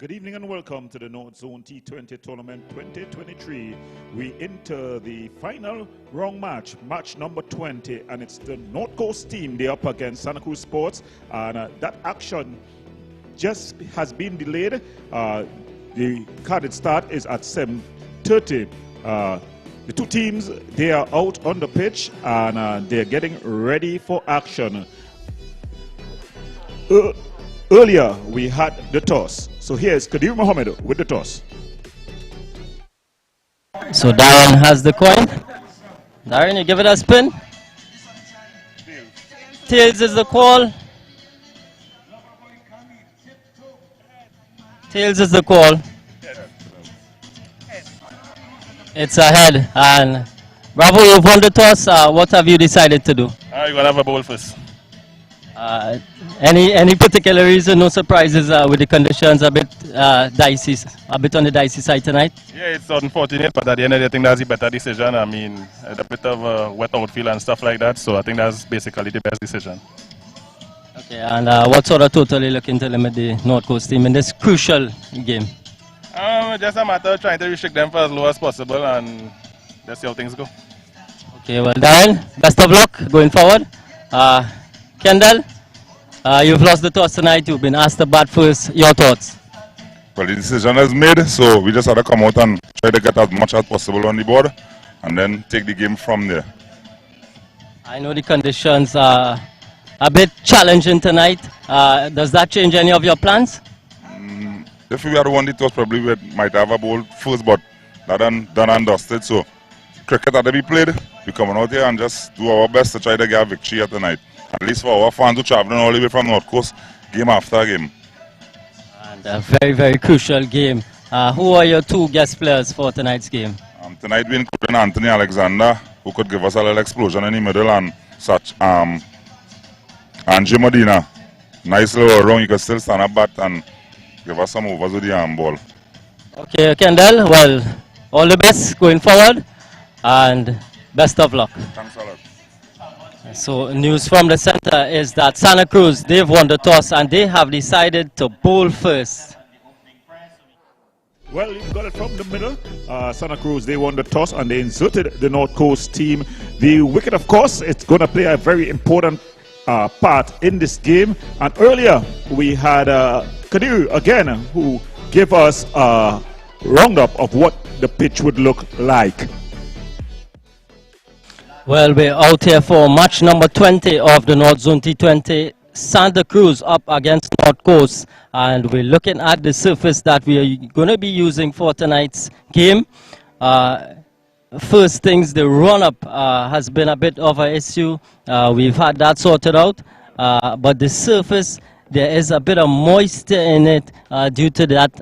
Good evening and welcome to the North Zone T20 Tournament 2023. We enter the final round match, match number 20, and it's the North Coast team. They're up against Santa Cruz Sports, and that action just has been delayed. The carded start is at 7:30. The two teams, they are out on the pitch, and they're getting ready for action. Earlier, we had the toss. So here's Kadir Mohammed with the toss. So Darren has the coin. Darren, you give it a spin. Tails is the call. Tails is the call. It's ahead. And Bravo, you've won the toss. What have you decided to do? You're going to have a ball first. Any particular reason? No surprises with the conditions a bit dicey, a bit on the dicey side tonight? Yeah, it's unfortunate, but at the end of the day, I think that's the better decision. I mean, a bit of a wet outfield and stuff like that, so I think that's basically the best decision. Okay, and what sort of total are you looking to limit the North Coast team in this crucial game? Just a matter of trying to restrict them for as low as possible, and let's see how things go. Okay, well, Darren, best of luck going forward. Kendall, you've lost the toss tonight. You've been asked to bat first. Your thoughts? Well, the decision is made, so we just had to come out and try to get as much as possible on the board and then take the game from there. I know the conditions are a bit challenging tonight. Does that change any of your plans? If we had won the toss, probably we might have a ball first, but that done and dusted. So cricket had to be played. We're coming out here and just do our best to try to get a victory here tonight. At least for our fans who traveling all the way from North Coast, game after game. And a very, very crucial game. Who are your two guest players for tonight's game? Tonight we including Anthony Alexander, who could give us a little explosion in the middle, and such. Angie Medina, nice little run. You can still stand up bat and give us some overs with the arm ball. Okay, Kendall. Well, all the best going forward, and best of luck. Thanks a lot. So news from the center is that Santa Cruz, they've won the toss and they have decided to bowl first. Well, you got it from the middle. Santa Cruz, they won the toss and they inserted the North Coast team. The wicket, of course, it's going to play a very important part in this game. And earlier, we had Kadir again, who gave us a roundup of what the pitch would look like. Well, we're out here for match number 20 of the North Zone T20. Santa Cruz up against North Coast, and we're looking at the surface that we are going to be using for tonight's game. First things, the run-up has been a bit of an issue. We've had that sorted out, but the surface, there is a bit of moisture in it due to that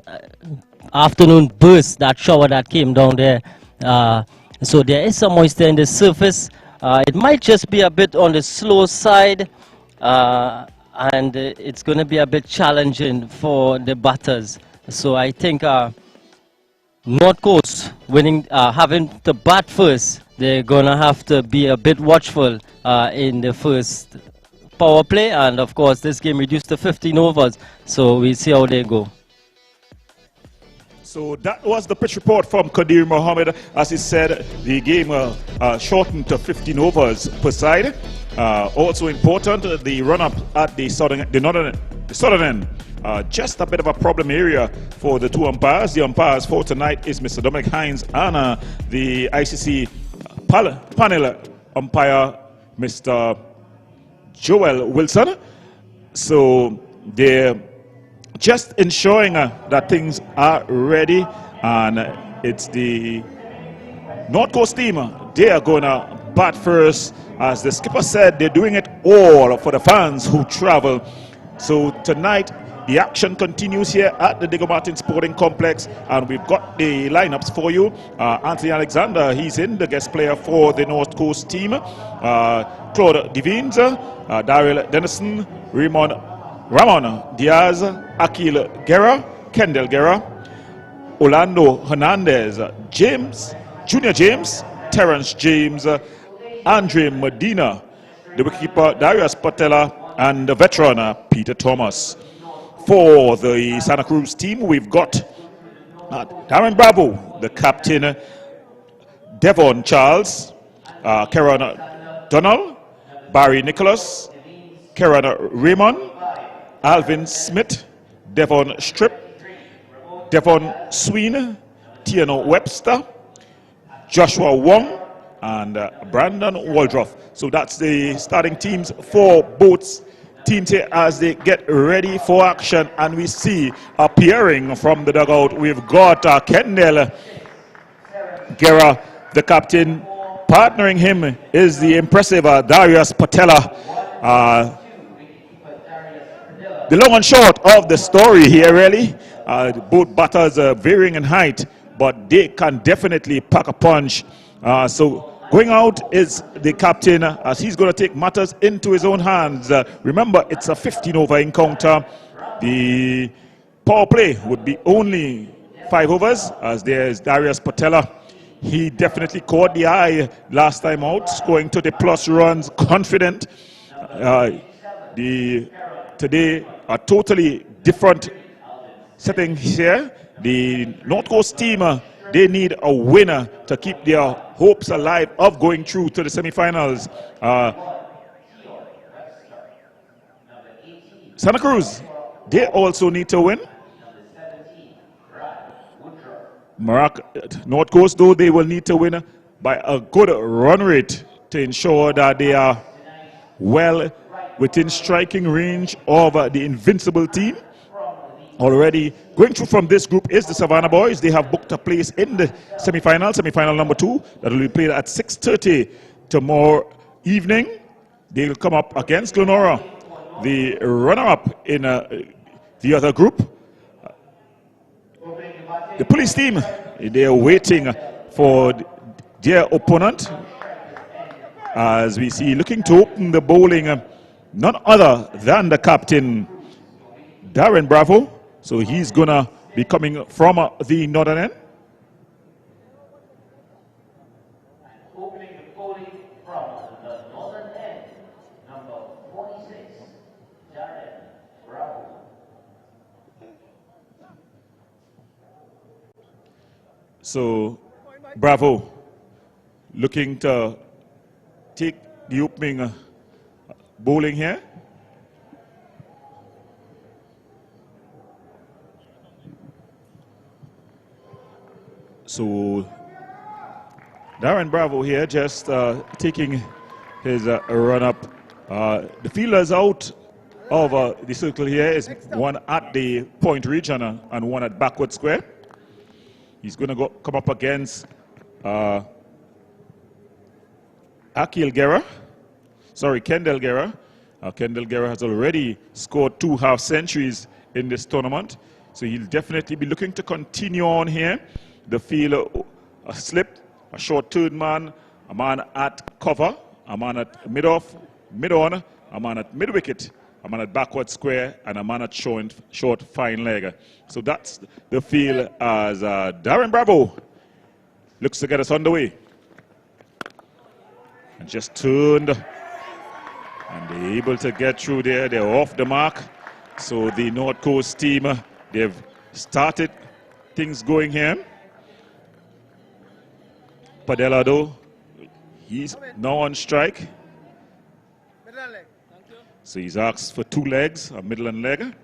afternoon burst, that shower that came down there. So there is some moisture in the surface. It might just be a bit on the slow side, and it's going to be a bit challenging for the batters. So I think North Coast winning, having to bat first, they're going to have to be a bit watchful in the first power play. And of course, this game reduced to 15 overs, so we'll see how they go. So that was the pitch report from Kadir Mohammed. As he said, the game shortened to 15 overs per side. Also important, the run-up at the southern end. Just a bit of a problem area for the two umpires. The umpires for tonight is Mr. Dominic Hines and the ICC panel umpire, Mr. Joel Wilson. So they're just ensuring that things are ready, and it's the North Coast team. They are going to bat first. As the skipper said, they're doing it all for the fans who travel. So tonight, the action continues here at the Diego Martin Sporting Complex, and we've got the lineups for you. Anthony Alexander, he's in, the guest player for the North Coast team. Claude Divines, Daryl Dennison, Ramon Diaz, Akil Guerra, Kendall Guerra, Orlando Hernandez, Junior James, Terrence James, Andre Medina, the wicketkeeper Darius Patella, and the veteran Peter Thomas. for the Santa Cruz team. We've got Darren Bravo, the captain, Devon Charles, Karen Donald, Barry Nicholas, Karen Raymond, Alvin Smith, Devon Strip, Devon Sween, Tiano Webster, Joshua Wong, and Brandon Waldroff. So that's the starting teams for both teams here as they get ready for action. And we see appearing from the dugout, we've got Kendall Guerra, the captain. Partnering him is the impressive Darius Patella. The long and short of the story here, really, both batters are varying in height, but they can definitely pack a punch. So going out is the captain as he's going to take matters into his own hands. Remember, it's a 15-over encounter. The power play would be only 5 overs as there's Darius Patella. He definitely caught the eye last time out, scoring to the plus runs, confident. Today, a totally different setting here. The North Coast team, they need a winner to keep their hopes alive of going through to the semifinals. Santa Cruz, they also need to win. North Coast, though, they will need to win by a good run rate to ensure that they are well within striking range of the invincible team. Already going through from this group is the Savannah Boys. They have booked a place in the semifinal number 2, that will be played at 6:30 tomorrow evening. They will come up against Glenora, the runner-up in the other group. The police team, they are waiting for their opponent as we see looking to open the bowling, none other than the captain, Darren Bravo. So he's going to be coming from the northern end. Opening the bowling from the northern end, number 46, Darren Bravo. So Bravo looking to take the opening bowling here. So Darren Bravo here just taking his run up. The fielders out of the circle here is one at the point region and one at backward square. He's going to come up against Kendall Guerra. Kendall Guerra has already scored 2 half centuries in this tournament, so he'll definitely be looking to continue on here. The field, a slip, a short third man, a man at cover, a man at mid-off, mid-on, a man at mid-wicket, a man at backward square, and a man at short fine leg. So that's the field as Darren Bravo looks to get us underway. And just turned, and they're able to get through there. They're off the mark. So the North Coast team, they've started things going here. Padella, though, he's now on strike. So he's asked for 2 legs, a middle and leg.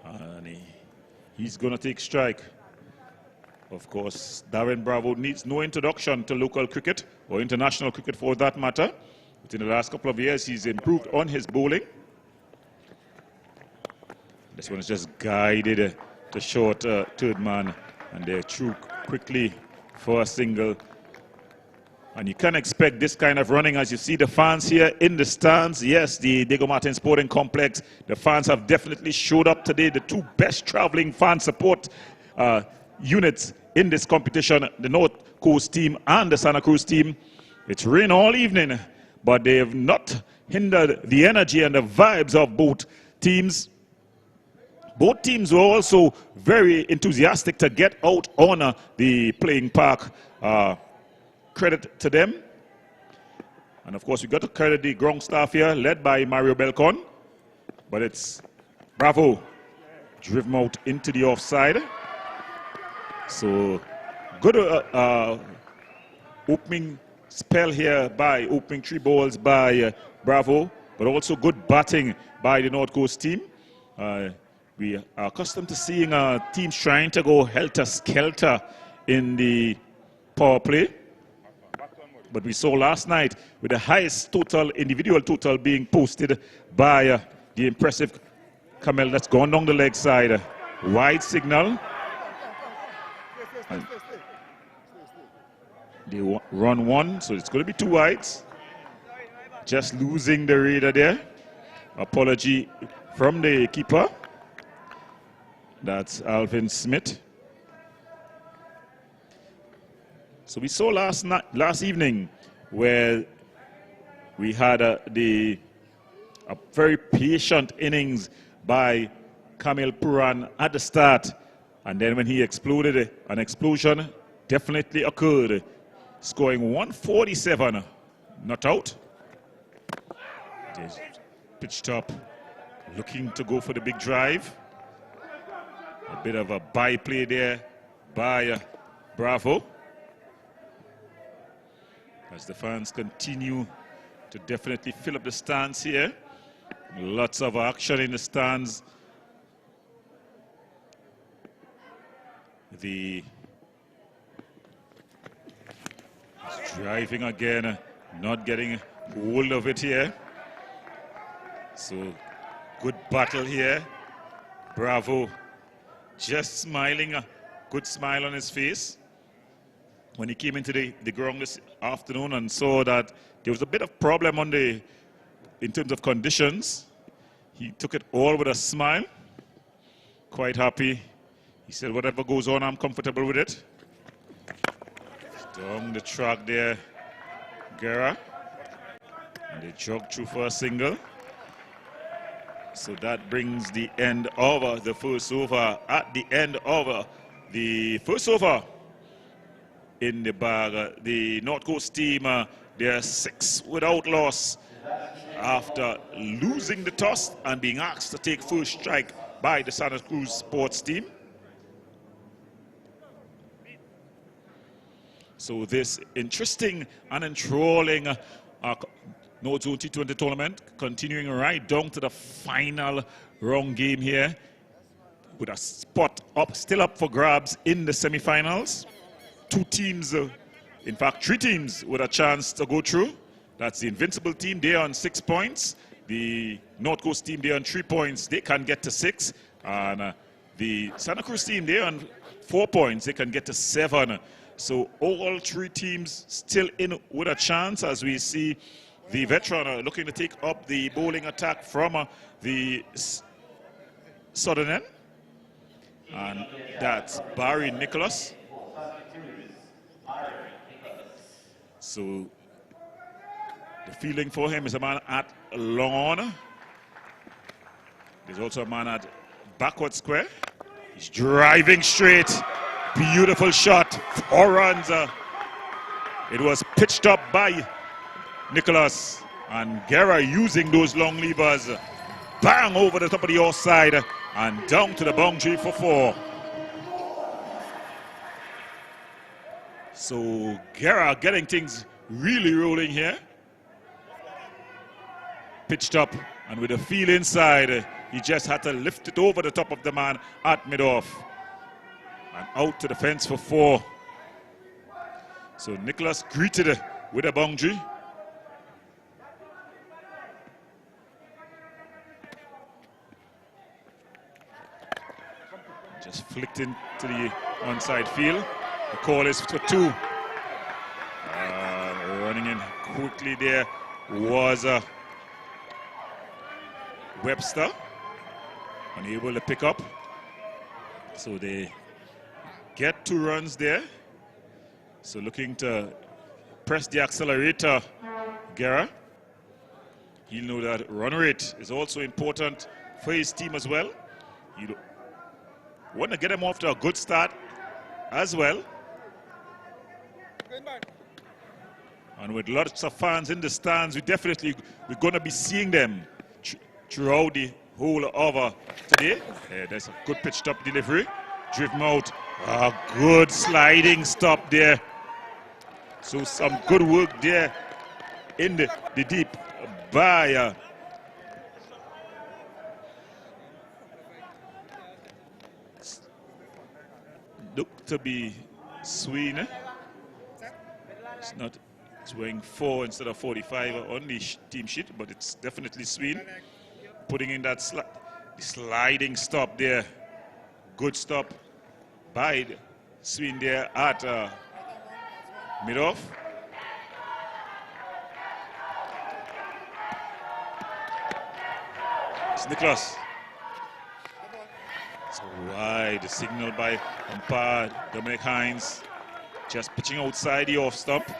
And he's going to take strike. Of course, Darren Bravo needs no introduction to local cricket or international cricket for that matter. But in the last couple of years, he's improved on his bowling. This one is just guided to short third man, and they're through quickly for a single. And you can expect this kind of running as you see the fans here in the stands. Yes, the Diego Martin Sporting Complex, the fans have definitely showed up today. The 2 best traveling fan support units in this competition, the North Coast team and the Santa Cruz team. It's rained all evening, but they have not hindered the energy and the vibes of both teams. Both teams were also very enthusiastic to get out on the playing park. Credit to them. And of course, we got to credit the ground staff here, led by Mario Belcon. But it's Bravo driven out into the offside. So good opening spell here by opening 3 balls by Bravo, but also good batting by the North Coast team. We are accustomed to seeing teams trying to go helter-skelter in the power play. But we saw last night with the highest total, individual total being posted by the impressive Camel that's gone down the leg side. Wide signal. And they run 1, so it's going to be 2 wides. Just losing the raider there. Apology from the keeper. That's Alvin Smith. So we saw last evening where we had a very patient innings by Kamil Puran at the start, and then when he exploded, an explosion definitely occurred, scoring 147, not out. Pitched up, looking to go for the big drive. A bit of a byplay there by Bravo. As the fans continue to definitely fill up the stands here. Lots of action in the stands. He's driving again, not getting hold of it here. So good battle here. Bravo just smiling, a good smile on his face. When he came into the ground this afternoon and saw that there was a bit of problem in terms of conditions, he took it all with a smile. Quite happy. He said, whatever goes on, I'm comfortable with it. Down the track there, Guerra. And they jog through for a single. So that brings the end of the first over. At the end of the first over in the bag, the North Coast team, they're 6 without loss after losing the toss and being asked to take first strike by the Santa Cruz sports team. So this interesting and enthralling North Zone T20 tournament continuing right down to the final round game here, with a spot still up for grabs in the semifinals. 2 teams, in fact 3 teams with a chance to go through. That's the Invincible team, they're on 6 points. The North Coast team, they're on 3 points, they can get to 6. And the Santa Cruz team, they're on 4 points, they can get to 7. So all 3 teams still in with a chance, as we see the veteran looking to take up the bowling attack from the southern end. And that's Barry Nicholas. So the feeling for him is a man at lawn. There's also a man at backward square. He's driving straight. Beautiful shot. 4 runs. It was pitched up by Nicholas, and Guerra using those long levers. Bang over the top of the offside and down to the boundary for 4. So Guerra getting things really rolling here. Pitched up, and with a feel inside, he just had to lift it over the top of the man at mid-off. And out to the fence for 4. So Nicholas greeted with a boundary. Just flicked into the onside field. The call is for 2. Running in quickly there was Webster, unable to pick up. So they get 2 runs there. So looking to press the accelerator, Guerra. He'll know that run rate is also important for his team as well. You want to get him off to a good start as well. And with lots of fans in the stands, we're going to be seeing them throughout the whole over today. There's a good pitched up delivery. Driven out. A good sliding stop there. So some good work there in the deep by look to be Sween. It's not. It's weighing 4 instead of 45 on the team sheet, but it's definitely Sween. Putting in that sliding stop there. Good stop by Sween there at mid-off. It's Nicholas. It's wide. The signal by umpire Dominic Hines. Just pitching outside the off stump.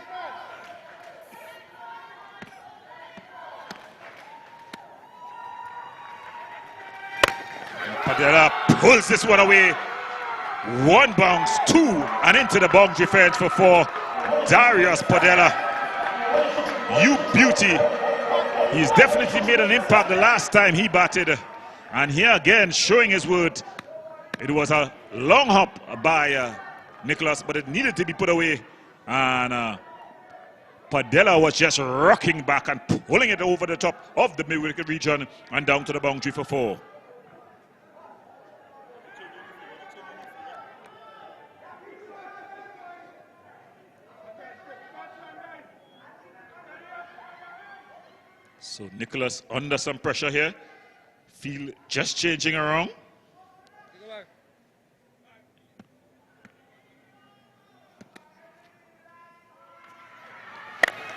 Padilla pulls this one away. One bounce, 2, and into the boundary fence for 4. Darius Padilla. You beauty. He's definitely made an impact the last time he batted. And here again, showing his word. It was a long hop by Nicholas, but it needed to be put away. And Padilla was just rocking back and pulling it over the top of the mid-wicket region and down to the boundary for 4. So Nicholas under some pressure here. Field just changing around.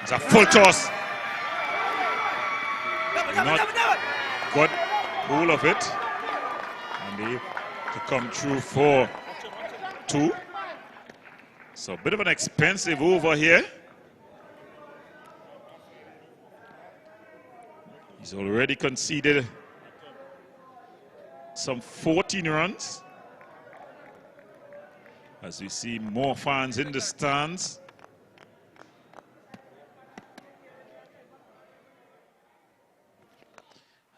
It's a full toss. Not got hold of it. And they to come through for 2. So a bit of an expensive over here. He's already conceded some 14 runs. As we see more fans in the stands.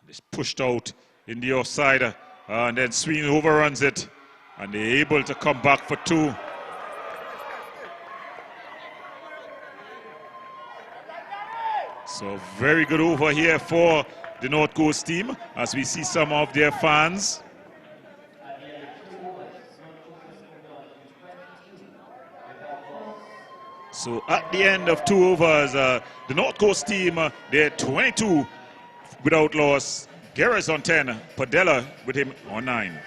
It's pushed out in the offside, and then Sween overruns it, and they're able to come back for 2. So very good over here for the North Coast team, as we see some of their fans. So at the end of 2 overs, the North Coast team, they're 22 without loss. Guerra's on 10, Padilla with him on 9.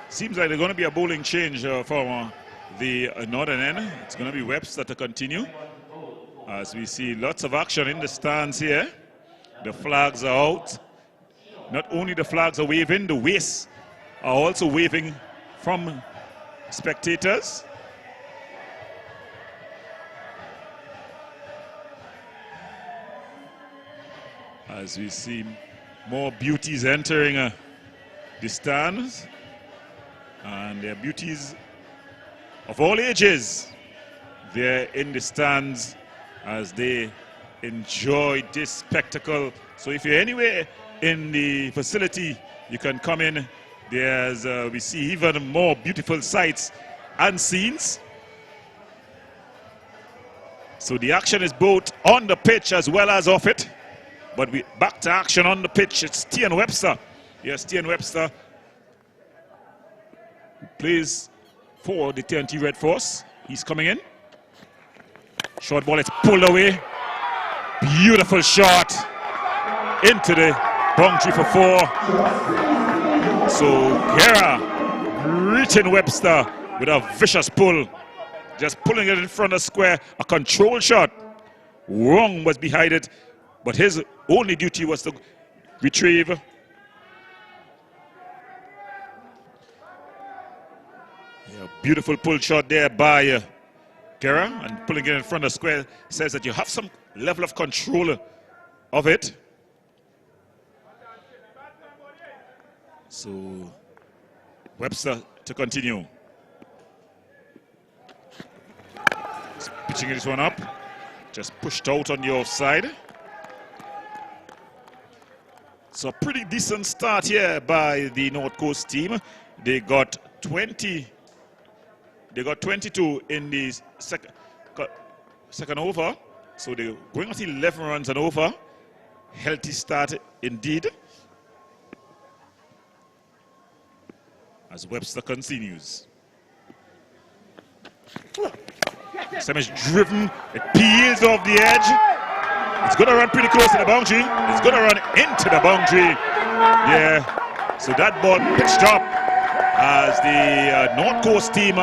Seems like there's going to be a bowling change for the northern end. It's going to be Webster to continue. As we see lots of action in the stands here. The flags are out. Not only the flags are waving, the waists are also waving from spectators. As we see more beauties entering the stands. And they're beauties of all ages. They're in the stands as they enjoy this spectacle. So if you're anywhere in the facility, you can come in. There's, we see even more beautiful sights and scenes. So the action is both on the pitch as well as off it. But we back to action on the pitch. It's T and Webster. Yes, T and Webster plays for the T20 Red Force. He's coming in. Short ball, it's pulled away. Beautiful shot into the boundary for 4. So Guerra reaching Webster with a vicious pull. Just pulling it in front of square. A control shot. Wrong was behind it. But his only duty was to retrieve. Beautiful pull shot there by Guerra, and pulling it in front of square says that you have some level of control of it. So Webster to continue. He's pitching this one up, just pushed out on the offside. So a pretty decent start here by the North Coast team. They got 20. They got 22 in the second over. So they're going at 11 runs and over. Healthy start indeed. As Webster continues. Sam is driven. It peels off the edge. It's going to run pretty close to the boundary. It's going to run into the boundary. Yeah. So that ball pitched up as the North Coast team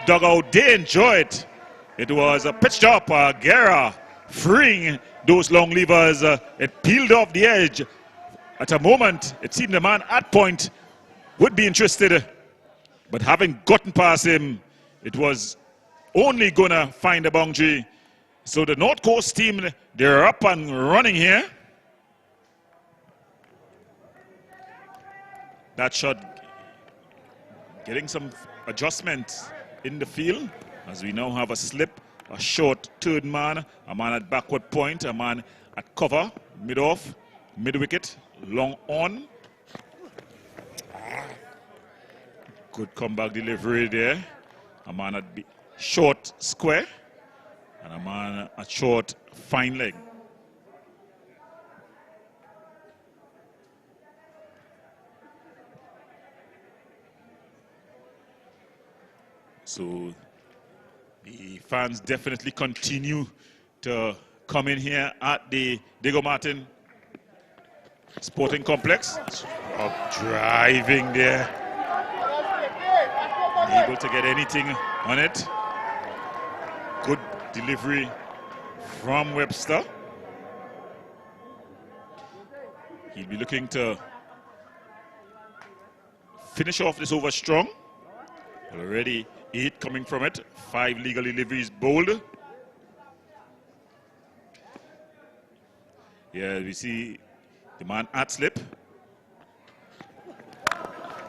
dug out. They enjoyed it. It was pitched up. Guerra freeing those long levers. It peeled off the edge. At a moment, it seemed the man at point would be interested. But having gotten past him, it was only going to find the boundary. So the North Coast team, they're up and running here. That shot getting some adjustments in the field, as we now have a slip, a short third man, a man at backward point, a man at cover, mid-off, mid-wicket, long on. Good comeback delivery there. A man at short square, and a man at short fine leg. So the fans definitely continue to come in here at the Diego Martin Sporting Complex. Up driving there. Able to get anything on it. Good delivery from Webster. He'll be looking to finish off this over strong. Already 8 coming from it. 5 legal deliveries bowled. Yeah, we see the man at slip.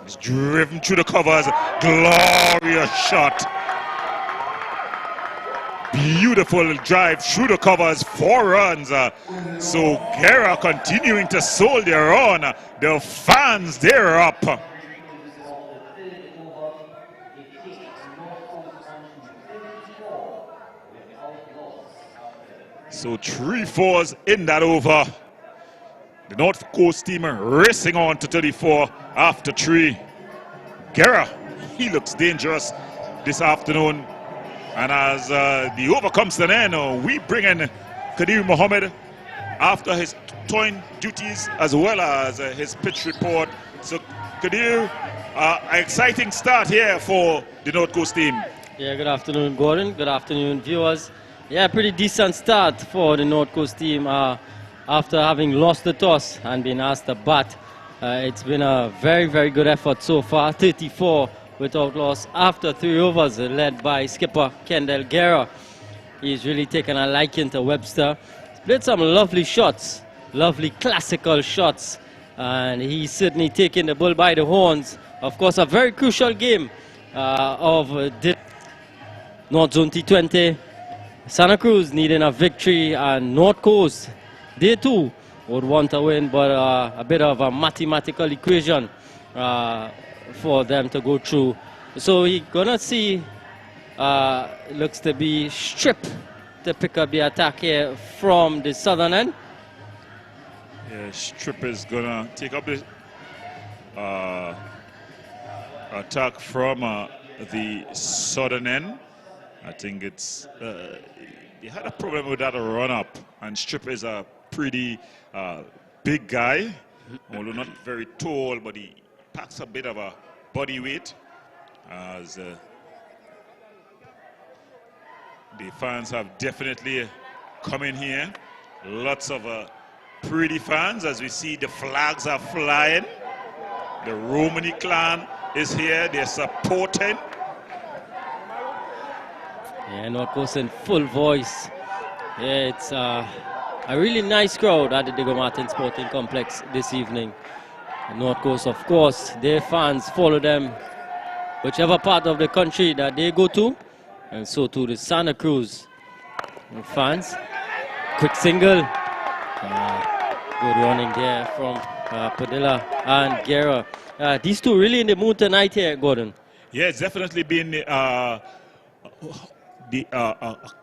He's driven through the covers. Glorious shot. Beautiful drive through the covers. 4 runs. So Guerra continuing to soldier on. The fans, they're up. So 3 fours in that over. The North Coast team racing on to 34 after 3. Guerra, he looks dangerous this afternoon. And as the over comes to an end, we bring in Kadir Mohammed after his towing duties as well as his pitch report. So Kadir, an exciting start here for the North Coast team. Yeah, good afternoon, Gordon. Good afternoon, viewers. Yeah, pretty decent start for the North Coast team. After having lost the toss and being asked to bat, it's been a very, very good effort so far. 34 without loss after 3 overs, led by skipper Kendall Guerra. He's really taken a liking to Webster. He's played some lovely shots, lovely classical shots, and he's certainly taking the bull by the horns. Of course, a very crucial game of the North Zone T20. Santa Cruz needing a victory, and North Coast, they too would want to win, but a bit of a mathematical equation for them to go through. So he's gonna see, looks to be Strip to pick up the attack here from the southern end. Yeah, Strip is gonna take up the attack from the southern end. I think it's he had a problem with that run up, and Strip is a pretty big guy, although not very tall, but he packs a bit of a body weight. As the fans have definitely come in here. Lots of pretty fans, as we see the flags are flying. The Romani clan is here, they're supporting. Yeah, North Coast in full voice. Yeah, it's a really nice crowd at the Diego Martin Sporting Complex this evening. And North Coast, of course, their fans follow them whichever part of the country that they go to. And so too the Santa Cruz fans. Quick single. Good running there from Padilla and Guerra. These two really in the mood tonight here, Gordon. Yeah, it's definitely been a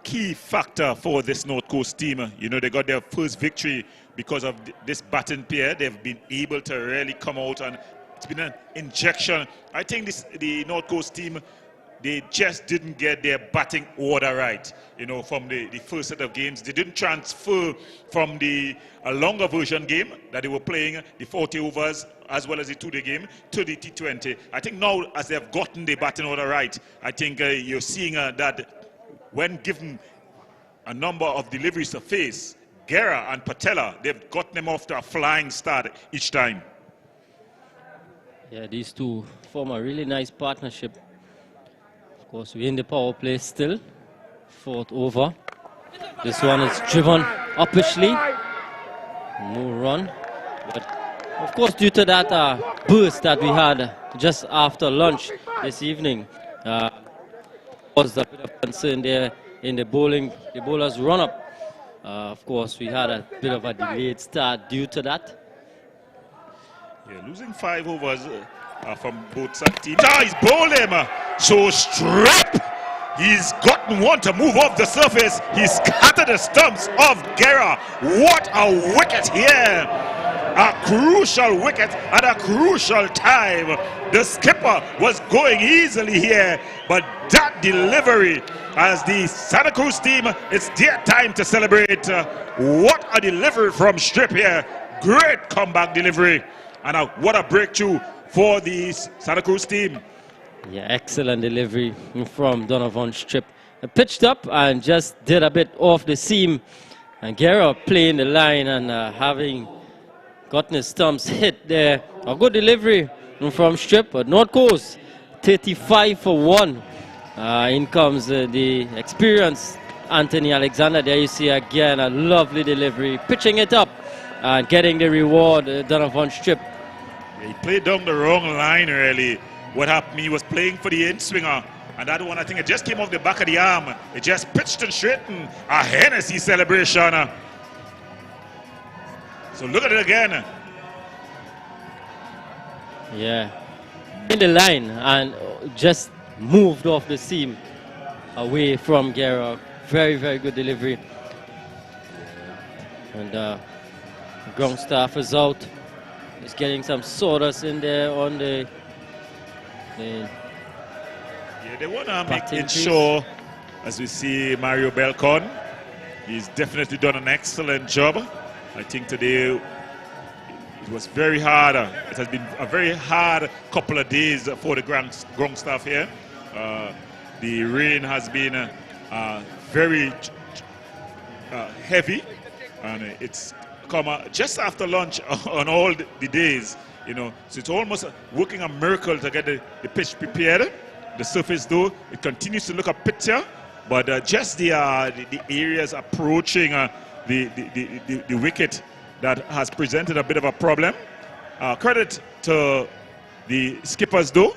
key factor for this North Coast team. You know, they got their first victory because of this batting pair. They've been able to really come out, and it's been an injection. I think the North Coast team, they just didn't get their batting order right. You know, from the first set of games, they didn't transfer from the longer version game that they were playing, the 40 overs, as well as the two-day game, to the T20. I think now, as they've gotten the batting order right, I think you're seeing that when given a number of deliveries to face, Guerra and Patella, they've gotten them off to a flying start each time. Yeah, these two form a really nice partnership. Of course, we're in the power play still. Fourth over. This one is driven uppishly. No run. But of course, due to that burst that we had just after lunch this evening, was a bit of concern there in the bowler's run-up. Of course, we had a bit of a delayed start due to that. Yeah, losing 5 overs from both side teams. He's bowled him. So Strap, he's gotten one to move off the surface. He's scattered the stumps of Guerra. What a wicket here. A crucial wicket at a crucial time. The skipper was going easily here, but that delivery, as the Santa Cruz team, it's their time to celebrate. What a delivery from Strip here. Great comeback delivery. And what a breakthrough for the Santa Cruz team. Yeah, excellent delivery from Donovan Strip. Pitched up and just did a bit off the seam. And Guerra playing the line and having gotten his stumps hit there. A good delivery from Strip, but North Coast 35 for 1. In comes the experienced Anthony Alexander. There you see again a lovely delivery, pitching it up and getting the reward. Donovan Strip. He played down the wrong line really. What happened, he was playing for the in-swinger, and that one, I think it just came off the back of the arm. It just pitched and straight, and a Hennessy celebration. So look at it again. Yeah, in the line and just moved off the seam away from Guerra. Very, very good delivery. And ground staff is out. Just getting some sawdust in there on the yeah, they want to ensure, as we see Mario Belcon, he's definitely done an excellent job. I think today it was very hard. It has been a very hard couple of days for the ground staff here. The rain has been very heavy, and it's come just after lunch on all the days, you know. So it's almost working a miracle to get the pitch prepared. The surface, though, it continues to look a picture, but just the areas approaching the wicket that has presented a bit of a problem. Credit to the skippers, though.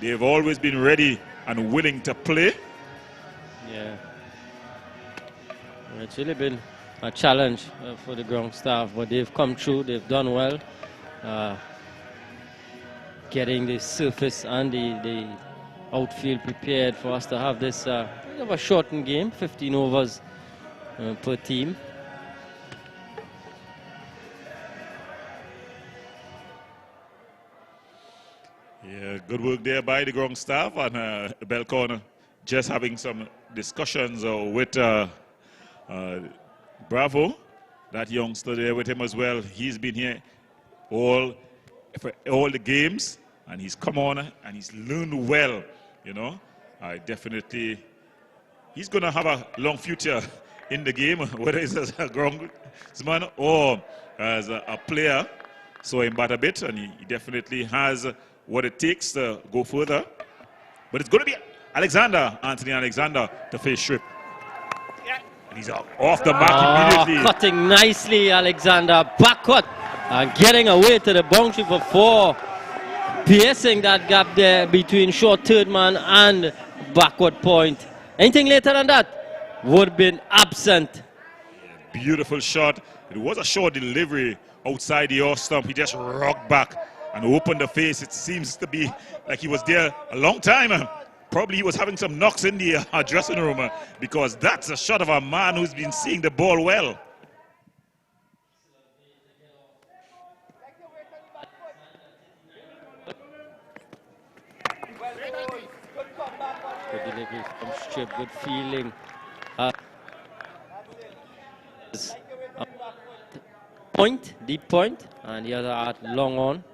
They've always been ready and willing to play. Yeah. It's really been a challenge for the ground staff, but they've come through, they've done well. Getting the surface and the outfield prepared for us to have this bit of a shortened game, 15 overs per team. Yeah, good work there by the ground staff, and Belcon just having some discussions with Bravo, that youngster there with him as well. He's been here for all the games, and he's come on and he's learned well, you know. He's going to have a long future in the game, whether it's as a groundsman or as a player. Saw him bat a bit, and he definitely has what it takes to go further. But it's going to be Anthony Alexander, to face Strip. And he's off the mark immediately. Cutting nicely, Alexander. Back cut. And getting away to the boundary for 4. Piercing that gap there between short third man and backward point. Anything later than that would have been absent. Beautiful shot. It was a short delivery outside the off stump. He just rocked back and opened the face. It seems to be like he was there a long time. Probably he was having some knocks in the dressing room because that's a shot of a man who's been seeing the ball well. Good delivery from Strip, good feeling. Point, deep point, and the other at long on.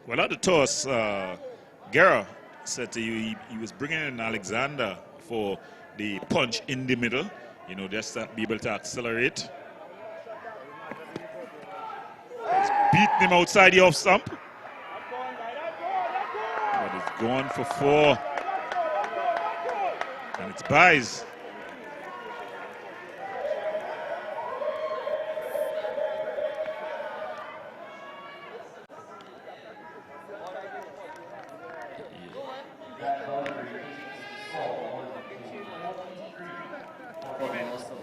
Well, at the toss, Guerra said to you he was bringing in Alexander for the punch in the middle, you know, just to be able to accelerate. He's beating him outside the off stump. But it's gone for 4. And it's buys.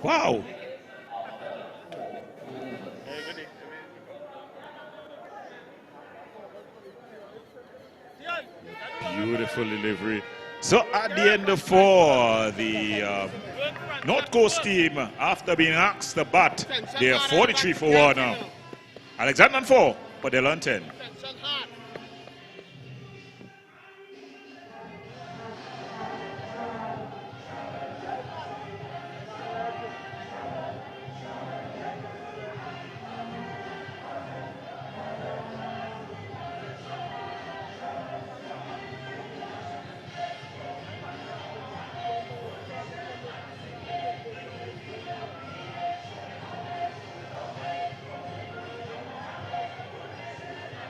Wow. Beautiful delivery. So at the end of 4, the North Coast team, after being asked to bat, they are 43 for 1 now. Alexander on 4, but they're on 10.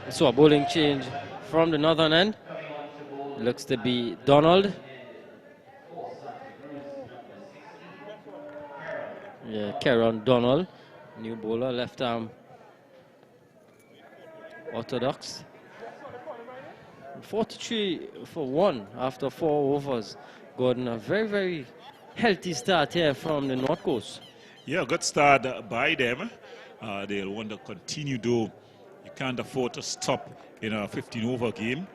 So a bowling change from the northern end. Looks to be Donald. Yeah, Karen Donald, new bowler, left arm orthodox. 43 for 1 after 4 overs. Gordon, a very, very healthy start here from the North Coast. Yeah, good start by them. They'll want to continue though. You can't afford to stop in a 15-over game.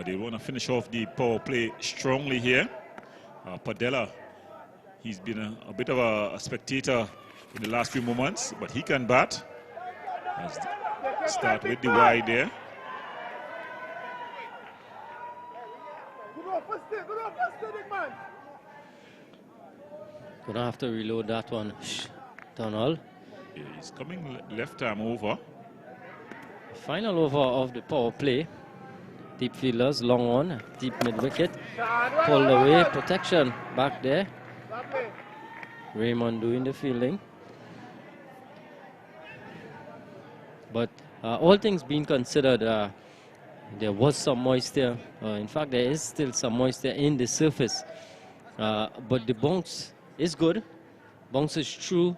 They want to finish off the power play strongly here. Padella, he's been a bit of a spectator in the last few moments, but he can bat. Start with the wide there. Gonna have to reload that one, Donald. Yeah, he's coming left arm over. Final over of the power play. Deep fielders, long on, deep mid wicket. Pulled away, protection back there. Raymond doing the fielding. But all things being considered, there was some moisture. In fact, there is still some moisture in the surface. But the bounce is good. Bounce is true.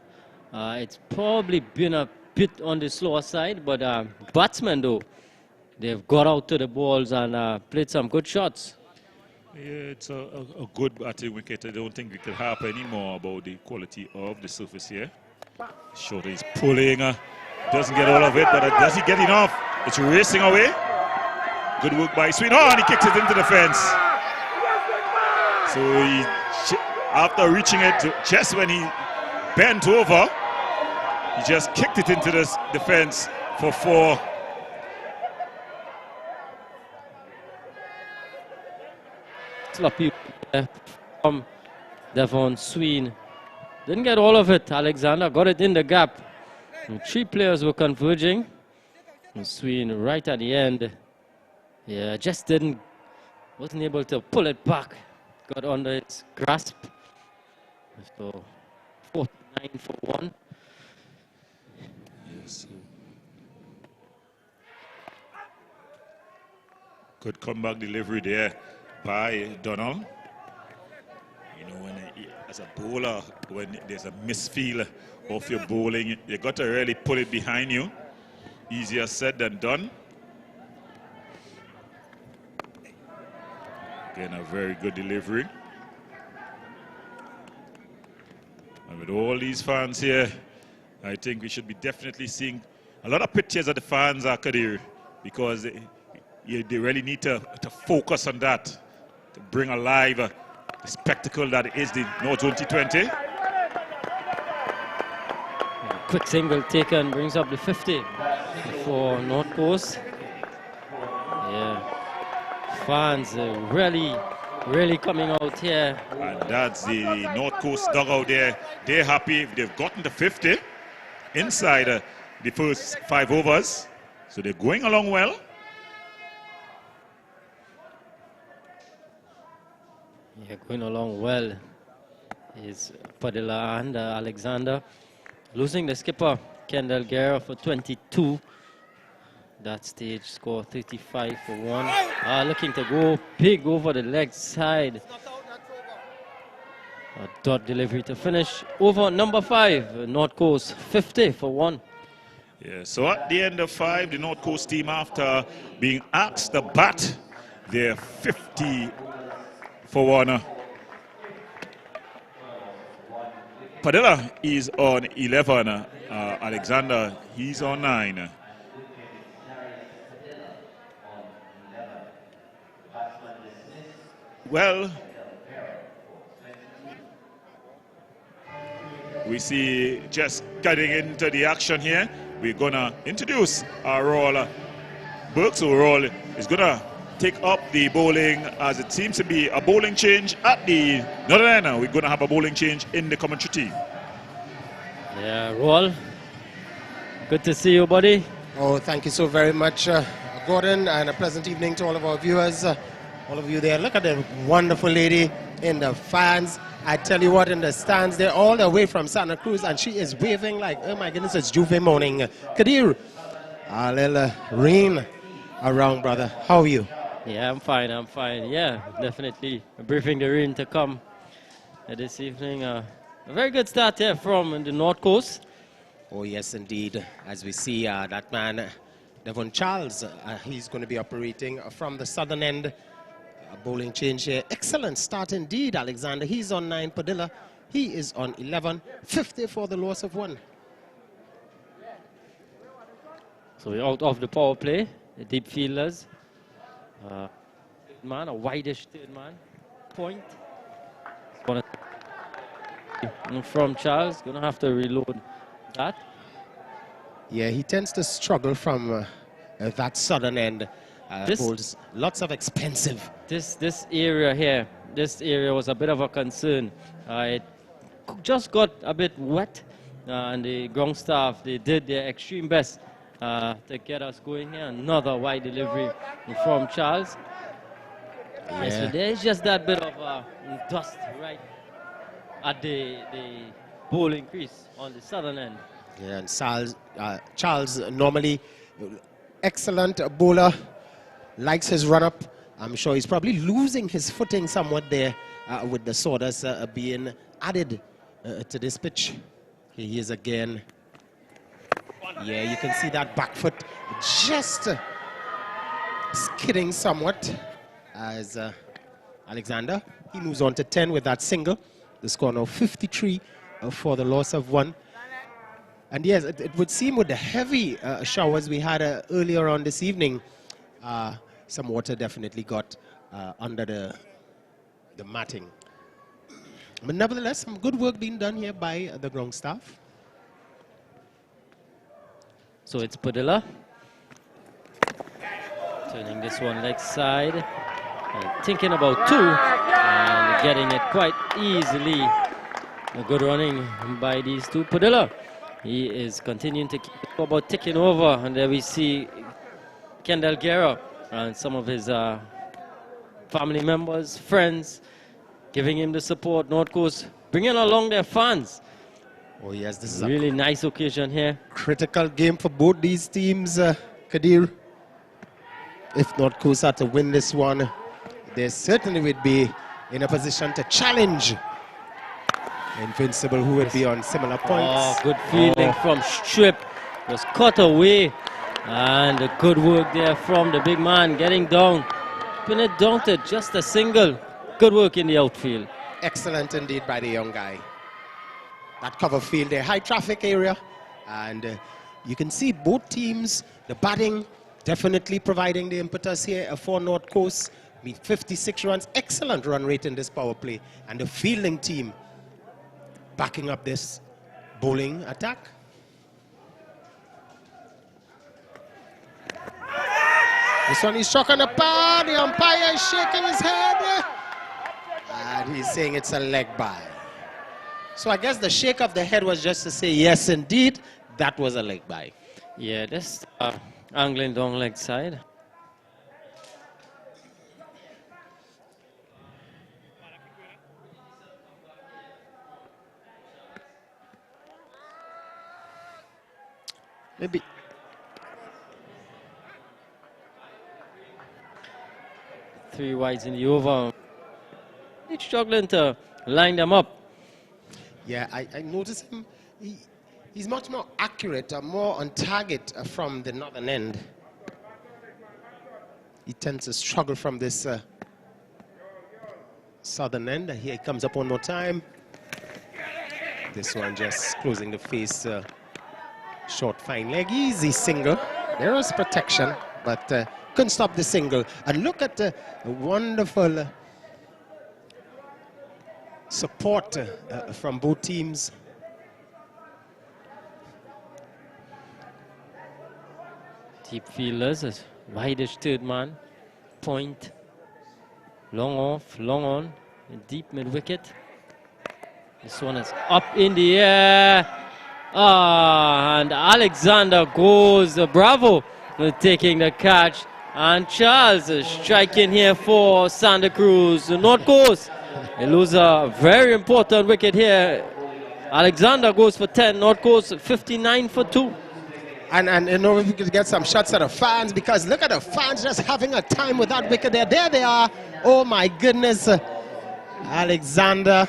It's probably been a bit on the slower side, but batsmen though, they've got out to the balls and played some good shots. Yeah, it's a good batting wicket. I don't think we can harp anymore about the quality of the surface here. Shorter is pulling, doesn't get all of it, but does he get enough? It's racing away. Good work by Sween. Oh, and he kicks it into the fence. So he, after reaching it, just when he bent over, he just kicked it into the fence for 4. Sloppy from Devon Sween. Didn't get all of it. Alexander got it in the gap. And 3 players were converging. And Sween right at the end. Yeah, just wasn't able to pull it back. Got under its grasp. So 49 for 1. Yes. Good comeback delivery there by Donald. You know, as a bowler, when there's a misfeel of your bowling, you got to really pull it behind you. Easier said than done. Again, a very good delivery. And with all these fans here, I think we should be definitely seeing a lot of pictures of the fans, Kadir, because they really need to focus on that, to bring alive the spectacle that is the North Zone T20. Quick single taken brings up the 50 for North Coast. Yeah, fans really coming out here. And that's the North Coast dugout there. They're happy if they've gotten the 50 inside the first 5 overs. So they're going along well. Yeah, going along well is Padilla and Alexander. Losing the skipper, Kendall Guerra, for 22. That stage score 35 for 1. Looking to go big over the leg side. A dot delivery to finish over number 5. North Coast 50 for 1. Yeah, so at the end of 5, the North Coast team, after being asked to bat, they're 50 for 1. Padilla is on 11. Alexander, he's on 9. Well, we see just cutting into the action here. We're going to introduce our roller. Burks overall is going to take up the bowling, as it seems to be a bowling change at the northern end. We're going to have a bowling change in the commentary team. Yeah, Roll, good to see you, buddy. Oh, thank you so very much, Gordon, and a pleasant evening to all of our viewers. All of you there. Look at the wonderful lady in the fans. I tell you what, in the stands, they're all the way from Santa Cruz, and she is waving like, oh my goodness, it's Juve morning. Kadir, a little rain around, brother. How are you? Yeah, I'm fine. Yeah, definitely briefing the rain to come this evening. A very good start here from the North Coast. Oh, yes, indeed. As we see that man, Devon Charles, he's going to be operating from the southern end. A bowling change here. Excellent start indeed, Alexander. He's on 9. Padilla, he is on 11. 50 for the loss of 1. So we're out of the power play. The deep fielders. Man, a wideish third man. Point. From Charles. Going to have to reload that. Yeah, he tends to struggle from that southern end. Bowls lots of expensive. This area here, this area was a bit of a concern. It just got a bit wet, and the ground staff, they did their extreme best to get us going here. Another wide delivery from Charles. Yeah. Yes, so there's just that bit of dust right at the bowling crease on the southern end. Yeah, and Charles normally excellent bowler, likes his run-up. I'm sure he's probably losing his footing somewhat there with the sawdust being added to this pitch. Here he is again. Yeah, you can see that back foot just skidding somewhat as Alexander. He moves on to 10 with that single. The score now 53 for the loss of 1. And yes, it would seem with the heavy showers we had earlier on this evening, some water definitely got under the matting. But nevertheless, some good work being done here by the ground staff. So it's Padilla. Turning this one leg side. And thinking about 2. And getting it quite easily. A good running by these two. Padilla, he is continuing to keep about ticking over. And there we see Kendall Guerra and some of his family members, friends, giving him the support. North Coast bringing along their fans. Oh yes, this is a really nice occasion here. Critical game for both these teams, Kadir. If North Coast are to win this one, they certainly would be in a position to challenge Invincible, who would be on similar points. Oh, good feeling from Strip. Was cut away. And a good work there from the big man, getting down. Pin it down to just a single. Good work in the outfield. Excellent indeed by the young guy. That cover field, a high traffic area. And you can see both teams, the batting definitely providing the impetus here for North Coast. 56 runs, excellent run rate in this power play. And the fielding team backing up this bowling attack. This one is struck on the pad. The umpire is shaking his head. And he's saying it's a leg by. So I guess the shake of the head was just to say, yes, indeed, that was a leg by. Yeah, this angling down leg side. Maybe. Three wides in the over. He's struggling to line them up. Yeah, I noticed him. He's much more accurate, more on target from the northern end. He tends to struggle from this southern end. Here he comes up one more time. This one just closing the face. Short, fine leg, easy single. There was protection, but couldn't stop the single. And look at the wonderful support from both teams. Deep fielders, as wide-ish third man. Point. Long off, long on. Deep mid-wicket. This one is up in the air. And Alexander goes. Bravo taking the catch. And Charles is striking here for Santa Cruz. North Coast. They lose a very important wicket here. Alexander goes for 10. North Coast 59 for 2. And you know, if we could get some shots at the fans, because look at the fans just having a time with that wicket there. There they are. Oh my goodness. Alexander.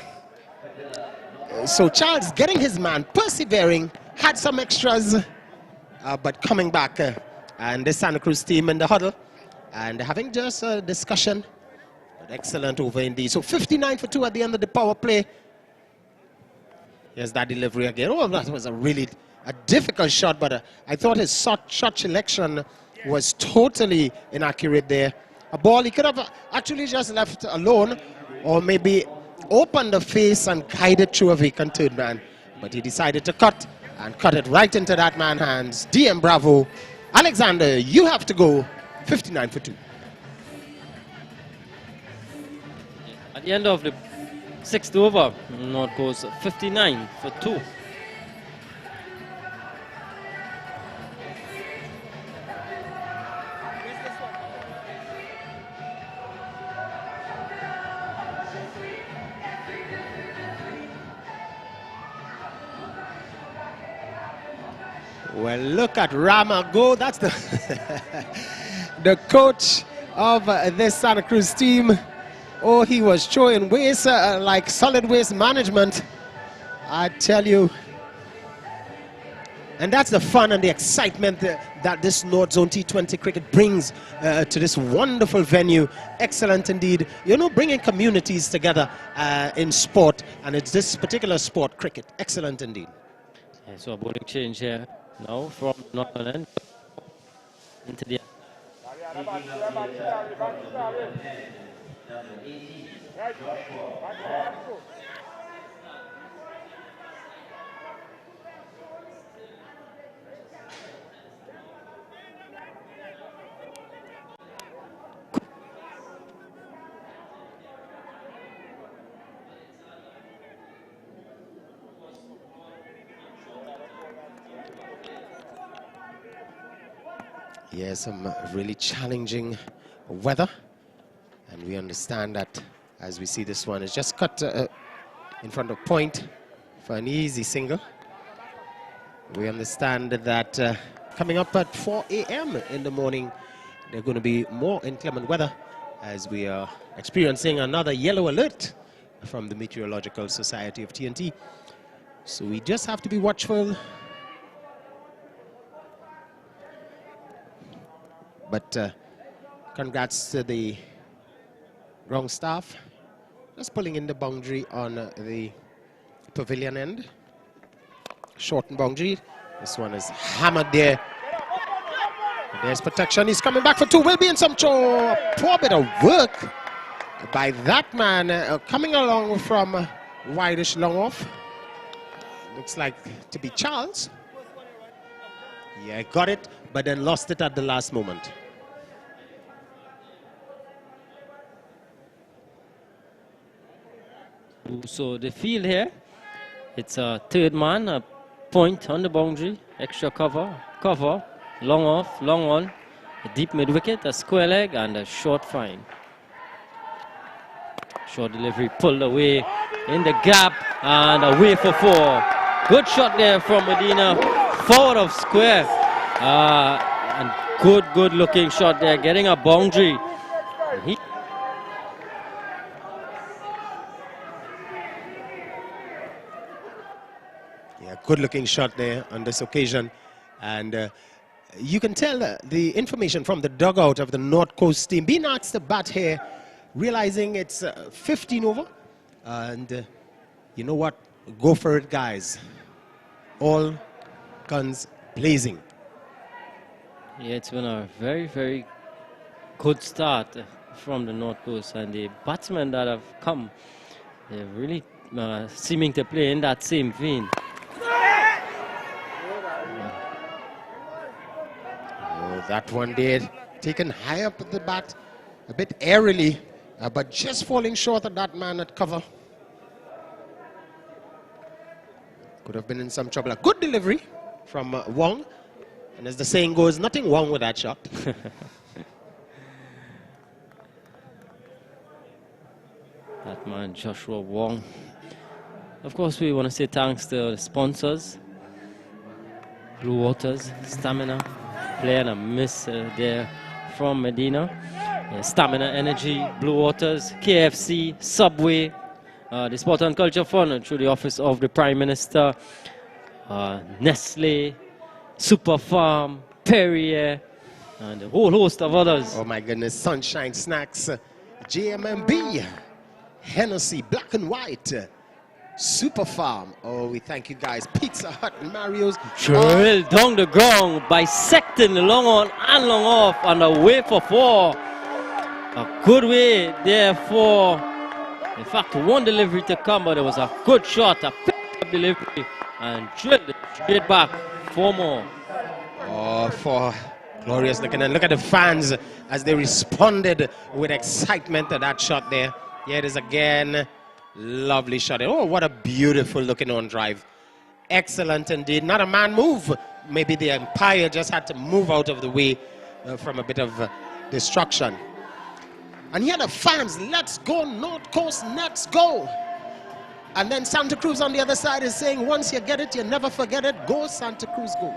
So Charles getting his man, persevering, had some extras, but coming back. And the Santa Cruz team in the huddle and having just a discussion. But excellent over indeed. So 59 for 2 at the end of the power play. Here's that delivery again. Oh, that was a difficult shot, but I thought his shot selection was totally inaccurate there. A ball he could have actually just left alone, or maybe opened the face and guided through a vacant third man. But he decided to cut it right into that man's hands. DM Bravo. Alexander, you have to go 59 for 2. At the end of the 6th over, North goes 59 for 2. Well, look at Rama go. That's the the coach of this Santa Cruz team. Oh, he was showing waste, like solid waste management, I tell you. And that's the fun and the excitement that this North Zone T20 cricket brings to this wonderful venue. Excellent indeed. You know, bringing communities together in sport, and it's this particular sport, cricket. Excellent indeed. Yeah, so a bowling change here now from northern end into the Yes, some really challenging weather, and we understand that as we see this one is just cut in front of point for an easy single. We understand that coming up at 4 a.m. in the morning, there's going to be more inclement weather as we are experiencing another yellow alert from the Meteorological Society of TNT. So we just have to be watchful. But congrats to the ground staff. Just pulling in the boundary on the pavilion end. Shortened boundary. This one is hammered there. And there's protection. He's coming back for two. Will be in some poor bit of work by that man coming along from wideish long off. Looks like to be Charles. Yeah, got it, but then lost it at the last moment. So the field here, it's a third man, a point on the boundary, extra cover, long off, long on, a deep mid wicket, a square leg, and a short fine. Short delivery pulled away in the gap and away for four. Good shot there from Medina, forward of square. And good looking shot there, getting a boundary. Yeah, good looking shot there on this occasion. And you can tell the information from the dugout of the North Coast team being asked to bat here, realizing it's 15 over. And you know what? Go for it, guys. All guns blazing. Yeah, it's been a very good start from the North Coast, and the batsmen that have come, they're really seeming to play in that same vein. Oh, that one there, taken high up at the bat, a bit airily, but just falling short of that man at cover. Could have been in some trouble. A good delivery from Wong. And as the saying goes, nothing wrong with that shot. That man, Joshua Wong. Of course, we want to say thanks to the sponsors. Blue Waters, Stamina, player and a miss there from Medina. Stamina Energy, Blue Waters, KFC, Subway, the Sport and Culture Fund through the Office of the Prime Minister, Nestle, Super Farm, Perrier, and a whole host of others. Oh my goodness, Sunshine Snacks, JMMB, Hennessy, Black and White, Super Farm. Oh, we thank you guys. Pizza Hut, Mario's. Drill down the ground, bisecting the long on and long off, and away for four. A good way there for, in fact, one delivery to come, but it was a good shot, a pick up delivery, and drilled it straight back. Four more. Oh, four. Glorious looking. And look at the fans as they responded with excitement to that shot there. Here it is again. Lovely shot. Oh, what a beautiful looking on drive. Excellent indeed. Not a man move. Maybe the umpire just had to move out of the way from a bit of destruction. And here the fans, let's go North Coast, let's go. And then Santa Cruz on the other side is saying, once you get it, you never forget it. Go, Santa Cruz, go.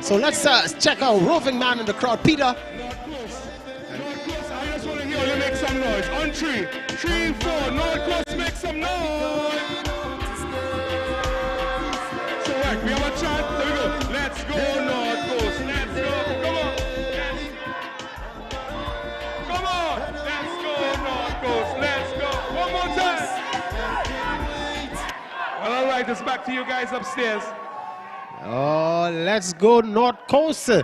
So let's check our roving man in the crowd, Peter. North Coast, I just want to hear you make some noise. On 3, 3, 4, North Coast, make some noise. So right, we have a chant. There we go. Let's go, North Coast. Let's go. Come on. Come on. Let's go, North Coast. Let's go. One more time. Well, all right, it's back to you guys upstairs. Oh, let's go North Coast. So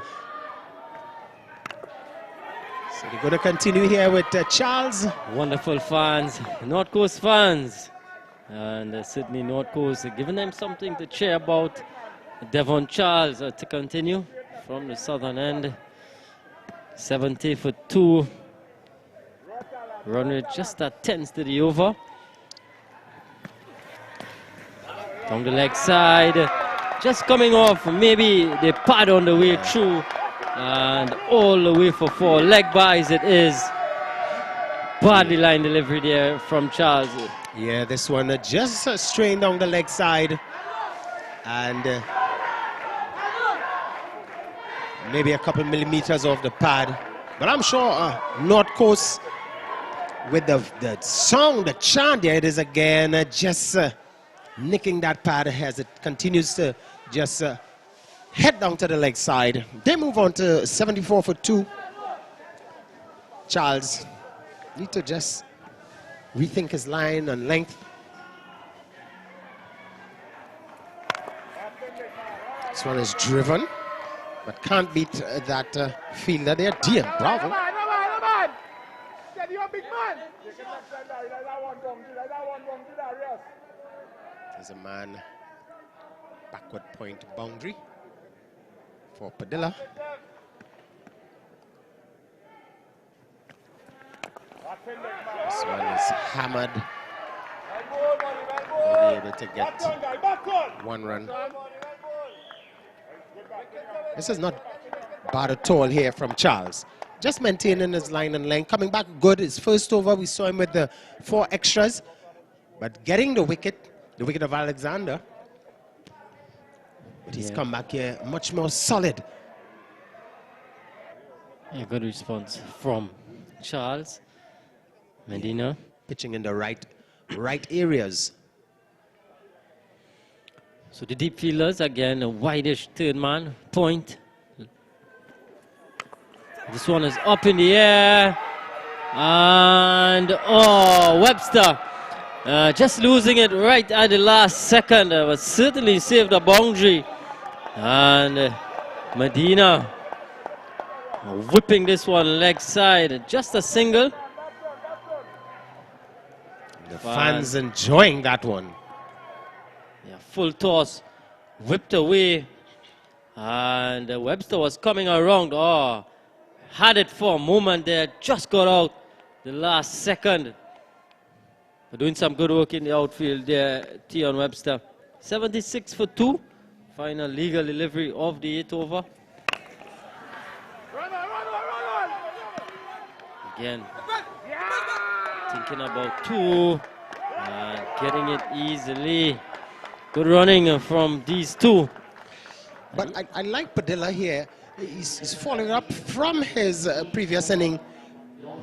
they're going to continue here with Charles. Wonderful fans, North Coast fans. And Sydney North Coast, giving them something to cheer about. Devon Charles to continue from the southern end. 70 for 2. Run rate just at 10s to the over. Down the leg side. Just coming off, maybe they pad on the way through. And all the way for 4. Leg buys it is. Badly line delivery there from Charles. Yeah, this one just strained down the leg side. And maybe a couple millimeters off the pad. But I'm sure North Coast, with the song, the chant there, it is again just nicking that pad as it continues to just head down to the leg side. They move on to 74 for 2. Charles need to just rethink his line and length. This one is driven, but can't beat that fielder there. DM, bravo. There's a man, backward point boundary for Padilla. This one is hammered. Only able to get 1 run. This is not bad at all here from Charles. Just maintaining his line and length. Coming back good. His first over, we saw him with the 4 extras. But getting the wicket of Alexander. But he's come back here much more solid. A good response from Charles. Medina. Pitching in the right areas. So the deep fielders, again, a wideish third man, point. This one is up in the air. And, oh, Webster just losing it right at the last second. But certainly saved the boundary. And Medina whipping this one leg side. Just a single. The fans enjoying that one. Yeah, full toss, whipped away, and Webster was coming around. Oh, had it for a moment there, just got out the last second. But doing some good work in the outfield there, Tion Webster. 76 for 2, final legal delivery of the 8th over. Again, thinking about 2, and getting it easily. Good running from these 2. But I like Padilla here. He's following up from his previous inning,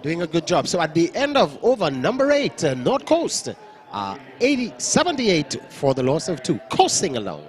doing a good job. So at the end of over number 8, North Coast, 78 for the loss of 2, coasting along.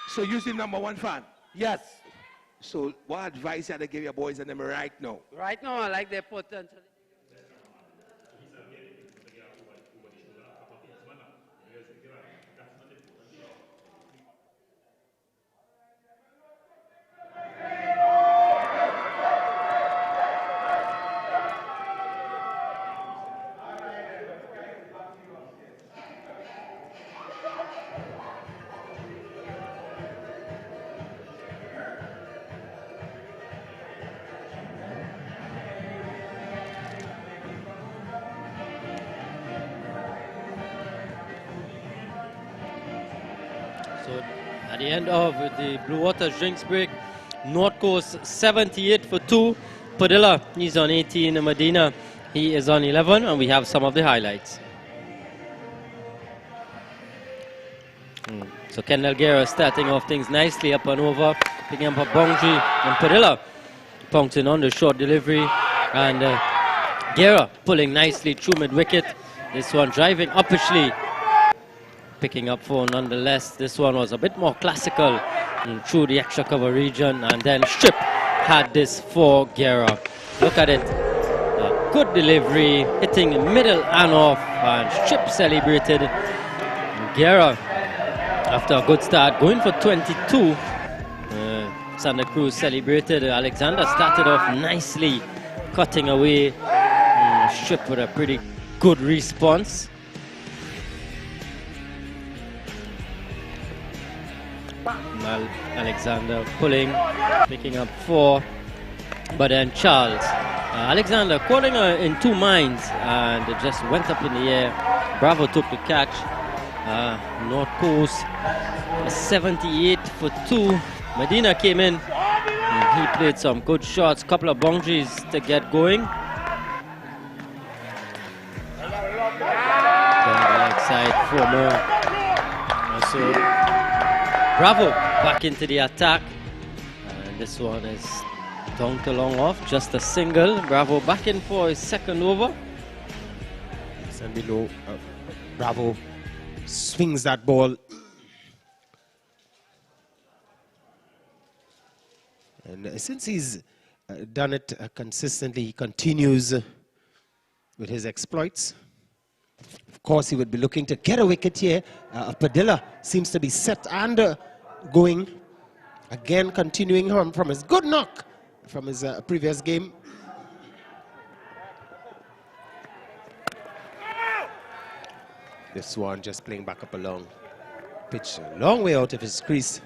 So you see number 1 fan? Yes. So what advice you had to give your boys and them right now? Right now, I like their potential. So at the end of the Blue Water drinks break, North Coast 78 for 2. Padilla, he's on 18. Medina, he is on 11. And we have some of the highlights. So Kendall Guerra starting off things nicely up and over, picking up a boundary. And Padilla pouncing on the short delivery. And Guerra pulling nicely through mid-wicket. This one driving uppishly picking up 4 nonetheless. This one was a bit more classical through the extra cover region, and then Strip had this for Guerra. Look at it. Good delivery, hitting middle and off, and Strip celebrated. Guerra, after a good start, going for 22. Santa Cruz celebrated. Alexander started off nicely, cutting away. Strip with a pretty good response. Alexander pulling, picking up 4. But then Charles, Alexander calling her in 2 minds, and it just went up in the air. Bravo took the catch. North Coast 78 for 2. Medina came in, and he played some good shots, couple of boundaries to get going. Side 4 more. So Bravo back into the attack, and this one is dunked along off, just a single. Bravo back in for his second over. And below, Bravo swings that ball. And since he's done it consistently, he continues with his exploits. Of course, he would be looking to get a wicket here. Padilla seems to be set and going. Again, continuing on from his good knock from his previous game. This one just playing back up a long pitch, a long way out of his crease.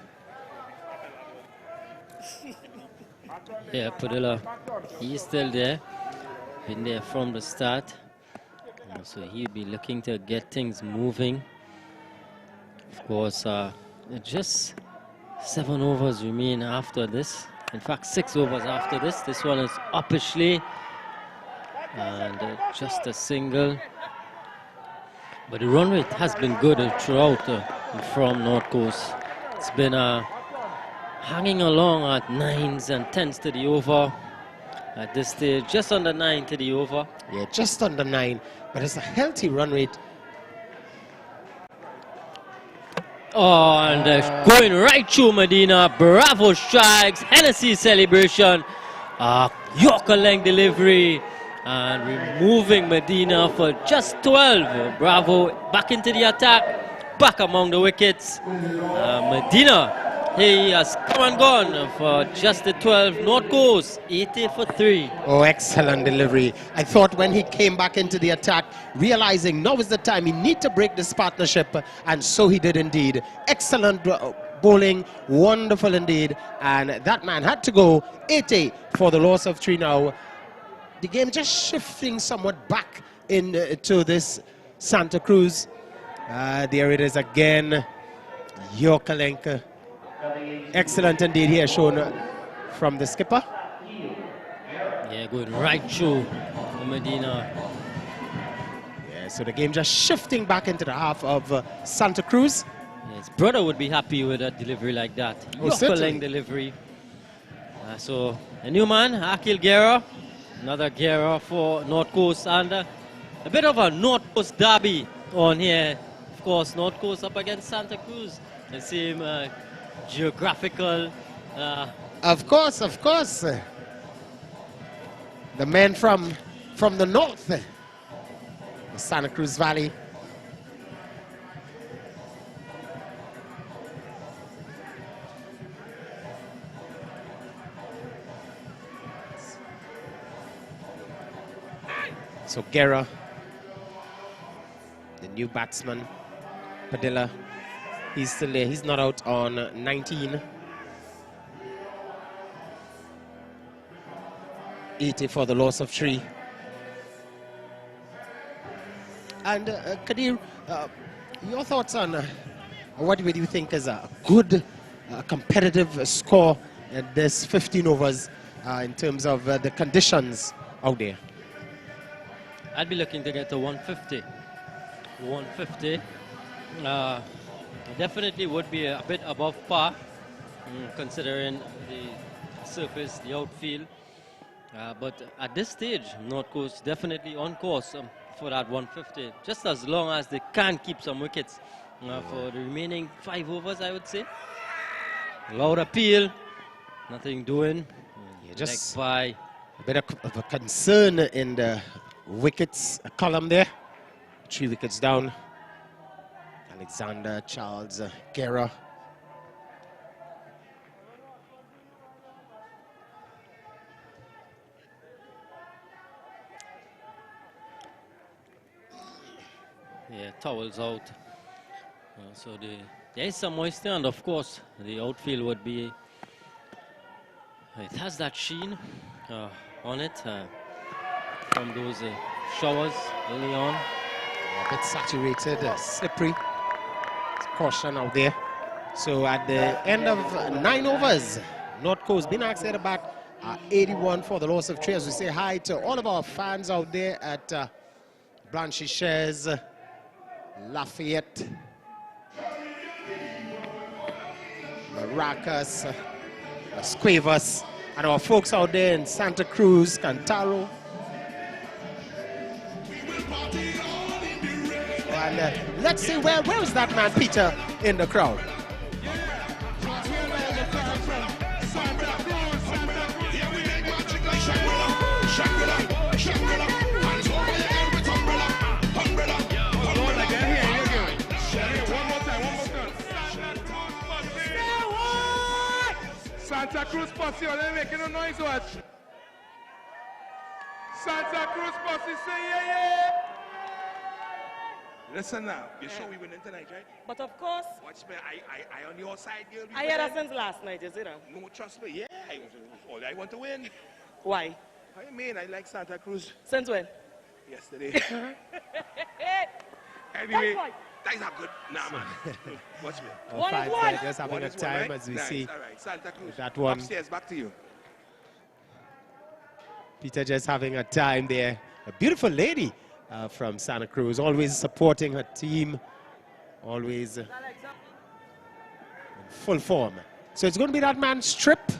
Yeah, Padilla, he's still there. Been there from the start. So he'll be looking to get things moving. Of course, just 7 overs remain after this. In fact, 6 overs after this. This one is uppishly, and just a single. But the run rate has been good throughout from North Coast. It's been hanging along at 9s and 10s to the over. At this stage, just under 9 to the over. Yeah, just under 9, but it's a healthy run rate. Oh, and going right through Medina. Bravo strikes. Hennessy celebration. Yorker length delivery. And removing Medina for just 12. Bravo back into the attack. Back among the wickets. Medina, he has come and gone for just the 12. North Coast, 80 for 3. Oh, excellent delivery. I thought when he came back into the attack, realizing now is the time he need to break this partnership, and so he did indeed. Excellent bowling, wonderful indeed, and that man had to go 80 for the loss of 3 now. The game just shifting somewhat back into this Santa Cruz. There it is again. Yorker length. Excellent indeed here shown from the skipper. Yeah, going right through Medina. Yeah, so the game just shifting back into the half of Santa Cruz. Yeah, his brother would be happy with a delivery like that. Yorker length delivery. So a new man, Akil Guerra. Another Guerra for North Coast, and a bit of a North Coast derby on here. Of course, North Coast up against Santa Cruz. The same geographical. Of course. The men from the north, the Santa Cruz Valley. So Guerra, the new batsman. Padilla, he's still there. He's not out on 19. 80 for the loss of 3. And Kadir, your thoughts on what would you think is a good competitive score at this 15 overs in terms of the conditions out there? I'd be looking to get to 150. 150. Definitely would be a bit above par, considering the surface, the outfield. But at this stage, North Coast definitely on course for that 150. Just as long as they can keep some wickets for the remaining 5 overs, I would say. Loud appeal, nothing doing. Yeah, just by a bit of a concern in the wickets column there. 3 wickets down. Alexander, Charles, Guerra. Yeah, towels out. So there is some moisture, and of course the outfield would be. It has that sheen on it from those showers early on. A bit saturated, slippery. Caution out there. So at the end of 9 overs, North Coast been asked at about 81 for the loss of 3. As we say hi to all of our fans out there at Blanchisseuse, Lafayette, Maracas, Esquives, and our folks out there in Santa Cruz, Cantaro. And let's see, where is that man Peter in the crowd? Santa Cruz posse, they're making a noise, watch. Santa Cruz posse, say yeah, yeah. Listen now, you're sure we winning tonight, right? But of course, Watch me, I on your side, girl. I heard that since last night, is it? No, trust me, yeah. I want to win. Why? What do you mean? I like Santa Cruz. Since when? Yesterday. Anyway, that's not good. Nah, man. Watch me. Our fans are just having a time right? as we Nice. see All right, Santa Cruz. that one. Upstairs, back to you. Peter just having a time there. A beautiful lady from Santa Cruz, always supporting her team, always in full form. So it's going to be that man Strip.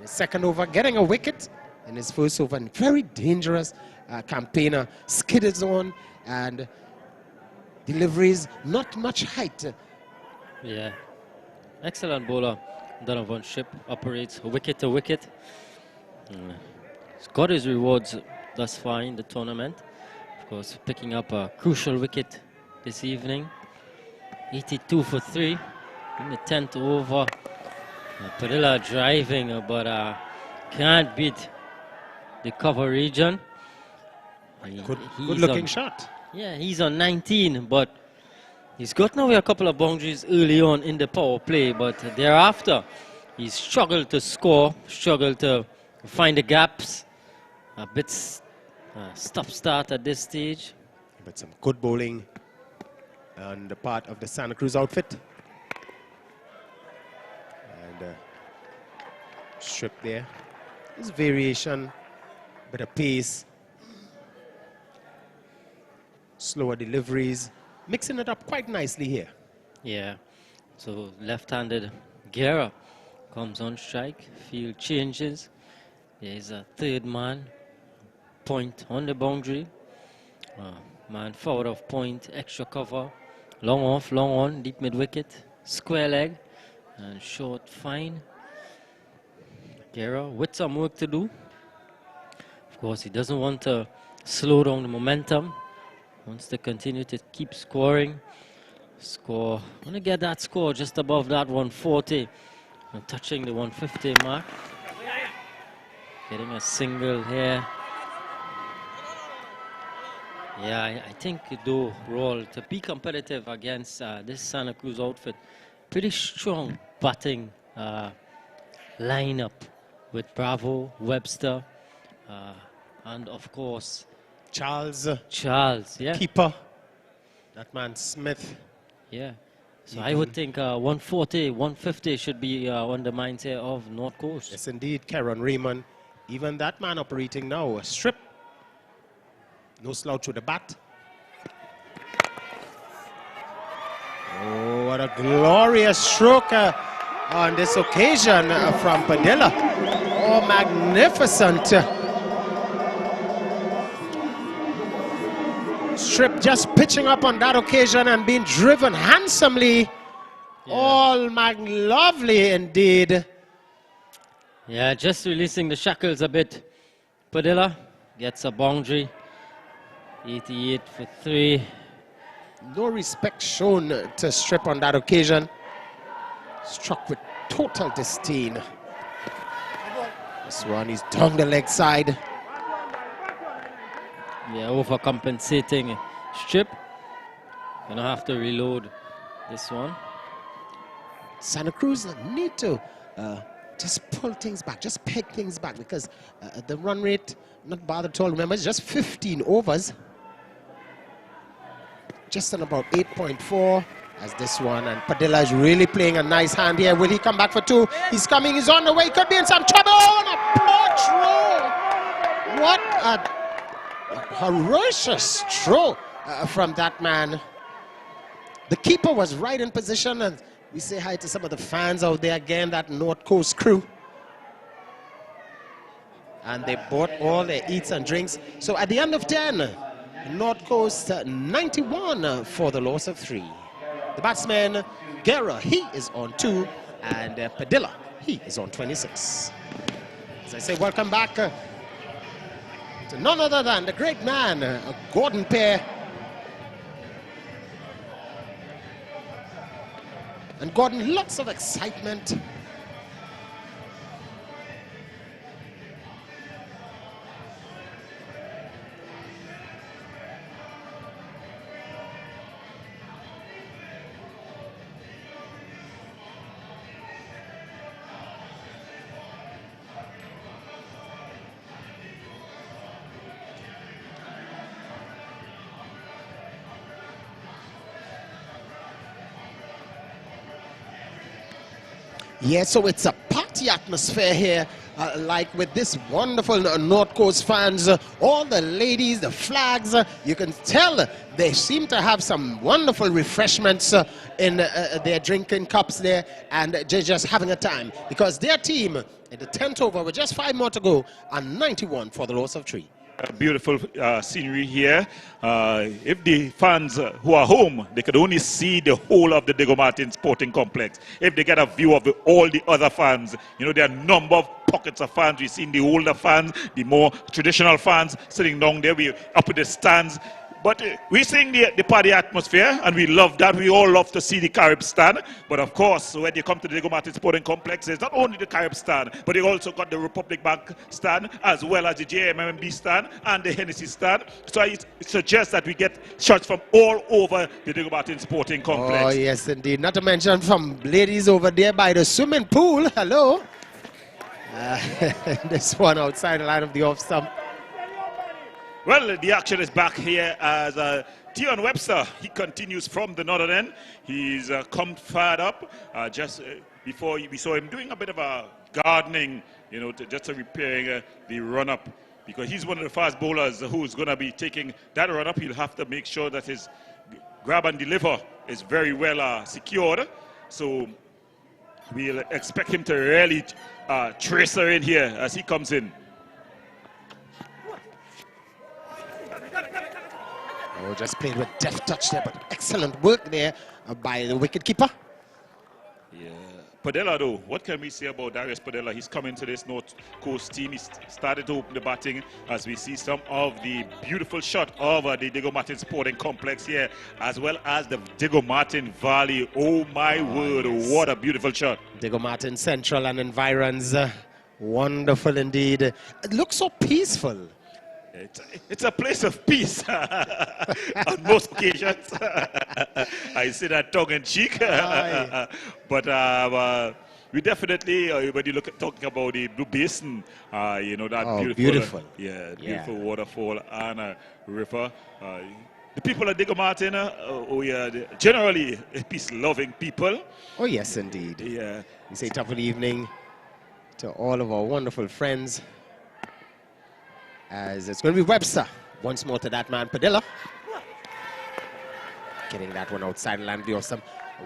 The second over, getting a wicket in his first over. And very dangerous campaigner. Skidded on and deliveries, not much height. Yeah, excellent bowler. Donovan Ship operates wicket to wicket. He's got his rewards thus far in the tournament. Of course, picking up a crucial wicket this evening. 82 for 3 in the 10th over. Padilla driving, but can't beat the cover region. Good looking shot. Yeah, he's on 19, but he's gotten away a couple of boundaries early on in the power play, but thereafter he's struggled to score, struggled to find the gaps. A bit stop-start at this stage. But some good bowling on the part of the Santa Cruz outfit. And Strip there. There's variation, bit of pace. Slower deliveries, mixing it up quite nicely here. Yeah, so left-handed Guerra comes on strike, field changes. There's a third man, point on the boundary. Man forward of point, extra cover, long off, long on, deep mid-wicket, square leg, and short fine. Guerra with some work to do. Of course, he doesn't want to slow down the momentum. Wants to continue to keep scoring. Want to get that score just above that 140. And touching the 150 mark. Getting a single here. Yeah, I think though, Roll, to be competitive against this Santa Cruz outfit, pretty strong batting lineup with Bravo, Webster, and of course, Charles, yeah. Keeper, that man Smith. Yeah, so I would think 140, 150 should be on the mindset of North Coast. Yes, indeed, Karen Raymond. Even that man operating now, a Strip. No slouch with the bat. Oh, what a glorious stroke on this occasion from Padilla. Oh, magnificent. Strip just pitching up on that occasion and being driven handsomely. All lovely indeed. Yeah, just releasing the shackles a bit. Padilla gets a boundary. 88 for 3. No respect shown to Strip on that occasion. Struck with total disdain. This one is down the leg side. Yeah, overcompensating Strip. Gonna have to reload this one. Santa Cruz need to just pull things back, just peg things back, because the run rate, not bothered at all. Remember, it's just 15 overs. Just on about 8.4 as this one. And Padilla is really playing a nice hand here. Will he come back for 2? He's coming, he's on the way, could be in some trouble. Oh, and a poor throw. What a ferocious throw from that man. The keeper was right in position, and we say hi to some of the fans out there again, that North Coast crew. And they bought all their eats and drinks. So at the end of 10, North Coast 91 for the loss of 3. The batsman, Guerra, he is on 2, and Padilla, he is on 26. As I say, welcome back to none other than the great man, Gordon Pear. And Gordon, lots of excitement. Yeah, so it's a party atmosphere here, like with this wonderful North Coast fans, all the ladies, the flags, you can tell they seem to have some wonderful refreshments in their drinking cups there, and they're just having a time, because their team in the 10th over with just 5 more to go are 91 for the loss of 3. Beautiful scenery here. If the fans who are home, they could only see the whole of the Diego Martin Sporting Complex. If they get a view of all the other fans, you know, there are a number of pockets of fans. We've seen the older fans, the more traditional fans sitting down there. We're up in the stands. But we're seeing the party atmosphere, and we love that. We all love to see the Carib stand. But of course, when you come to the Diego Martin Sporting Complex, it's not only the Carib stand, but they also got the Republic Bank stand, as well as the JMMB stand and the Hennessy stand. So I suggest that we get shots from all over the Diego Martin Sporting Complex. Oh, yes, indeed. Not to mention from ladies over there by the swimming pool. Hello. This one outside the line of the off stump. Well, the action is back here as Tion Webster, he continues from the northern end. He's come fired up. Just before we saw him doing a bit of a gardening, you know, just repairing the run-up, because he's one of the fast bowlers who's going to be taking that run-up. He'll have to make sure that his grab and deliver is very well secured. So we'll expect him to really trace her in here as he comes in. Oh, just played with deft touch there, but excellent work there by the wicketkeeper. Yeah. Padilla, though, what can we say about Darius Padilla? He's coming to this North Coast team. He started to open the batting as we see some of the beautiful shot over the Diego Martin Sporting Complex here, as well as the Diego Martin Valley. Oh, my word, yes. What a beautiful shot. Diego Martin Central and environs. Wonderful indeed. It looks so peaceful. It's a place of peace on most occasions. I say that tongue-in-cheek. But we definitely, when you look at talking about the Blue Basin, you know, that beautiful. Beautiful waterfall and a river. The people of Diego Martin, generally peace-loving people. Oh, yes, indeed. Yeah. We say top of the evening to all of our wonderful friends. As it's going to be Webster once more to that man, Padilla. Getting that one outside the line of the awesome.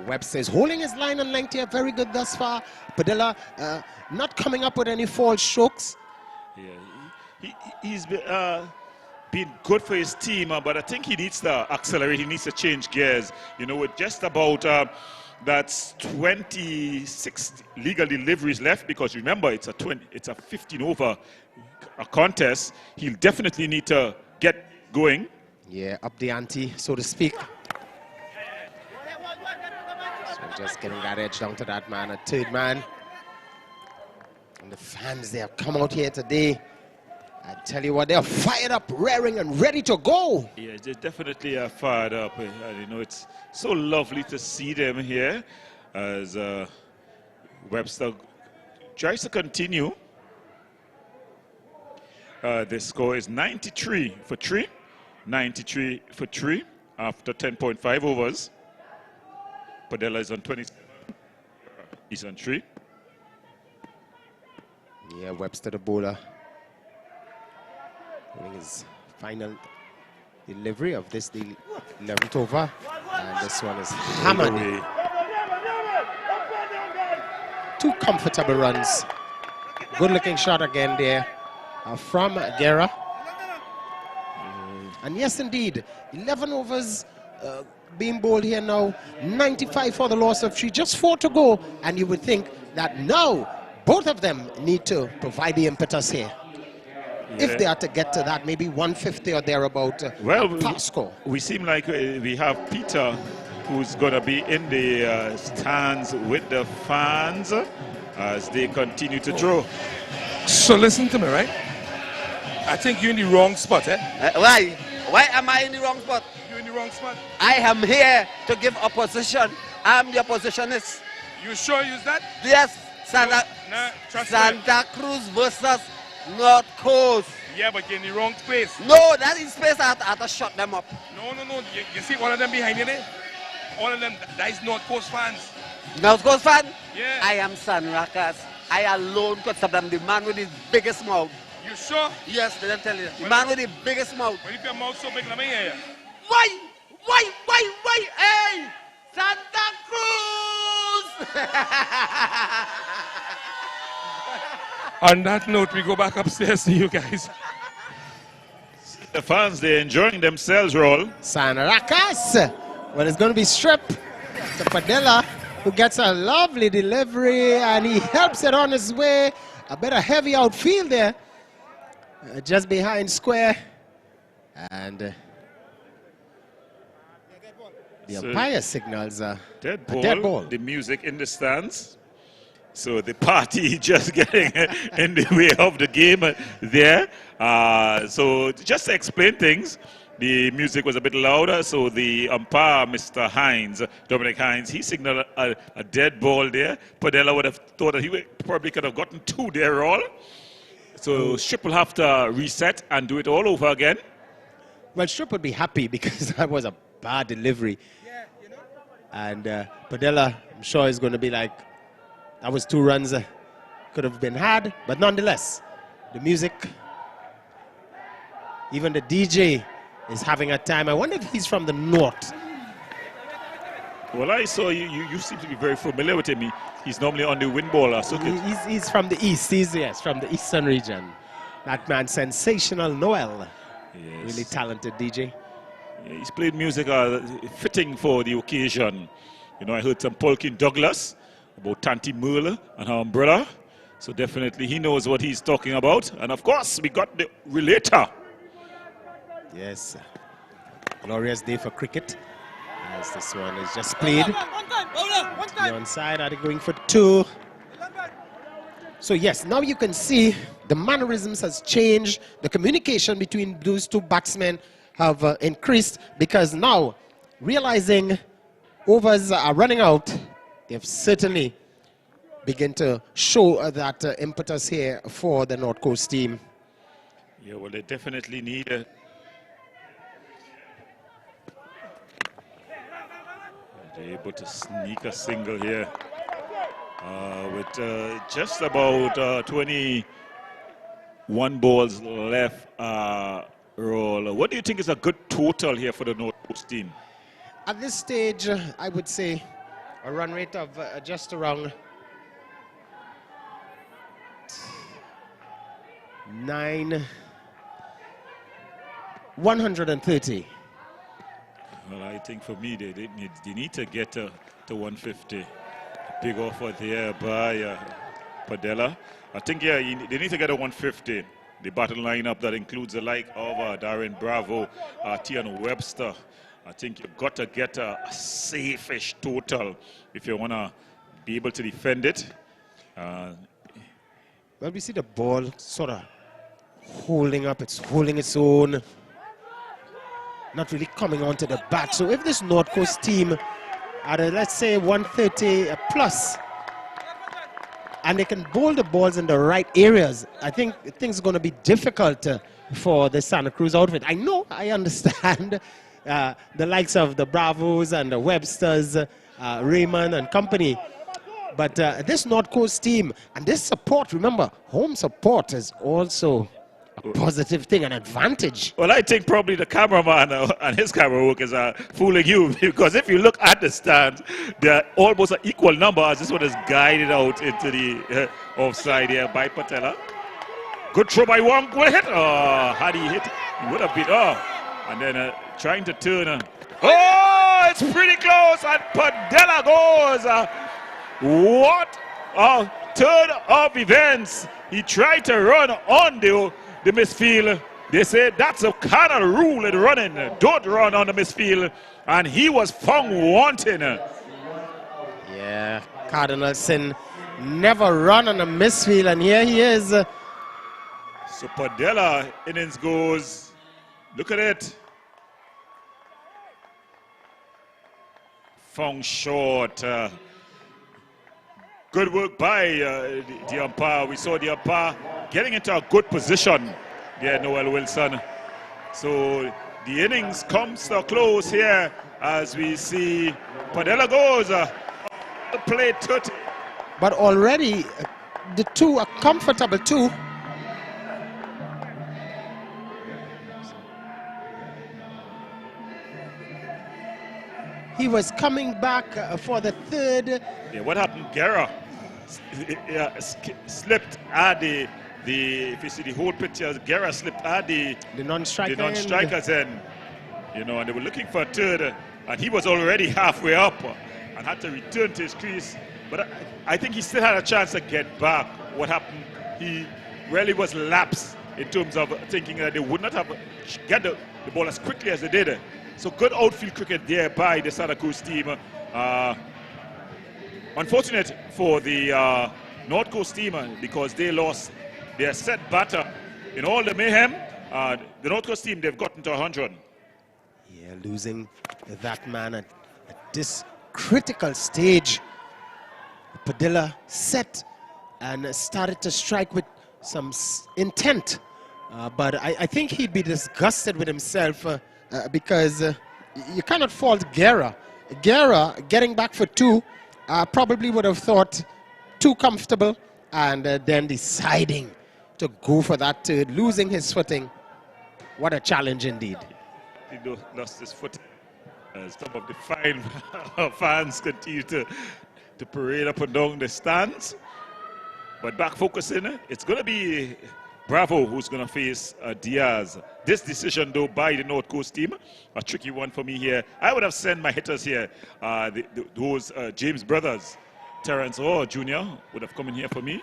Webster is holding his line and length here, very good thus far. Padilla not coming up with any false strokes. Yeah, he's been good for his team, but I think he needs to accelerate. He needs to change gears. You know, with just about that's 26 legal deliveries left, because remember it's a 15 over a contest. He'll definitely need to get going. Yeah, up the ante, so to speak. So just getting that edge down to that man, a third man. And the fans, they have come out here today. I tell you what, they're fired up, raring and ready to go. Yeah, they definitely are fired up. And you know, it's so lovely to see them here as Webster tries to continue. The score is 93 for 3. 93 for 3 after 10.5 overs. Padella is on 27. He's on 3. Yeah, Webster the bowler. Doing his final delivery of this, the 11th over. And this one is hammered. 2 comfortable runs. Good looking shot again there from Guerra. And yes, indeed, 11 overs being bowled here now. 95 for the loss of 3, just 4 to go. And you would think that now both of them need to provide the impetus here. Yeah. If they are to get to that, maybe 150 or thereabout score. We seem like we have Peter, who's going to be in the stands with the fans as they continue to draw. So listen to me, right? I think you're in the wrong spot, eh? Why? Why am I in the wrong spot? You're in the wrong spot. I am here to give opposition. I'm the oppositionist. You sure use that? Yes, Santa Cruz versus North Coast. Yeah, but you're in the wrong space. No, that is space I have to shut them up. No. You see all of them behind you there? All of them, that is North Coast fans. North Coast fan? Yeah. I am San Rakas. I alone could stop them. The man with the biggest mouth. You sure? Yes, they don't tell you. The man with the biggest mouth. Well, if your mouth so big, let me hear you. Why? Hey! Santa Cruz! On that note, we go back upstairs to you guys. The fans, they're enjoying themselves, Roll. San Rakas. Well, it's going to be stripped to Padella, who gets a lovely delivery, and he helps it on his way. A bit of heavy outfield there, just behind square. And the umpire signals a dead ball. The music in the stands. So the party just getting in the way of the game there. So just to explain things, the music was a bit louder, so the umpire, Mr. Hines, Dominic Hines, he signaled a dead ball there. Padella would have thought that he probably could have gotten 2 there all. So Strip will have to reset and do it all over again. Well, Strip would be happy because that was a bad delivery. And Padella, I'm sure, is going to be like, that was 2 runs could have been had, but nonetheless, the music, even the DJ is having a time. I wonder if he's from the north. Well, I saw you seem to be very familiar with him. He's normally on the wind ball circuit. He's from the east. Yes, from the eastern region. That man, Sensational Noel. Yes. Really talented DJ. Yeah, he's played music fitting for the occasion. You know, I heard some Polkin Douglas about Tanti Merle and her umbrella. So definitely he knows what he's talking about. And of course, we got the relator. Yes. Glorious day for cricket. As this one is just played. The onside, are they going for 2? So yes, now you can see the mannerisms has changed. The communication between those 2 batsmen have increased, because now, realizing overs are running out, they've certainly begun to show that impetus here for the North Coast team. Yeah, well, they definitely need it. They're able to sneak a single here with just about 21 balls left. Roll. What do you think is a good total here for the North Coast team? At this stage, I would say a run rate of just around 9. 130. Well, I think for me, they need to get to 150. Big offer there by Padilla. I think, yeah, they need to get a 150. The battle lineup that includes the like of Darren Bravo, Tian Webster. I think you've got to get a safe-ish total if you want to be able to defend it. Well, we see the ball sort of holding up, it's holding its own, not really coming onto the bat. So if this North Coast team at a, let's say 130 plus, and they can bowl the balls in the right areas, I think things are going to be difficult for the Santa Cruz outfit. I understand the likes of the Bravos and the Websters, Raymond and company. But this North Coast team and this support, remember, home support is also a positive thing, an advantage. Well, I think probably the cameraman and his camera work is fooling you, because if you look at the stands, they're almost an equal number as this one is guided out into the offside here by Patella. Good throw by Wong. Good hit. Oh, had he hit, he would have been off. And then trying to turn. Oh, it's pretty close. And Padilla goes. What a turn of events. He tried to run on the misfield. They say that's a kind of rule in running. Don't run on the misfield. And he was found wanting. Yeah, Cardinalson never run on the misfield, and here he is. So Padilla innings goes. Look at it. Found short. Good work by the umpire. We saw the umpire getting into a good position. Yeah, Noel Wilson. So the innings comes to a close here as we see Padilla goes. Play 30. But already the two are comfortable too. He was coming back for the third. Yeah, what happened? Guerra slipped at the if you see the whole picture, Guerra slipped at the non-strikers end. You know, and they were looking for a third, and he was already halfway up and had to return to his crease. But I think he still had a chance to get back. What happened? He really was lapsed in terms of thinking that they would not have get the ball as quickly as they did. So good outfield cricket there by the Santa Cruz team. Unfortunate for the North Coast team because they lost their set batter in all the mayhem. The North Coast team, they've gotten to 100. Yeah, losing that man at this critical stage. Padilla set and started to strike with some intent. But I think he'd be disgusted with himself because you cannot fault Guerra. Guerra getting back for two probably would have thought too comfortable and then deciding to go for that third, losing his footing. What a challenge indeed. He lost his footing. Some of the fine fans continue to parade up and down the stands. But back focusing, it's going to be Bravo who's going to face Diaz. This decision, though, by the North Coast team, a tricky one for me here. I would have sent my hitters here, those James brothers. Terrence Orr Jr. would have come in here for me.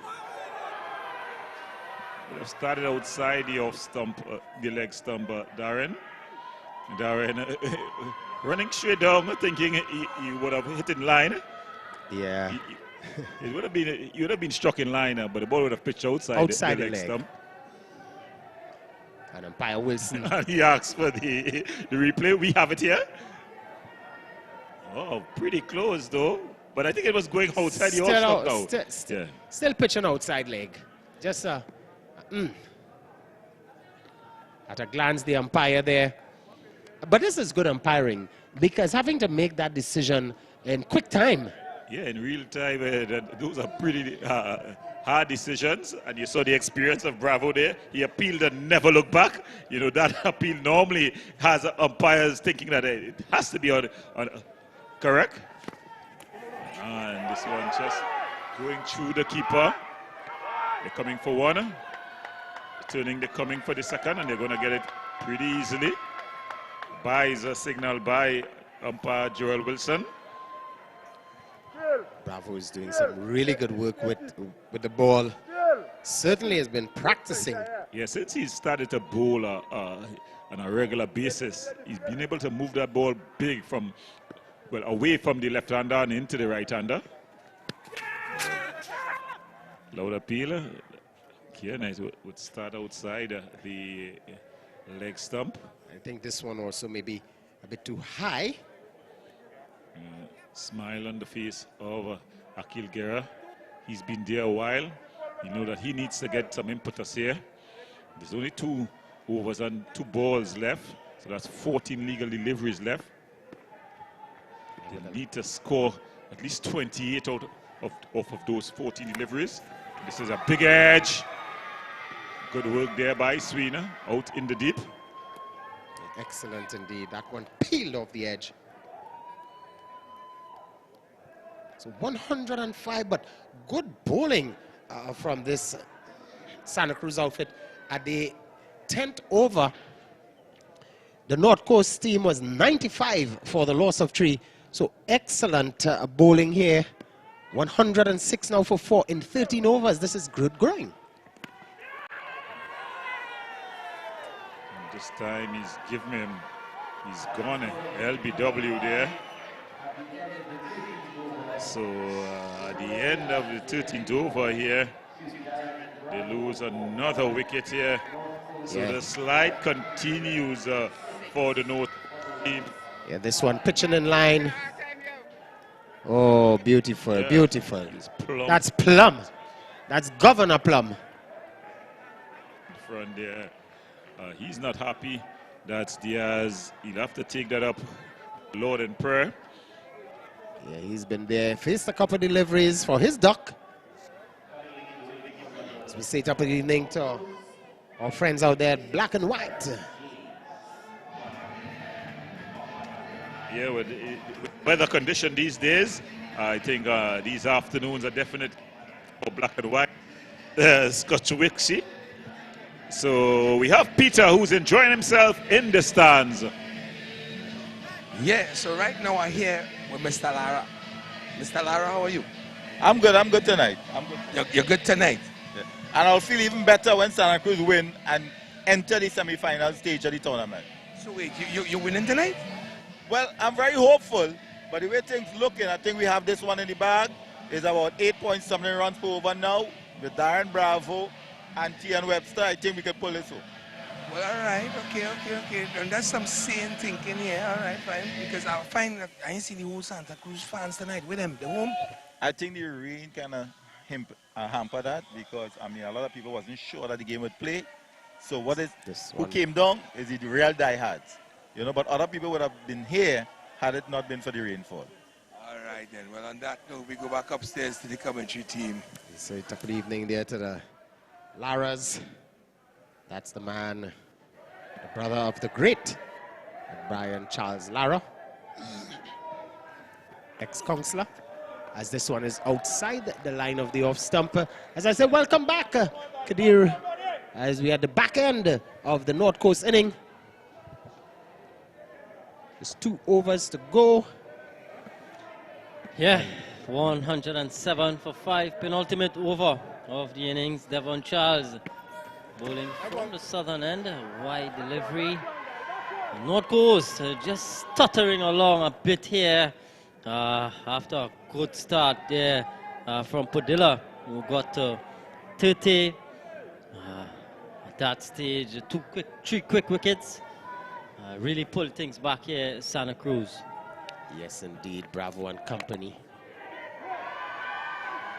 Would have started outside the off stump, the leg stump, Darren. Darren running straight down, thinking he would have hit in line. Yeah. It would have been, he would have been struck in line, but the ball would have pitched outside the leg stump. And umpire Wilson. He asked for the replay. We have it here. Oh, pretty close though. But I think it was going outside the off stump now. Still pitching outside leg. Just at a glance, the umpire there. But this is good umpiring because having to make that decision in quick time. Yeah, in real time, those are pretty hard decisions. And you saw the experience of Bravo there. He appealed and never looked back. You know, that appeal normally has umpires thinking that it has to be on correct. And this one just going through the keeper. They're coming for one. They're coming for the second, and they're going to get it pretty easily. Buys a signal by umpire Joel Wilson. Bravo is doing some really good work with the ball. Certainly has been practicing. Yeah, since he started to bowl on a regular basis, he's been able to move that ball big from, well, away from the left-hander and into the right-hander. Loud appeal. Nice would start outside the leg stump. I think this one also may be a bit too high. Smile on the face of Akil Guerra. He's been there a while. You know that he needs to get some impetus here. There's only 2 overs and 2 balls left. So that's 14 legal deliveries left. They need to score at least 28 out of those 14 deliveries. This is a big edge. Good work there by Sweeney, out in the deep. Excellent indeed. That one peeled off the edge. So 105, but good bowling from this Santa Cruz outfit. At the 10th over, the North Coast team was 95 for the loss of 3. So excellent bowling here. 106 now for 4 in 13 overs. This is good going. And this time he's given him, he's gone LBW there. So at the end of the 13th over here, they lose another wicket here. So the slide continues for the North team. Yeah, this one pitching in line. Oh, beautiful, beautiful. That's Plum. That's Governor Plum. Front there. He's not happy. That's Diaz. He'll have to take that up, Lord in prayer. Yeah, he's been there, faced a couple of deliveries for his duck. As we say top of the evening to our friends out there, black and white. Yeah, with weather condition these days, I think these afternoons are definite for black and white. Scotch Wixie. So we have Peter who's enjoying himself in the stands. Yeah, so right now I'm here with Mr. Lara. Mr. Lara, how are you? I'm good tonight. I'm good. You're good tonight? Yeah. And I'll feel even better when Santa Cruz win and enter the semi-final stage of the tournament. So wait, you winning tonight? Well, I'm very hopeful, but the way things looking, I think we have this one in the bag. It's about 8 point something runs per over now with Darren Bravo and Webster. I think we can pull this off. Well, all right, okay. And that's some sane thinking here. All right, fine. Because I find that I ain't seen the whole Santa Cruz fans tonight with them. The home. I think the rain kind of hamper that because, I mean, a lot of people wasn't sure that the game would play. So who came down is the real diehards. You know, but other people would have been here had it not been for the rainfall. All right, then. Well, on that note, we go back upstairs to the commentary team. So top of the evening there to the Laras. That's the man, the brother of the great Brian Charles Lara, ex-councillor, as this one is outside the line of the off stump. As I said, welcome back, Kadir, as we are at the back end of the North Coast inning. There's 2 overs to go. Yeah, 107 for 5, penultimate over of the innings. Devon Charles bowling from the southern end, wide delivery. North Coast just stuttering along a bit here after a good start there from Padilla, who got to 30. At that stage, 3 quick wickets. Really pulled things back here, Santa Cruz. Yes, indeed, Bravo and company.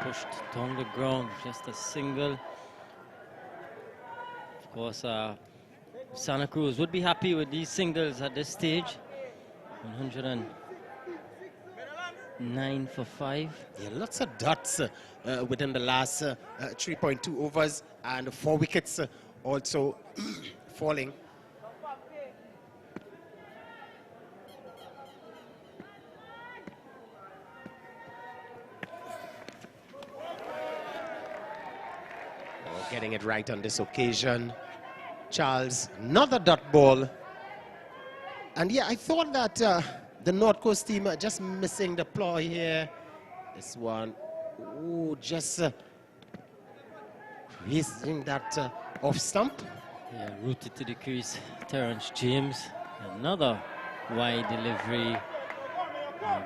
Pushed down the ground, just a single. Of course, Santa Cruz would be happy with these singles at this stage. 109 for 5. Yeah, lots of dots within the last 3.2 overs, and 4 wickets also falling. Getting it right on this occasion. Charles, another dot ball. And yeah, I thought that the North Coast team are just missing the ploy here. This one, ooh, just raising that off stump. Yeah, rooted to the crease. Terrence James, another wide delivery.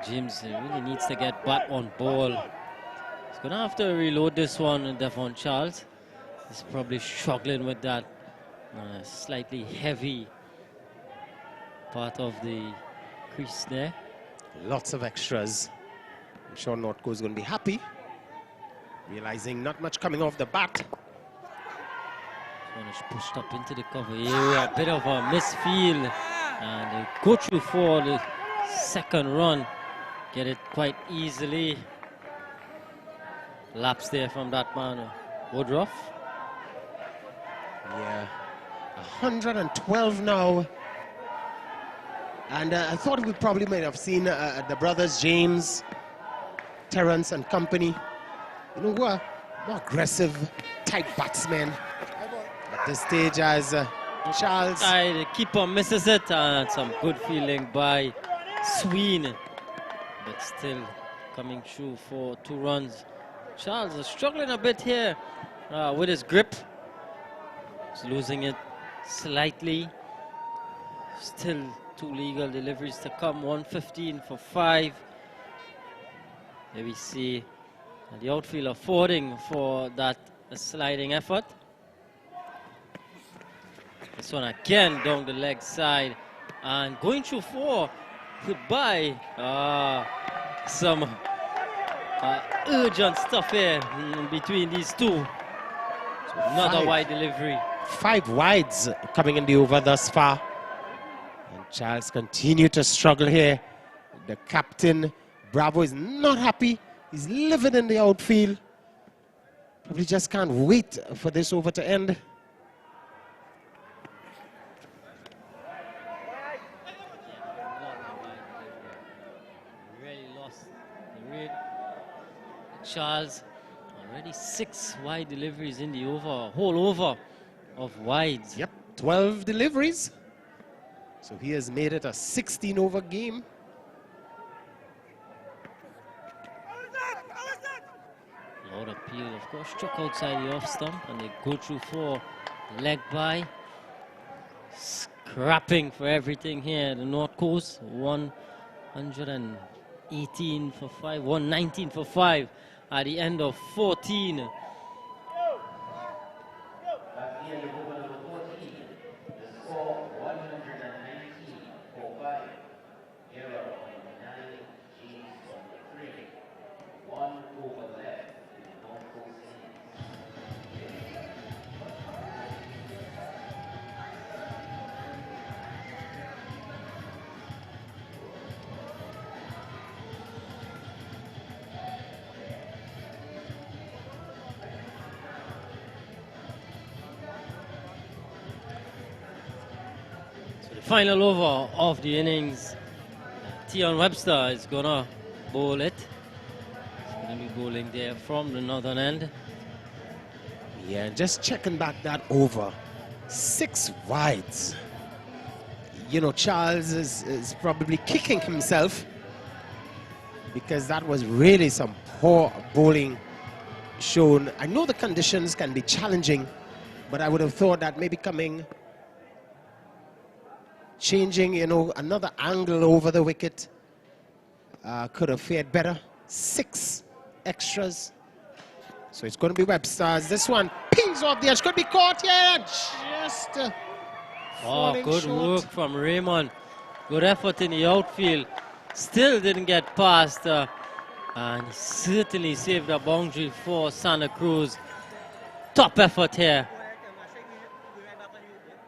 James really needs to get back on ball. He's going to have to reload this one, Devon Charles. He's probably struggling with that slightly heavy part of the crease there. Lots of extras. I'm sure North Coast is going to be happy, realizing not much coming off the bat. One is pushed up into the cover area, a bit of a misfield, and they go through for the second run, get it quite easily. Laps there from that man, Woodruff. Yeah, 112 now. And I thought we probably might have seen the brothers James, Terrence and company, you know, who are more aggressive type batsmen at this stage as Charles. The keeper misses it, and some good fielding by Sween, but still coming through for 2 runs. Charles is struggling a bit here with his grip. He's losing it slightly. Still 2 legal deliveries to come, 115 for 5. There we see the outfield affording for that sliding effort. This one again down the leg side and going through 4. Goodbye. Some urgent stuff here between these two. Another wide delivery. 5 wides coming in the over thus far. And Charles continued to struggle here. The captain, Bravo, is not happy. He's living in the outfield. Probably just can't wait for this over to end. Really lost the read. Charles, already 6 wide deliveries in the over, whole over of wides. Yep, 12 deliveries. So he has made it a 16 over game. Lord appeal, of course, struck outside the off stump, and they go through 4, leg by. Scrapping for everything here, the North Coast, 118 for 5, 119 for 5 at the end of 14. Final over of the innings. Webster is gonna bowl it. He's gonna be bowling there from the northern end. Yeah, just checking back that over. 6 wides. You know, Charles is probably kicking himself because that was really some poor bowling shown. I know the conditions can be challenging, but I would have thought that maybe changing, you know, another angle over the wicket could have fared better. 6 extras. So it's going to be Webster's. This one pings off the edge. Could be caught. Yeah, just good work from Raymond. Good effort in the outfield. Still didn't get past. And he certainly saved a boundary for Santa Cruz. Top effort here.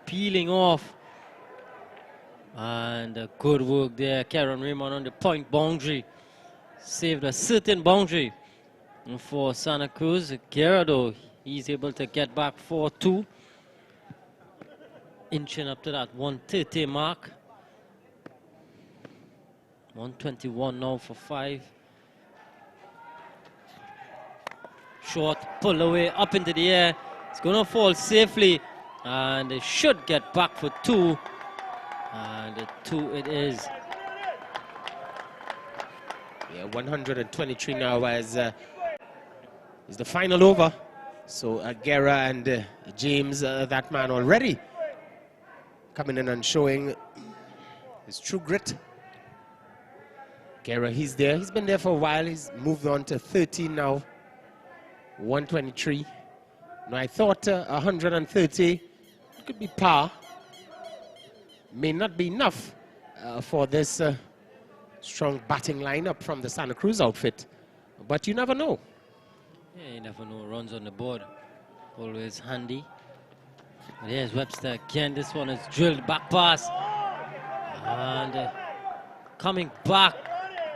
Peeling off. And good work there. Karen Raymond on the point boundary. Saved a certain boundary for Santa Cruz. Guerra, though, he's able to get back 4-2. Inching up to that 130 mark. 121 now for 5. Short, pull away, up into the air. It's going to fall safely. And they should get back for 2. And 2 it is. Yeah, 123 now as is the final over. So Guerra and James, that man already coming in and showing his true grit. Guerra, he's there. He's been there for a while. He's moved on to 13 now. 123. Now I thought 130 could be par. May not be enough for this strong batting lineup from the Santa Cruz outfit. But you never know. Yeah, you never know. Runs on the board. Always handy. But here's Webster again. This one is drilled back pass. And coming back.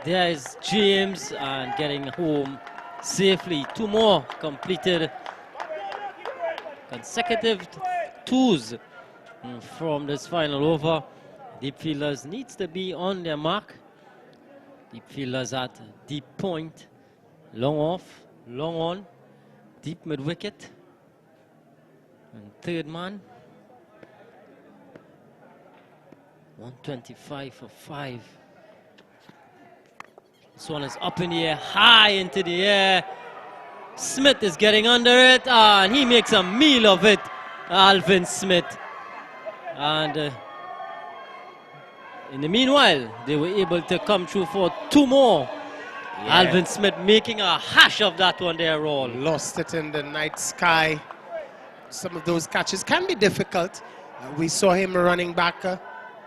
There is James and getting home safely. 2 more completed. Consecutive 2s from this final over. Deep fielders needs to be on their mark. Deep fielders at deep point. Long off, long on. Deep mid wicket. And third man. 125 for 5. This one is up in the air, high into the air. Smith is getting under it, and he makes a meal of it, Alvin Smith. And in the meanwhile, they were able to come through for 2 more. Yeah. Alvin Smith making a hash of that one there, Roll. Lost it in the night sky. Some of those catches can be difficult. We saw him running back.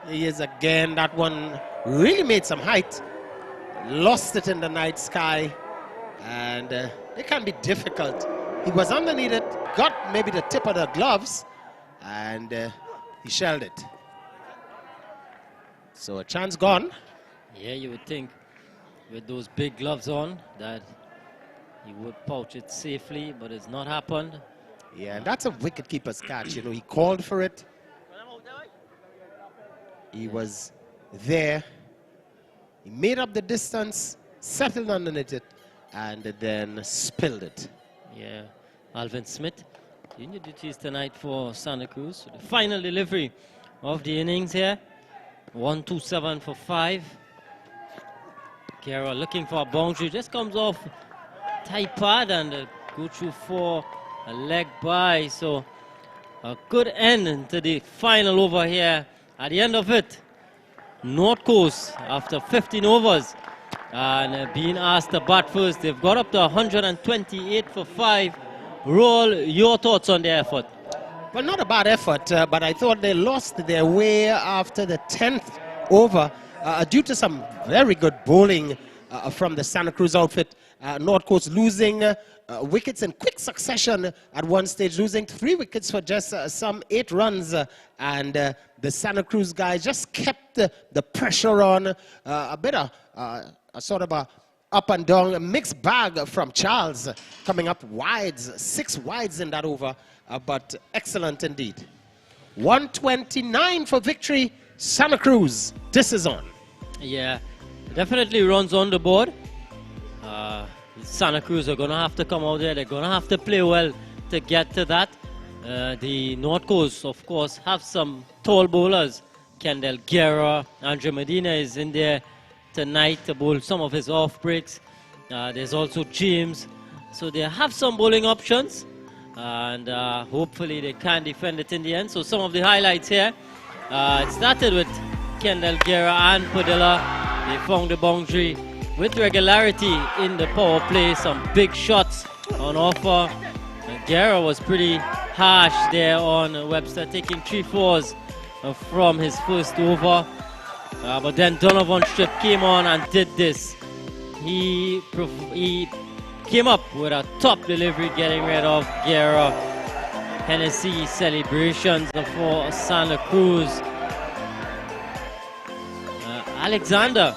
He is again, that one really made some height. Lost it in the night sky, and it can be difficult. He was underneath it, got maybe the tip of the gloves, and he shelled it. So a chance gone. Yeah, you would think with those big gloves on that he would pouch it safely, but it's not happened. Yeah, and that's a wicketkeeper's catch. You know, he called for it. He was there. He made up the distance, settled underneath it, and then spilled it. Yeah, Alvin Smith doing the duties tonight for Santa Cruz. The final delivery of the innings here. 127 for 5. Guerra looking for a boundary, just comes off tight pad and go through for a leg by. So a good end to the final over here. At the end of it, North Coast, after 15 overs and being asked to bat first, they've got up to 128 for 5. Roll, your thoughts on their effort? Well, not a bad effort, but I thought they lost their way after the 10th over due to some very good bowling from the Santa Cruz outfit. North Coast losing wickets in quick succession at one stage, losing 3 wickets for just some 8 runs. And the Santa Cruz guys just kept the pressure on. A bit of a sort of a up and down, a mixed bag from Charles, coming up wides, 6 wides in that over, but excellent indeed. 129 for victory, Santa Cruz. This is on. Yeah, definitely runs on the board. Santa Cruz are going to have to come out there. They're going to have to play well to get to that. The North Coast, of course, have some tall bowlers. Kendall Guerra, Andre Medina is in there tonight to bowl some of his off breaks. There's also James. So they have some bowling options. And hopefully they can defend it in the end. So some of the highlights here. It started with Kendall Guerra and Padilla. They found the boundary with regularity in the power play. Some big shots on offer. Guerra was pretty harsh there on Webster, taking 3-4s from his first over. But then Donovan Strip came on and did this. He came up with a top delivery, getting rid of Guerra. Hennessy celebrations for Santa Cruz. Alexander,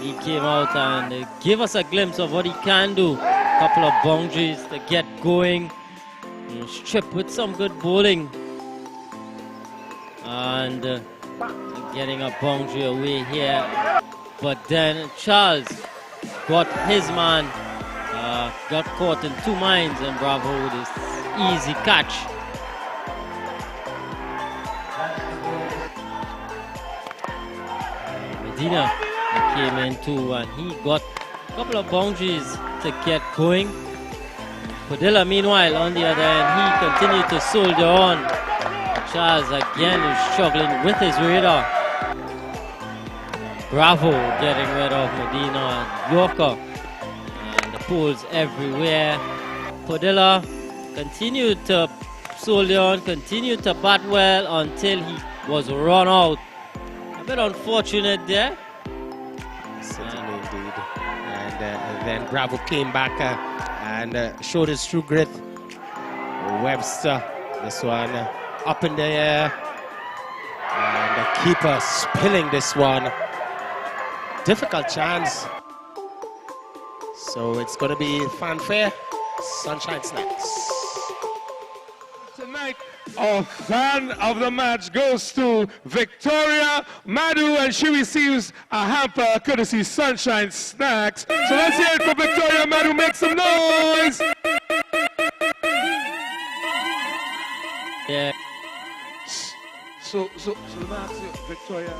he came out and gave us a glimpse of what he can do. A couple of boundaries to get going. Strip with some good bowling. And getting a boundary away here. But then Charles got his man. Got caught in 2 minds, and Bravo with his easy catch. Medina came in too, and he got a couple of boundaries to get going. Padilla, meanwhile, on the other end, he continued to soldier on. Charles again is struggling with his radar. Bravo getting rid of Medina and Yorker. And the poles everywhere. Padilla continued to soldier on, continued to bat well until he was run out. A bit unfortunate there. Certainly indeed. And then Bravo came back and showed his true grit. Webster, this one up in the air. And the keeper spilling this one. Difficult chance. So it's going to be fanfare. Sunshine Snacks. Tonight, our fan of the match goes to Victoria Madu, and she receives a hamper courtesy Sunshine Snacks. So let's hear it for Victoria Madu. Make some noise. Yeah. So the match, Victoria.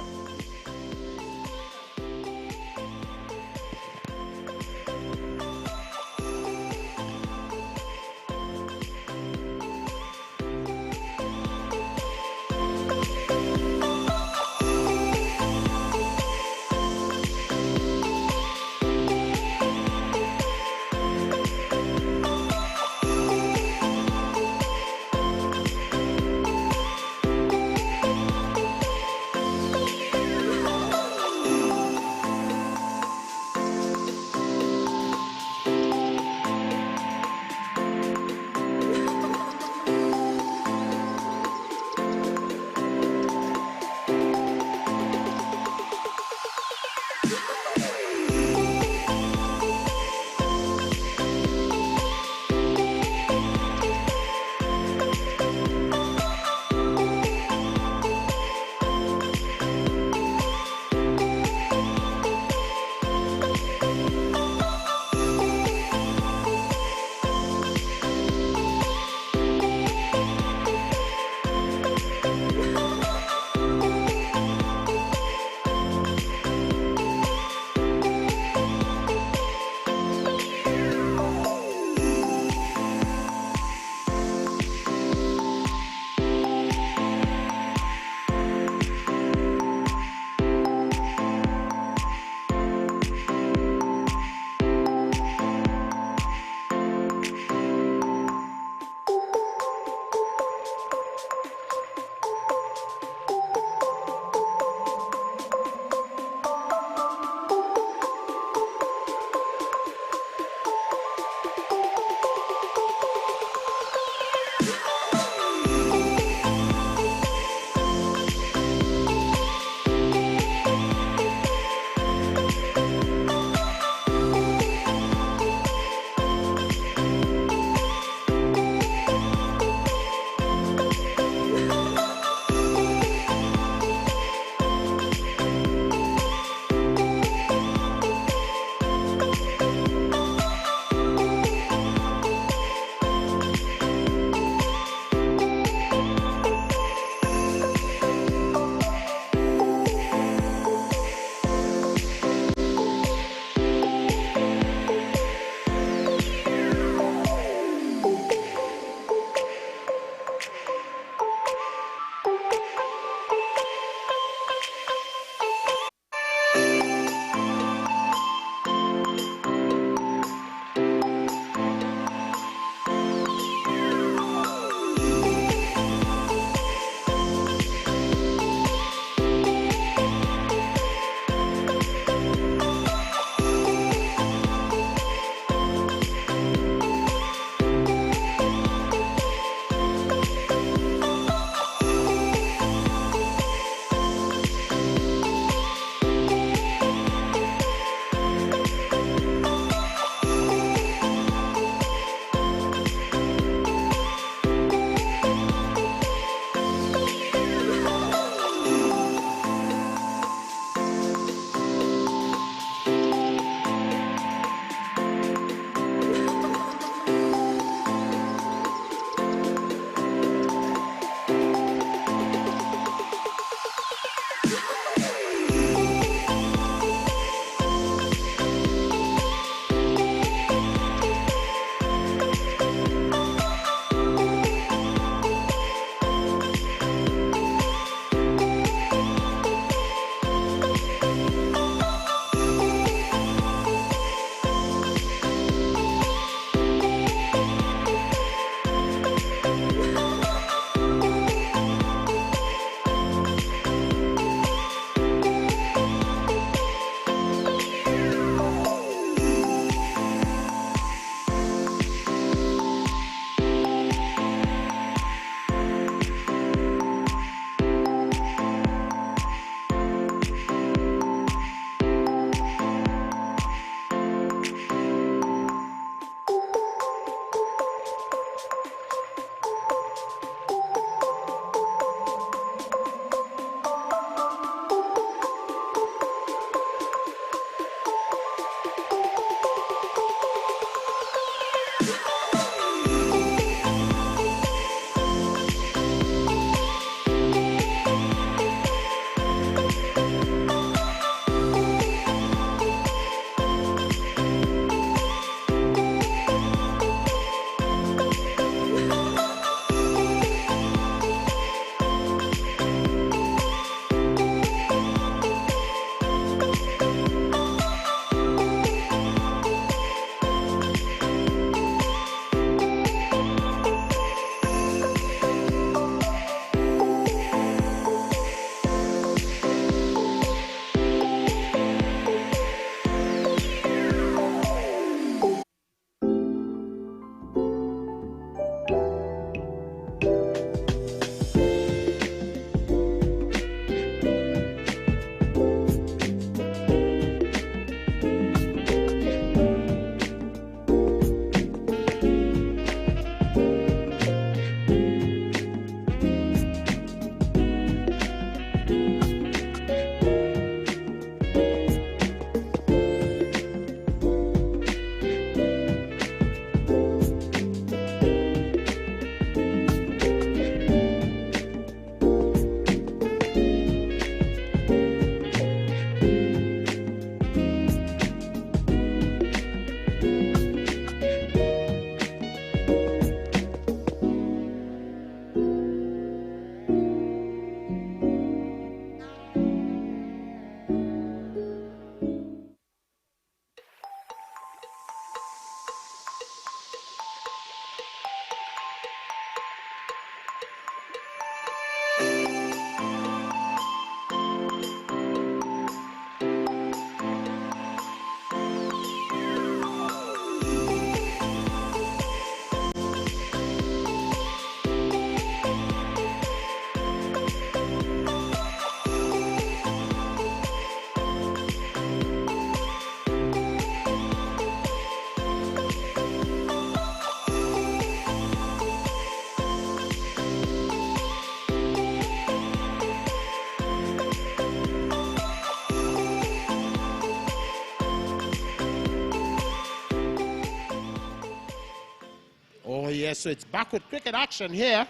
Yes, so it's back with cricket action here.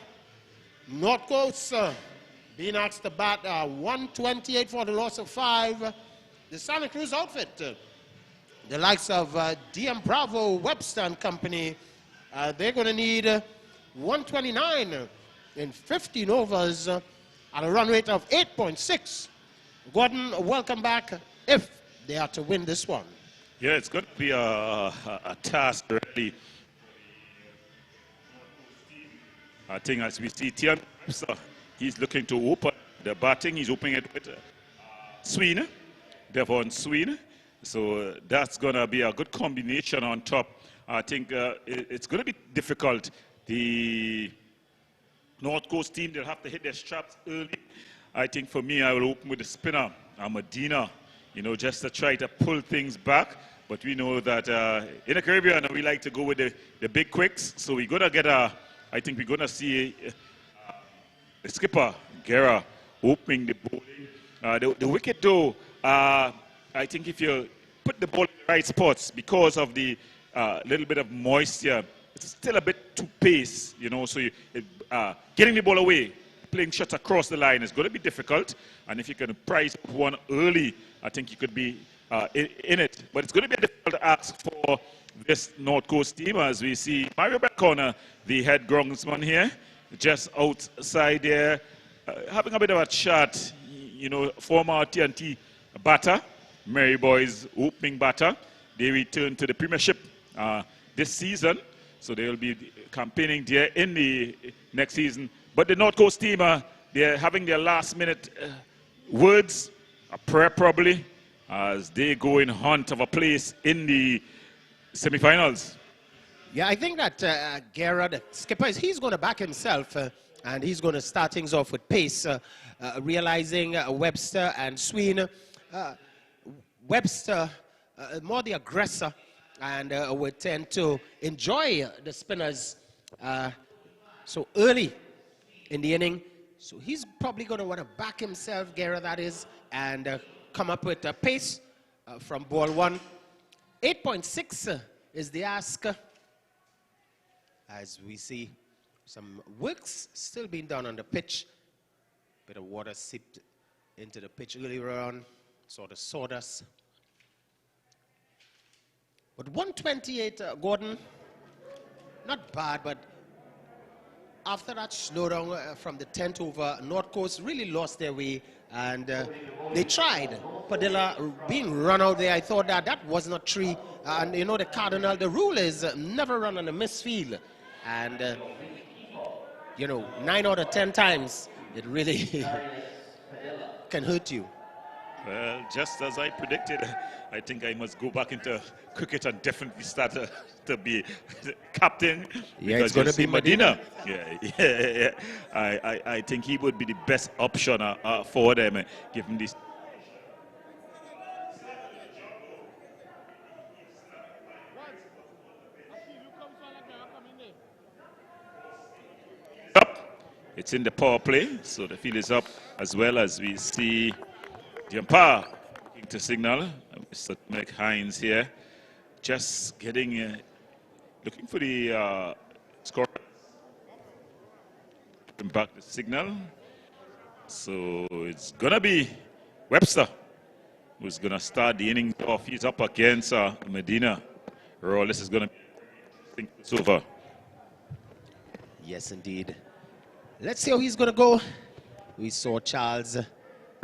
North Coast being asked to bat 128 for the loss of 5. The Santa Cruz outfit, the likes of DM Bravo, Webster and company, they're going to need 129 in 15 overs at a run rate of 8.6. Gordon, welcome back if they are to win this one. Yeah, it's going to be a task, really. I think as we see Tian, he's looking to open the batting. He's opening it with Sween, Devon Sween. So that's going to be a good combination on top. I think it's going to be difficult. The North Coast team, they'll have to hit their straps early. I think for me, I will open with the spinner, Medina, you know, just to try to pull things back. But we know that in the Caribbean, we like to go with the big quicks. So we're going to get I think we're going to see the skipper, Guerra, opening the bowling. The wicket, though, I think if you put the ball in the right spots, because of the little bit of moisture, it's still a bit too pace, you know, so getting the ball away, playing shots across the line is going to be difficult. And if you can price one early, I think you could be in it. But it's going to be a difficult ask for this North Coast team, as we see Mario Beckona, the head groundsman here, just outside there, having a bit of a chat, you know, former T20 batter, Mary Boys opening batter. They return to the Premiership this season, so they will be campaigning there in the next season. But the North Coast team, they're having their last-minute words, a prayer probably, as they go in hunt of a place in the semi-finals. Yeah, I think that Guerra, the skipper, he's going to back himself, and he's going to start things off with pace, realizing Webster and Sween. Webster, more the aggressor, and would tend to enjoy the spinners so early in the inning. So he's probably going to want to back himself, Guerra that is, and come up with a pace from ball 1. 8.6 is the ask, as we see some works still being done on the pitch. Bit of water seeped into the pitch earlier on, sort of sawdust. But 128, Gordon, not bad, but after that slowdown from the 10th over, North Coast really lost their way, and they tried. Padilla being run out there, I thought that was not tree. And you know, the Cardinal, the rule is never run on a misfield. And, you know, 9 out of 10 times, it really can hurt you. Well, just as I predicted, I think I must go back into cricket and definitely start to be captain. Yeah, it's going to be Medina. Yeah. I think he would be the best option for them, given this. It's in the power play, so the field is up, as well as we see the umpire looking to signal. Mr. Meg Hines here, just getting, looking for the score. Back the signal. So it's going to be Webster who's going to start the inning off. He's up against Medina. Roll, this is going to think it's over. Yes, indeed. Let's see how he's going to go. We saw Charles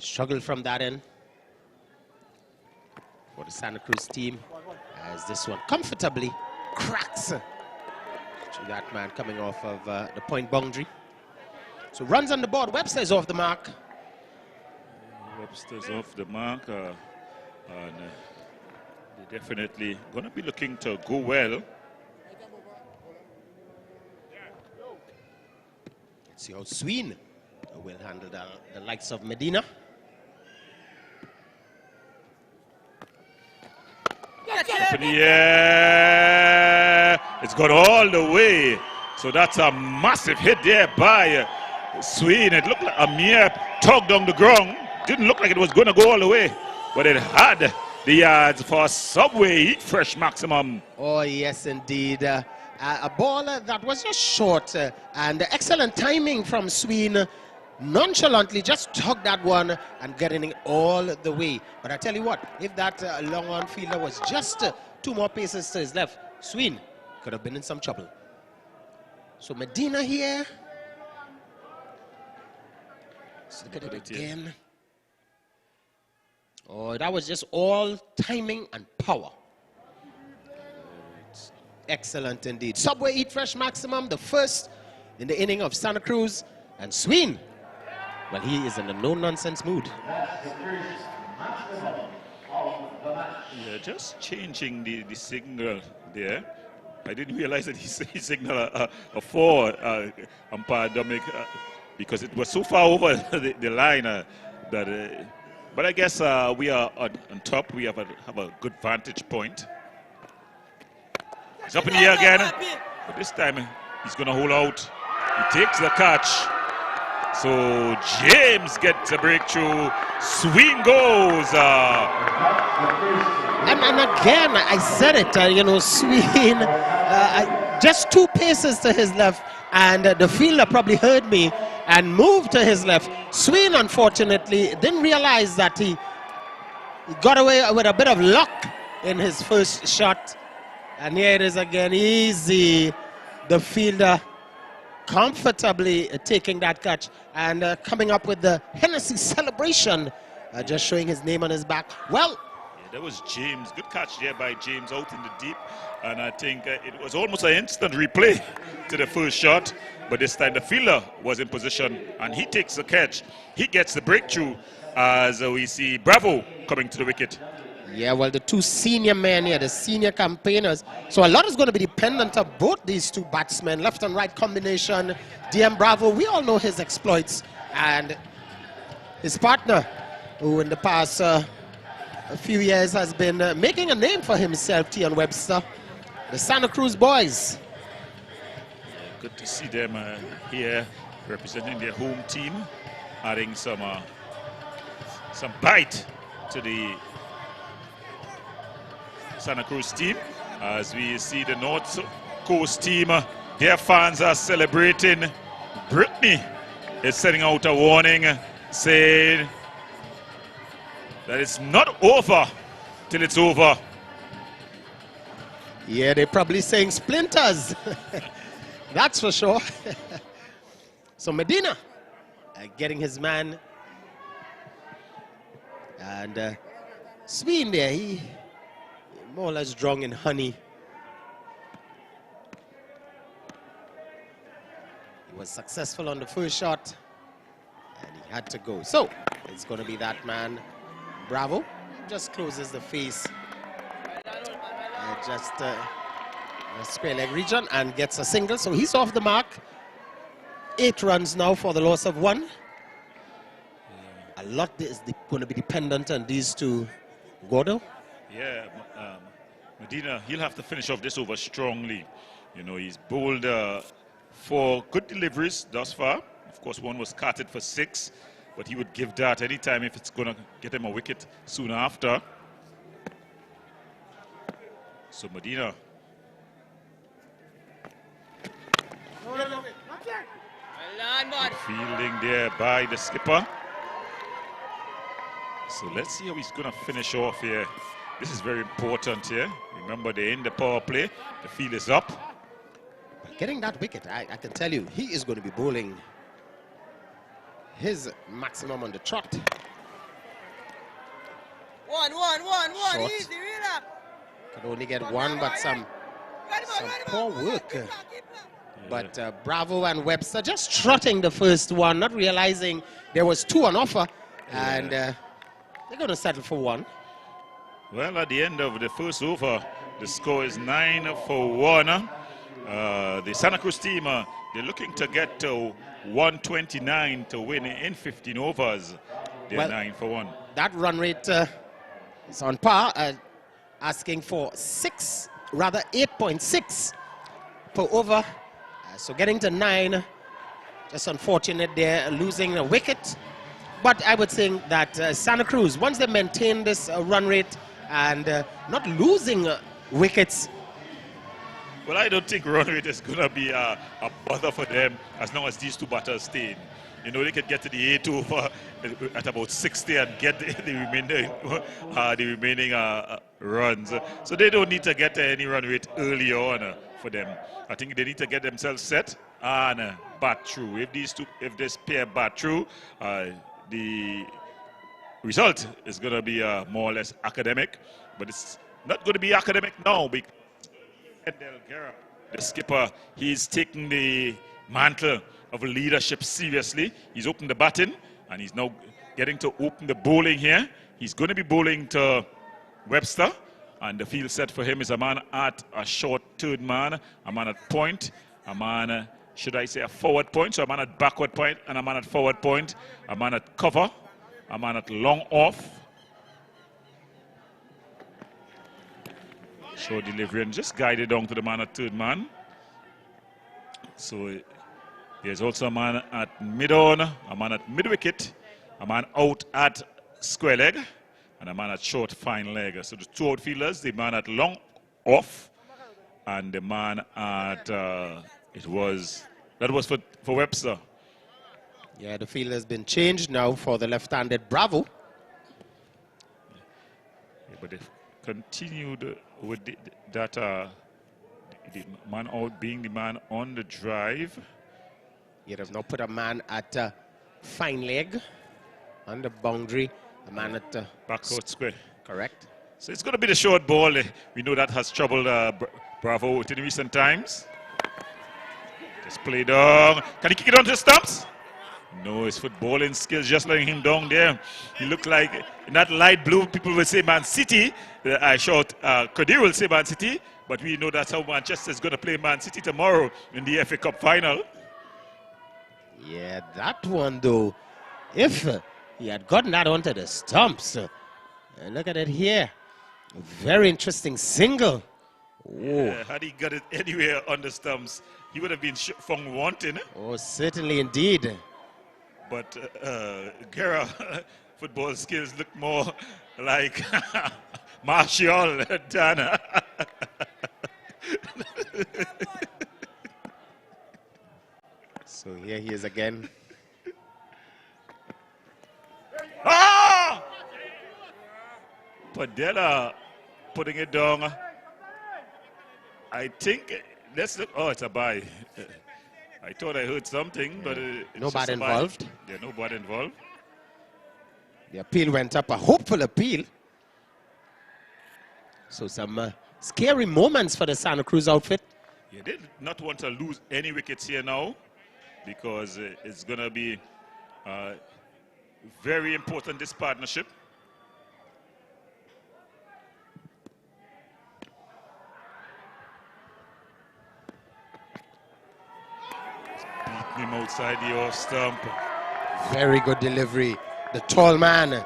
struggle from that end for the Santa Cruz team, as this one comfortably cracks to that man coming off of the point boundary. So runs on the board. Webster's off the mark. Webster's off the mark, and they're definitely going to be looking to go well. See how Sween will handle the likes of Medina. Yeah, it's gone all the way. So that's a massive hit there by Sween. It looked like a mere tug down the ground. Didn't look like it was going to go all the way, but it had the yards for a Subway Heat Fresh maximum. Oh, yes, indeed. A ball that was just short, and excellent timing from Sween. Nonchalantly just tugged that one and getting it all the way. But I tell you what, if that long on fielder was just 2 more paces to his left, Sween could have been in some trouble. So Medina here. Let's look at it again. Oh, that was just all timing and power. Excellent indeed. Subway Eat Fresh Maximum, the first in the inning of Santa Cruz. And Sween, well, he is in a no-nonsense mood. Yeah, just changing the signal there. I didn't realize that he signaled a 4, umpire Dominic, because it was so far over the line that. But I guess we are on top. We have a good vantage point. He's up in the air again, but this time he's going to hold out. He takes the catch. So James gets a breakthrough. Swing goes. And again, I said it, you know, Sween, just 2 paces to his left, and the fielder probably heard me and moved to his left. Sween, unfortunately, didn't realize that he got away with a bit of luck in his first shot. And here it is again, easy. The fielder comfortably taking that catch and coming up with the Hennessy celebration, just showing his name on his back. Well, that was James. Good catch there by James out in the deep. And I think it was almost an instant replay to the first shot. But this time the fielder was in position and he takes the catch. He gets the breakthrough as we see Bravo coming to the wicket. Yeah, well, the 2 senior men here, the senior campaigners. So a lot is going to be dependent on both these 2 batsmen. Left and right combination. DM Bravo, we all know his exploits. And his partner, who in the past a few years has been making a name for himself, T. Webster. The Santa Cruz boys. Good to see them here representing their home team, adding some bite to the Santa Cruz team. As we see the North Coast team, their fans are celebrating. Brittany is sending out a warning saying that it's not over till it's over. Yeah, they're probably saying splinters. That's for sure. So Medina getting his man. And Sween there, he more or less drunk in honey. He was successful on the first shot and he had to go. So it's going to be that man, Bravo. Just closes the face. Just a square leg region and gets a single. So he's off the mark. 8 runs now for the loss of 1. A lot is going to be dependent on these 2. Gordo? Yeah, Medina, he'll have to finish off this over strongly. You know, he's bowled 4 good deliveries thus far. Of course, one was carted for 6, but he would give that anytime if it's going to get him a wicket soon after. So Medina. Good fielding there by the skipper. So let's see how he's going to finish off here. This is very important here. Remember, they're in the power play. The field is up. Getting that wicket, I can tell you, he is going to be bowling his maximum on the trot. One. Short. Easy, real up. Could only get 1, but some poor work. But Bravo and Webster just trotting the first one, not realizing there was 2 on offer. And they're going to settle for 1. Well, at the end of the first over, the score is 9 for 1. The Santa Cruz team, they're looking to get to 129 to win in 15 overs. They're 9 for 1. That run rate is on par, asking for 8.6 per over. So getting to 9, just unfortunate they're losing a wicket. But I would think that Santa Cruz, once they maintain this run rate and not losing wickets, Well, I don't think run rate is going to be a bother for them as long as these two batters stay in. You know, they could get to the 8 over at about 60 and get the remaining runs. So they don't need to get any run rate early on for them. I think they need to get themselves set and bat through. If this pair bat through, the result is going to be more or less academic, but it's not going to be academic now because Guerra, the skipper, he's taking the mantle of leadership seriously. He's opened the batting and he's now getting to open the bowling here. He's going to be bowling to Webster, and the field set for him is a man at a short third man, a man at point, a man, should I say, a forward point, so a man at backward point and a man at forward point, a man at cover, a man at long off. Short delivery and just guided down to the man at third man. So there's also a man at mid-on, a man at mid-wicket, a man out at square leg, and a man at short fine leg. So the two outfielders, the man at long off, and the man at, that was for Webster. Yeah, the field has been changed now for the left-handed Bravo. Yeah, but they've continued with the man out being the man on the drive. You'd have now put a man at fine leg on the boundary, a man at backward square. Correct. So it's going to be the short ball. We know that has troubled Bravo in recent times. Just play down. Can he kick it onto the stumps? No, his footballing skills just letting him down there. He looked like in that light blue, people will say Man City. I short, Kadir will say Man City, but we know that's how Manchester is going to play Man City tomorrow in the FA Cup final. Yeah, that one though, if he had gotten that onto the stumps, and look at it here, a very interesting single. Yeah, had he got it anywhere on the stumps, he would have been found wanting. Oh, certainly indeed. But Guerra football skills look more like Martial than So here he is again. Ah! Padella putting it down. I think, let's look. Oh, it's a bye. I thought I heard something, but it's nobody involved. Yeah, nobody involved. The appeal went up, a hopeful appeal. So some scary moments for the Santa Cruz outfit. Yeah, they did not want to lose any wickets here now because it's going to be very important, this partnership. Beating him outside the off stump. Very good delivery. The tall man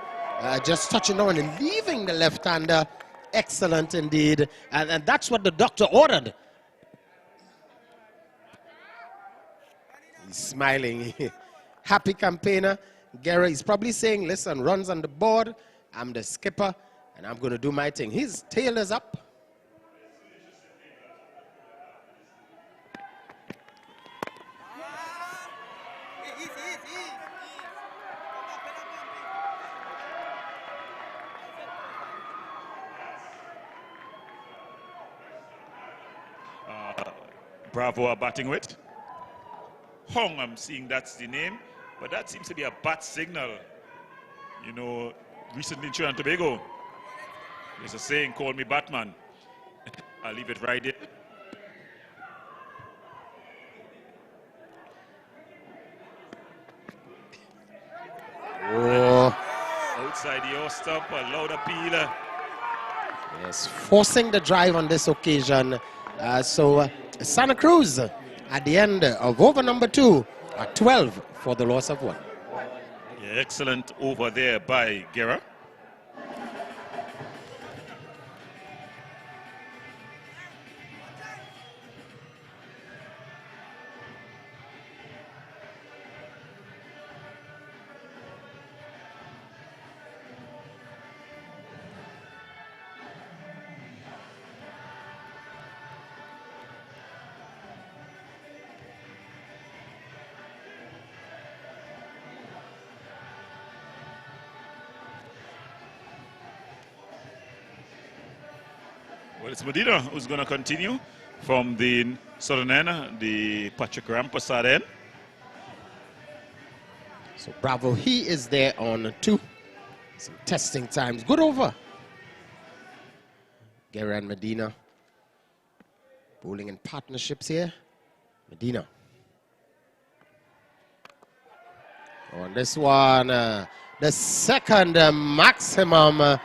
just touching on and leaving the left-hander. Excellent indeed. And that's what the doctor ordered. He's smiling. Happy campaigner. Guerra is probably saying, listen, runs on the board. I'm the skipper, and I'm going to do my thing. His tail is up. Bravo are batting with. Hong, I'm seeing that's the name, but that seems to be a bat signal. You know, recently in Trinidad and Tobago, there's a saying, call me Batman. I'll leave it right there. Oh. Outside the off stump, a loud appeal. Yes, forcing the drive on this occasion. So Santa Cruz at the end of over number 2 at 12 for the loss of 1. Yeah, excellent over there by Guerra. it's Medina who's going to continue from the southern end, the Patrick Rampa side end. So Bravo, he is there on 2. Some testing times. Good over. Guerra and Medina bowling in partnerships here. Medina. On this one, the second maximum.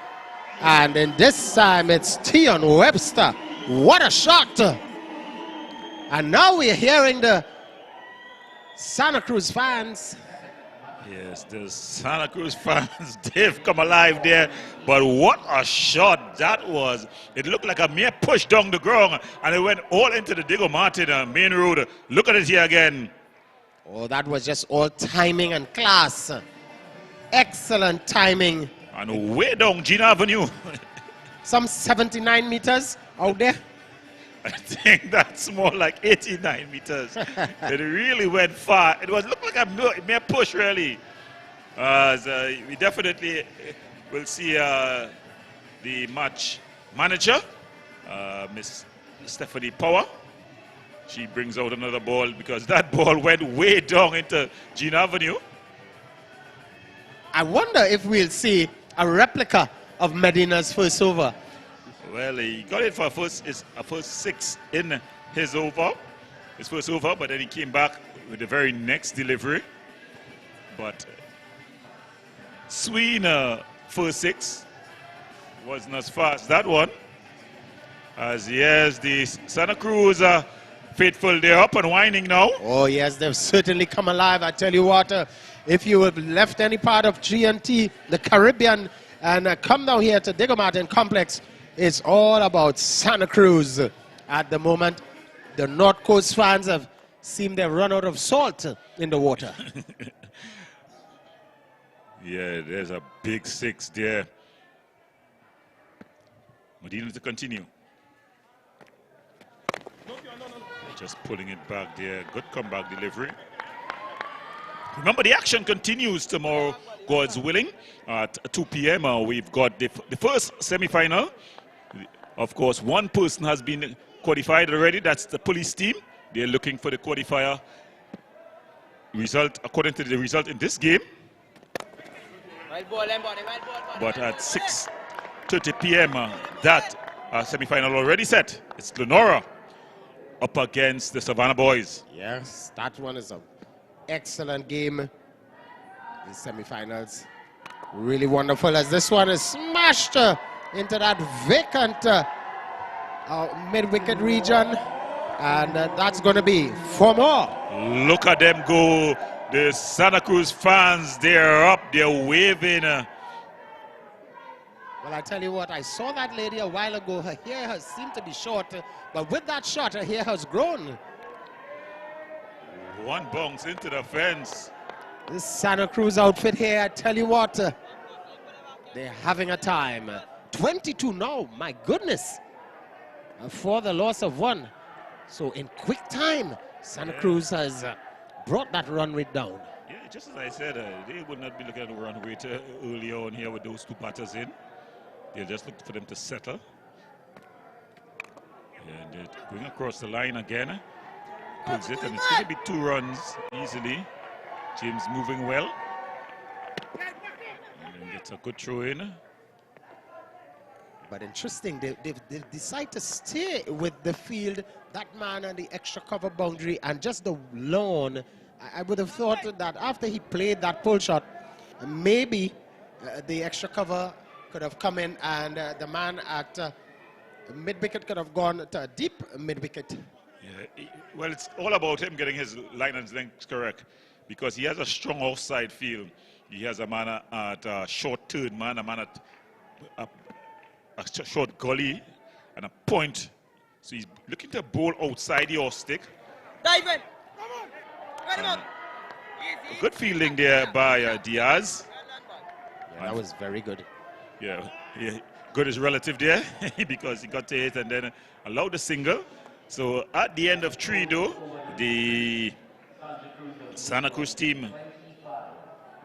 And in this time, it's Tion Webster. What a shot. And now we're hearing the Santa Cruz fans. Yes, the Santa Cruz fans, they've come alive there. But what a shot that was. It looked like a mere push down the ground, and it went all into the Diego Martin main road. Look at it here again. Oh, that was just all timing and class. Excellent timing. And way down Gina Avenue. Some 79 meters out there. I think that's more like 89 meters. It really went far. It looked like a mere push, really. So we definitely will see the match manager, Miss Stephanie Power. She brings out another ball because that ball went way down into Gina Avenue. I wonder if we'll see a replica of Medina's first over. Well, he got it for a first 6 in his first over, but then he came back with the very next delivery. But Sween first 6 wasn't as fast as that one. As yes, the Santa Cruz faithful, they're up and winding now. Oh yes, they've certainly come alive. I tell you what, if you have left any part of G&T, the Caribbean, and come down here to Diego Martin Complex, it's all about Santa Cruz at the moment. The North Coast fans have seemed to have run out of salt in the water. Yeah, there's a big 6 there. Medina to continue. Just pulling it back there. Good comeback delivery. Remember, the action continues tomorrow, God's willing, at 2 p.m. We've got the first semi-final. Of course, one person has been qualified already. That's the police team. They're looking for the qualifier result according to the result in this game. But at 6:30 p.m., that semi-final already set. It's Lenora up against the Savannah Boys. Yes, that one is an excellent game. The semi-finals really wonderful as this one is smashed into that vacant mid-wicket region, and that's going to be 4 more. Look at them go. The Santa Cruz fans, they're up, they're waving. Well, I tell you what, I saw that lady a while ago. Her hair has seemed to be short, but with that shot, her hair has grown. One bounce into the fence. This Santa Cruz outfit here, I tell you what, they're having a time. 22 now, my goodness, for the loss of 1. So in quick time, Santa Cruz has brought that run rate down. Yeah, just as I said, they would not be looking at the run rate early on here with those 2 batters in. They'll just look for them to settle. And they're going across the line again. Pulls it, and it's going to be 2 runs easily. James moving well. And then gets a good throw in. But interesting, they decide to stay with the field, that man and the extra cover boundary, and just the lawn. I would have thought that after he played that pull shot, maybe the extra cover could have come in, and the man at mid-wicket could have gone to a deep mid-wicket. Yeah, well, it's all about him getting his line and length correct, because he has a strong offside field. He has a man at short third man, a man at a short gully, and a point. So he's looking to bowl outside your stick. Dive in. Come on. Get him out. Good fielding there by Diaz. Yeah, that was very good. Yeah, good is relative there because he got to it and then allowed the single. So at the end of 3, though, the Santa Cruz team,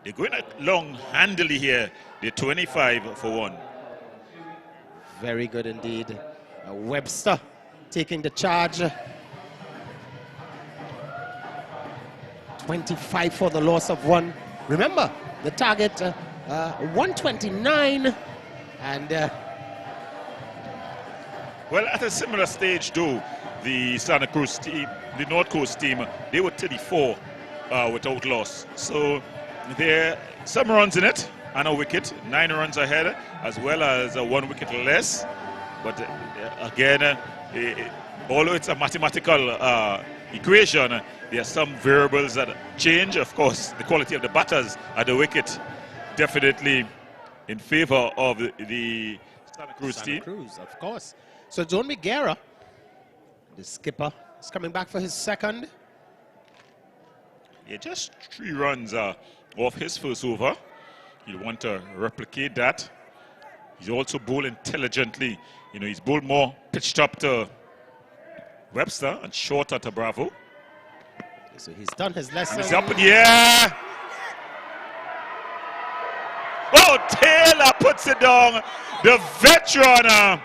they're going long handily here. They're 25 for 1. Very good indeed. Webster taking the charge. 25 for the loss of 1. Remember, the target 129. And well, at a similar stage, though, the Santa Cruz team, the North Coast team, they were 34 without loss. So there are some runs in it and a wicket, 9 runs ahead, as well as 1 wicket less. But again, although it's a mathematical equation, there are some variables that change. Of course, the quality of the batters at the wicket definitely in favor of the Santa Cruz team. Cruz, of course. So it's only Guerra, the skipper, is coming back for his second. Yeah, just 3 runs off his first over. You want to replicate that. He's also bowled intelligently. You know, he's bowled more pitched up to Webster and shorter to Bravo. So he's done his lesson. And he's up in the air. Oh, Taylor puts it down. The veteran,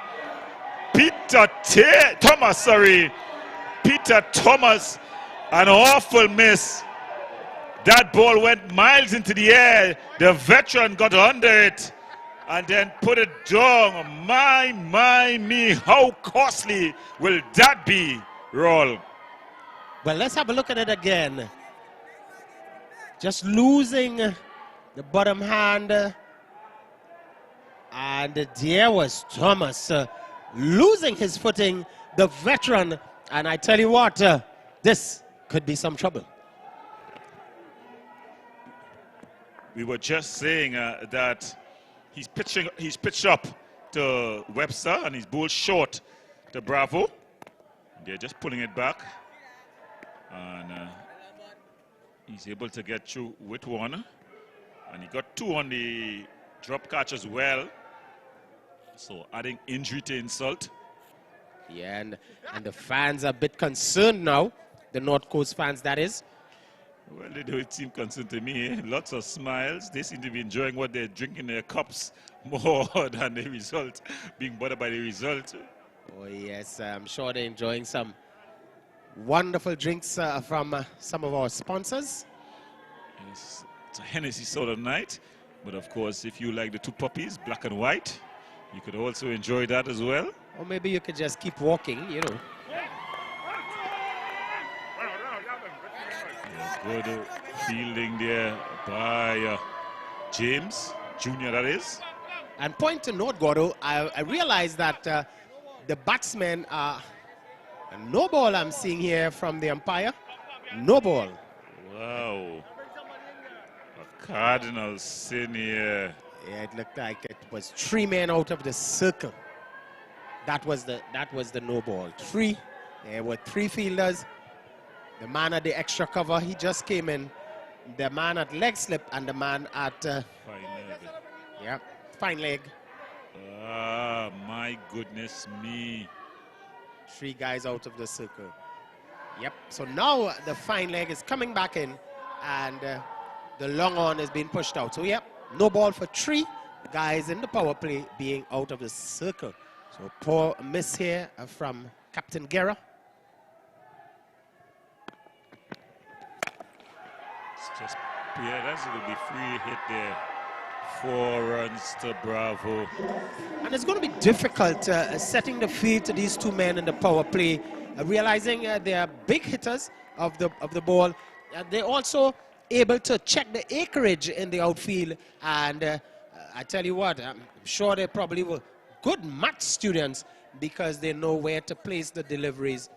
Peter Thomas, an awful miss. That ball went miles into the air. The veteran got under it and then put it down. Me, how costly will that be, Roll? Well, let's have a look at it again. Just losing the bottom hand. And there was Thomas losing his footing, the veteran. And I tell you what, this could be some trouble. We were just saying that he's pitched up to Webster and he's bowled short to Bravo. They're just pulling it back. And he's able to get through with 1. And he got 2 on the drop catch as well. So adding injury to insult. Yeah, and the fans are a bit concerned now. The North Coast fans, that is. Well, they don't seem concerned to me. Eh? Lots of smiles. They seem to be enjoying what they're drinking in their cups more than the result, being bothered by the result. Oh, yes, I'm sure they're enjoying some wonderful drinks from some of our sponsors. Yes, it's a Hennessy sort of night. But of course, if you like the 2 puppies, black and white, you could also enjoy that as well. Or maybe you could just keep walking, you know. Yeah, good fielding there by James Jr., that is. And point to note, Gordo, I realized that the batsmen are no ball I'm seeing here from the umpire. No ball. Wow. A cardinal sin here. Yeah, it looked like it was 3 men out of the circle. That was the no ball. 3. There were 3 fielders. The man at the extra cover, he just came in. The man at leg slip and the man at fine leg. Yeah, fine leg. Ah, my goodness me. 3 guys out of the circle. Yep. So now the fine leg is coming back in, and the long on is being pushed out. So yep, no ball for 3 guys in the power play being out of the circle. So poor miss here from Captain Guerra. Just, yeah, that's going to be free hit there. 4 runs to Bravo. And it's going to be difficult setting the field to these 2 men in the power play, realizing they are big hitters of the ball. They're also able to check the acreage in the outfield. And I tell you what, I'm sure they probably were good math students because they know where to place the deliveries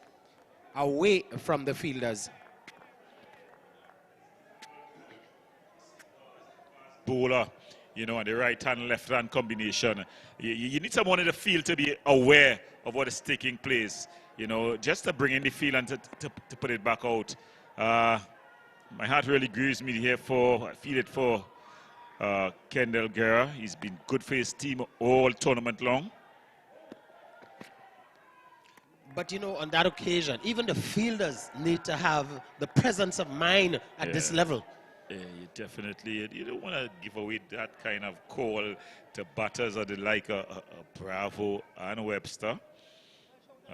away from the fielders. Bowler, you know, and the right-hand, left-hand combination. You need someone in the field to be aware of what is taking place, you know, just to bring in the field and to put it back out. My heart really grieves me here I feel it for Kendall Guerra. He's been good for his team all tournament long. But, you know, on that occasion, even the fielders need to have the presence of mind at this level. Yeah, you don't want to give away that kind of call to batters or the like Bravo and Webster.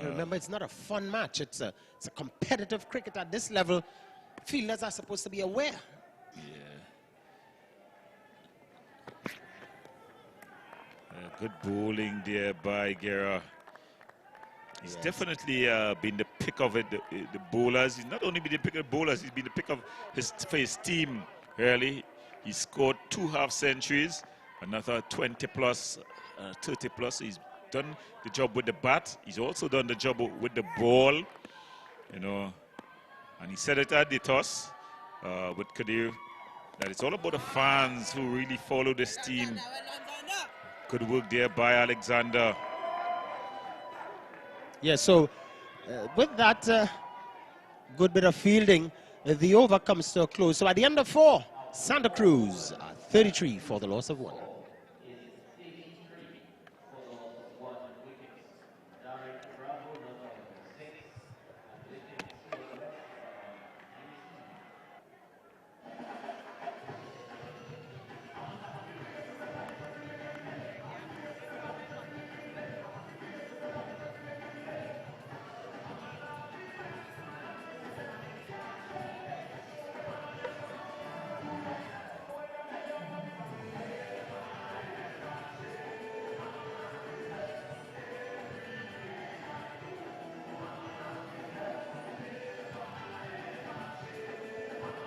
Remember, it's not a fun match. It's a competitive cricket at this level. Fielders are supposed to be aware. Good bowling there by Guerra. He's definitely been the pick of the bowlers. He's not only been the pick of the bowlers, he's been the pick of for his team, really. He scored 2 half-centuries, another 20 plus, 30 plus. He's done the job with the bat. He's also done the job with the ball, you know. And he said it at the toss with Kadir, that it's all about the fans who really follow this team. Good work there by Alexander. Yeah, so with that good bit of fielding, the over comes to a close. So at the end of 4, Santa Cruz 33 for the loss of 1.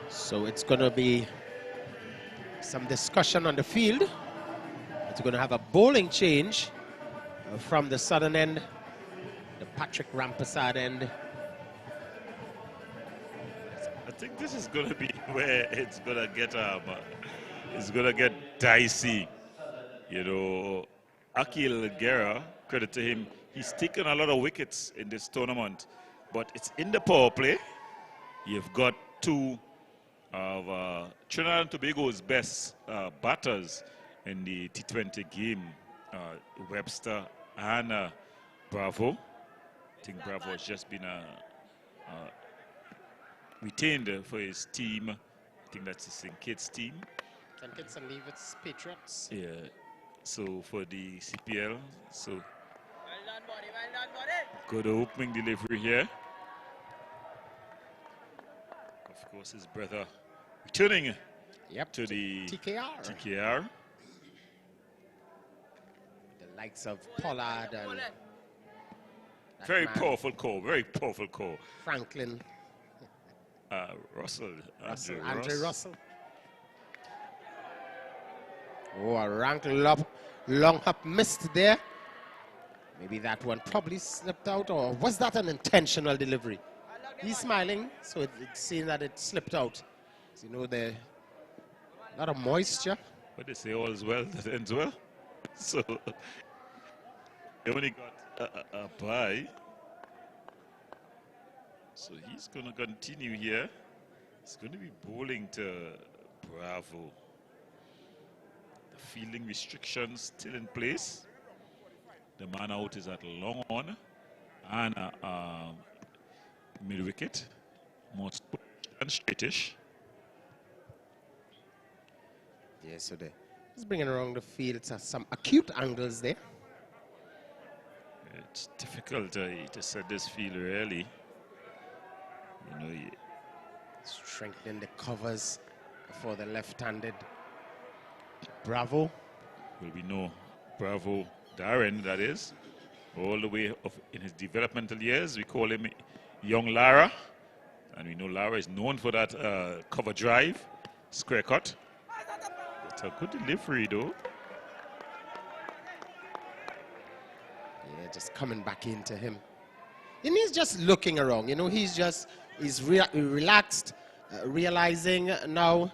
So it's going to be some discussion on the field. It's going to have a bowling change from the southern end, the Patrick Rampersad end. I think this is going to be where it's going to get dicey. You know, Akil Guerra, credit to him, he's taken a lot of wickets in this tournament, but it's in the power play. You've got 2 of Trinidad and Tobago's best batters in the T20 game, Webster and Bravo. I think Bravo has just been retained for his team. I think that's his St. Kitts team. St. Kitts and Leavitt's Patriots. Yeah. So for the CPL, so good opening delivery here. Of course, his brother returning to the TKR. The likes of Pollard and very powerful call, very powerful call. Franklin. Russell. Andre Russell. Oh, a rank long hop missed there. Maybe that one probably slipped out, or was that an intentional delivery? He's smiling, so it's seen that it slipped out. So, you know, there's a lot of moisture. But they say all's well that ends well. So they only got a bye. So he's going to continue here. He's going to be bowling to Bravo. The fielding restrictions still in place. The man out is at long on and mid wicket, more and straightish. Yeah, so he's bringing around the field some acute angles there. It's difficult to set this field really. You know, strengthening the covers for the left-handed Bravo. Well, we know Bravo Darren, that is, all the way in his developmental years. We call him Young Lara, and we know Lara is known for that cover drive, square cut. It's a good delivery, though. Yeah, just coming back into him. And he's just looking around, you know, he's relaxed, realizing now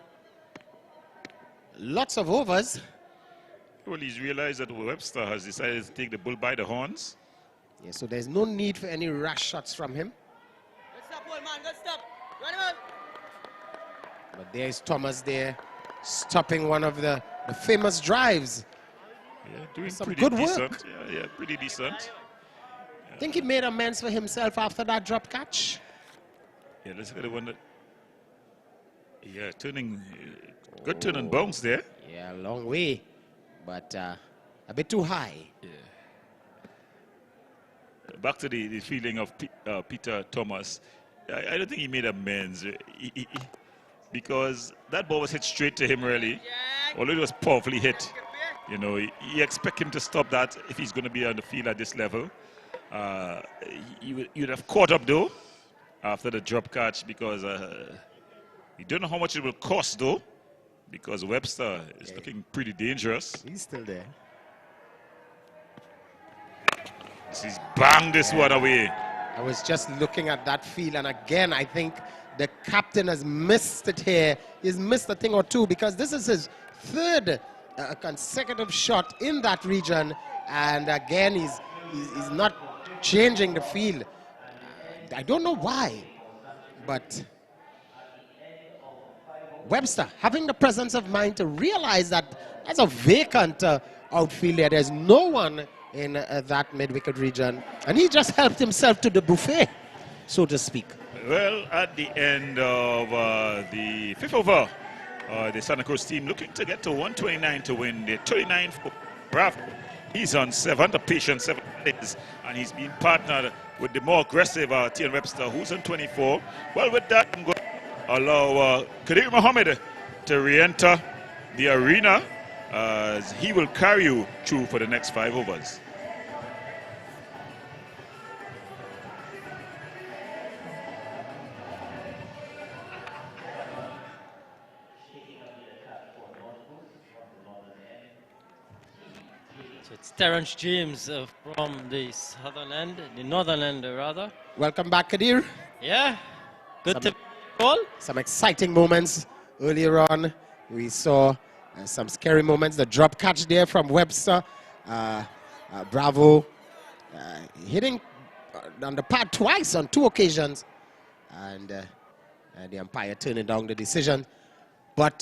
lots of overs. Well, he's realized that Webster has decided to take the bull by the horns. Yeah, so there's no need for any rash shots from him. Good stop, old man, good stop. Run him out. But there's Thomas there, stopping one of the famous drives. Yeah, doing some pretty good decent. work. Yeah, pretty decent. I think he made amends for himself after that drop catch. Yeah, let's look at the one that... Yeah, turning... Good turn and bounce there. Yeah, a long way, but a bit too high. Yeah. back to the feeling of Peter Thomas, I don't think he made amends because that ball was hit straight to him, really. Although it was powerfully hit. You know, you expect him to stop that if he's going to be on the field at this level. You'd have caught up, though, after the drop catch because you don't know how much it will cost, though, because Webster is looking pretty dangerous. He's still there. He's banged this one away. I was just looking at that field, and again, I think the captain has missed it here. He's missed a thing or two because this is his third consecutive shot in that region, and again, he's not changing the field. I don't know why, but Webster having the presence of mind to realize that there's a vacant outfield there. There's no one in that mid-wicket region, and he just helped himself to the buffet, so to speak. Well, at the end of the fifth over, the Santa Cruz team looking to get to 129 to win the 39th Bravo. He's on 7, the patient 7 days, and he's being partnered with the more aggressive T.N. Webster, who's on 24. Well, with that, I'm going to allow Kadir Mohammed to re-enter the arena as he will carry you through for the next 5 overs. So it's Terrence James from the southern end, the northern end rather. Welcome back, Kadir. Yeah, good to call. Some exciting moments earlier on. We saw some scary moments. The drop catch there from Webster. Bravo hitting on the pad twice on 2 occasions. And the umpire turning down the decision. But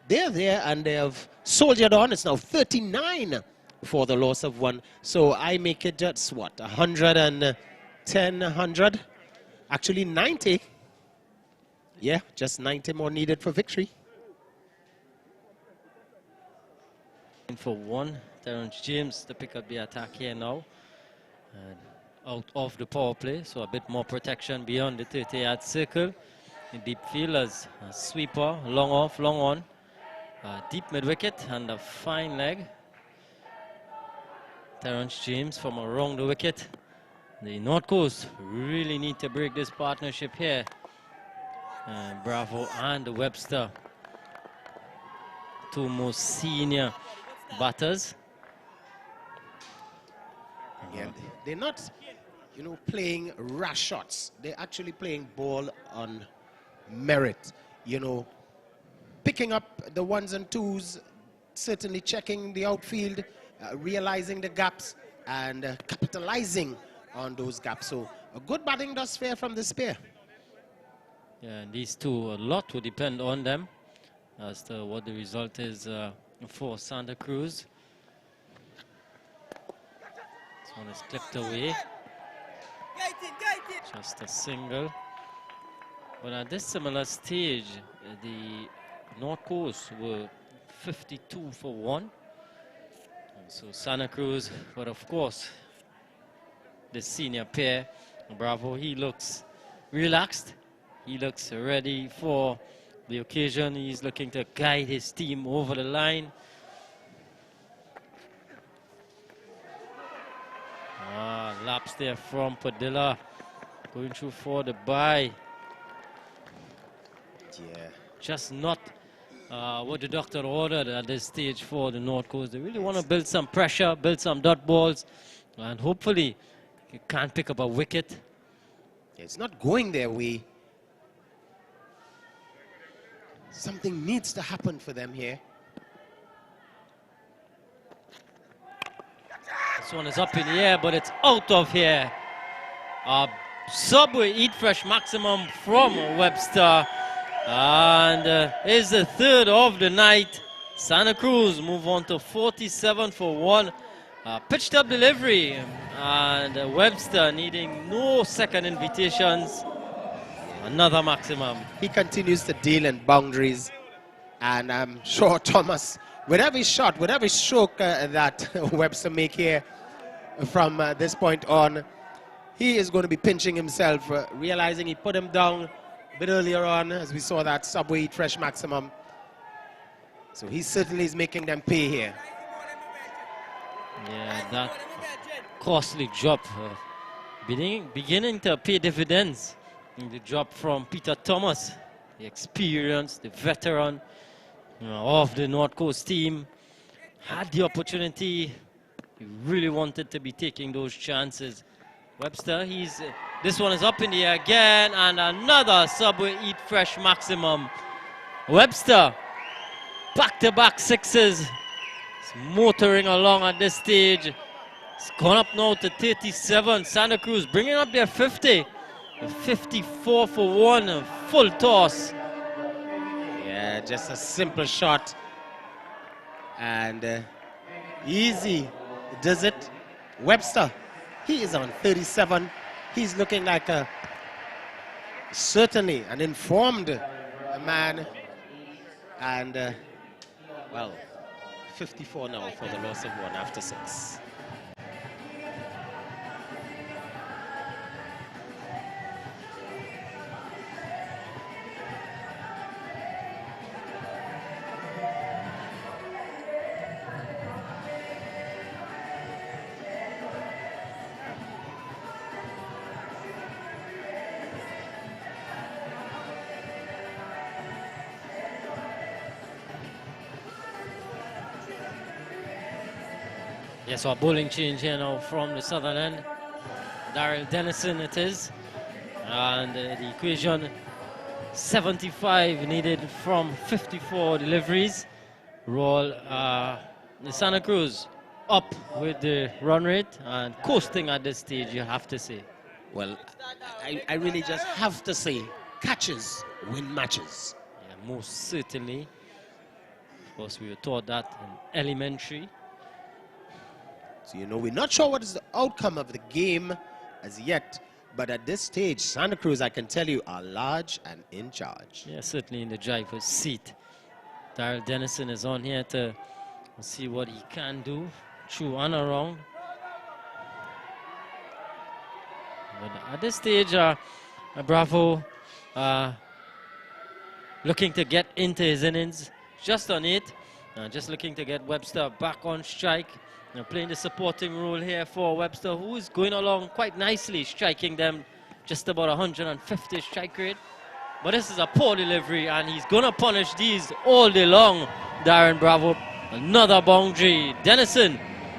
they're there and they have soldiered on. It's now 39 for the loss of 1. So I make it just what, 110, 100? Actually 90. Yeah, just 90 more needed for victory. For 1, Terrence James to pick up the attack here now. And out of the power play, so a bit more protection beyond the 30-yard circle. In deep field as a sweeper, long off, long on. Deep mid-wicket and a fine leg. Terrence James from around the wicket. The North Coast really need to break this partnership here. Bravo and Webster, 2 most senior batters. Yeah, they're not, you know, playing rash shots. They're actually playing ball on merit. You know, picking up the 1s and 2s, certainly checking the outfield, realizing the gaps, and capitalizing on those gaps. So a good batting thus far from this pair. Yeah, and these two, a lot will depend on them as to what the result is for Santa Cruz. This one is clipped away. Just a single. But at this similar stage, the North Coast were 52 for 1. And so Santa Cruz, but of course, the senior pair, Bravo, he looks relaxed. He looks ready for the occasion. He's looking to guide his team over the line. Laps there from Padilla. Going through for the bye. Yeah. Just not what the doctor ordered at this stage for the North Coast. They really want to build some pressure, build some dot balls, and hopefully you can't pick up a wicket. It's not going their way. Something needs to happen for them here. This one is up in the air, but it's out of here. Subway Eat Fresh maximum from Webster. And is the 3rd of the night. Santa Cruz move on to 47 for 1. Pitched up delivery. And Webster needing no second invitations. Another maximum. He continues to deal in boundaries. And I'm sure Thomas, with every shot, with every stroke that Webster make here from this point on, he is going to be pinching himself, realizing he put him down a bit earlier on, as we saw that Subway Eat Fresh maximum. So he certainly is making them pay here. Yeah, that costly drop beginning to pay dividends. The drop from Peter Thomas, the experienced, the veteran of the North Coast team, had the opportunity. He really wanted to be taking those chances. Webster, this one is up in the air again, and another Subway Eat Fresh maximum. Webster, back-to-back sixes. It's motoring along at this stage. It's gone up now to 37. Santa Cruz bringing up their 50. 54 for one, a full toss. Yeah, just a simple shot. And easy does it. Webster, he is on 37. He's looking like certainly an informed man. And, well, 54 now for the loss of one after 6. Yes, our bowling change here now from the southern end. Daryl Dennison it is. And the equation 75 needed from 54 deliveries. Roll the Santa Cruz up with the run rate and coasting at this stage, you have to say. Well, I really just have to say, catches win matches. Yeah, most certainly. Of course, we were taught that in elementary. So, you know, we're not sure what is the outcome of the game as yet, but at this stage, Santa Cruz, I can tell you, are large and in charge. Yeah, certainly in the driver's seat. Daryl Dennison is on here to see what he can do through and around. But at this stage, Bravo looking to get into his innings, just on it. Just looking to get Webster back on strike. Playing the supporting role here for Webster, who is going along quite nicely, striking them just about 150 strike rate. But this is a poor delivery, and he's going to punish these all day long. Darren Bravo, another boundary. Dennison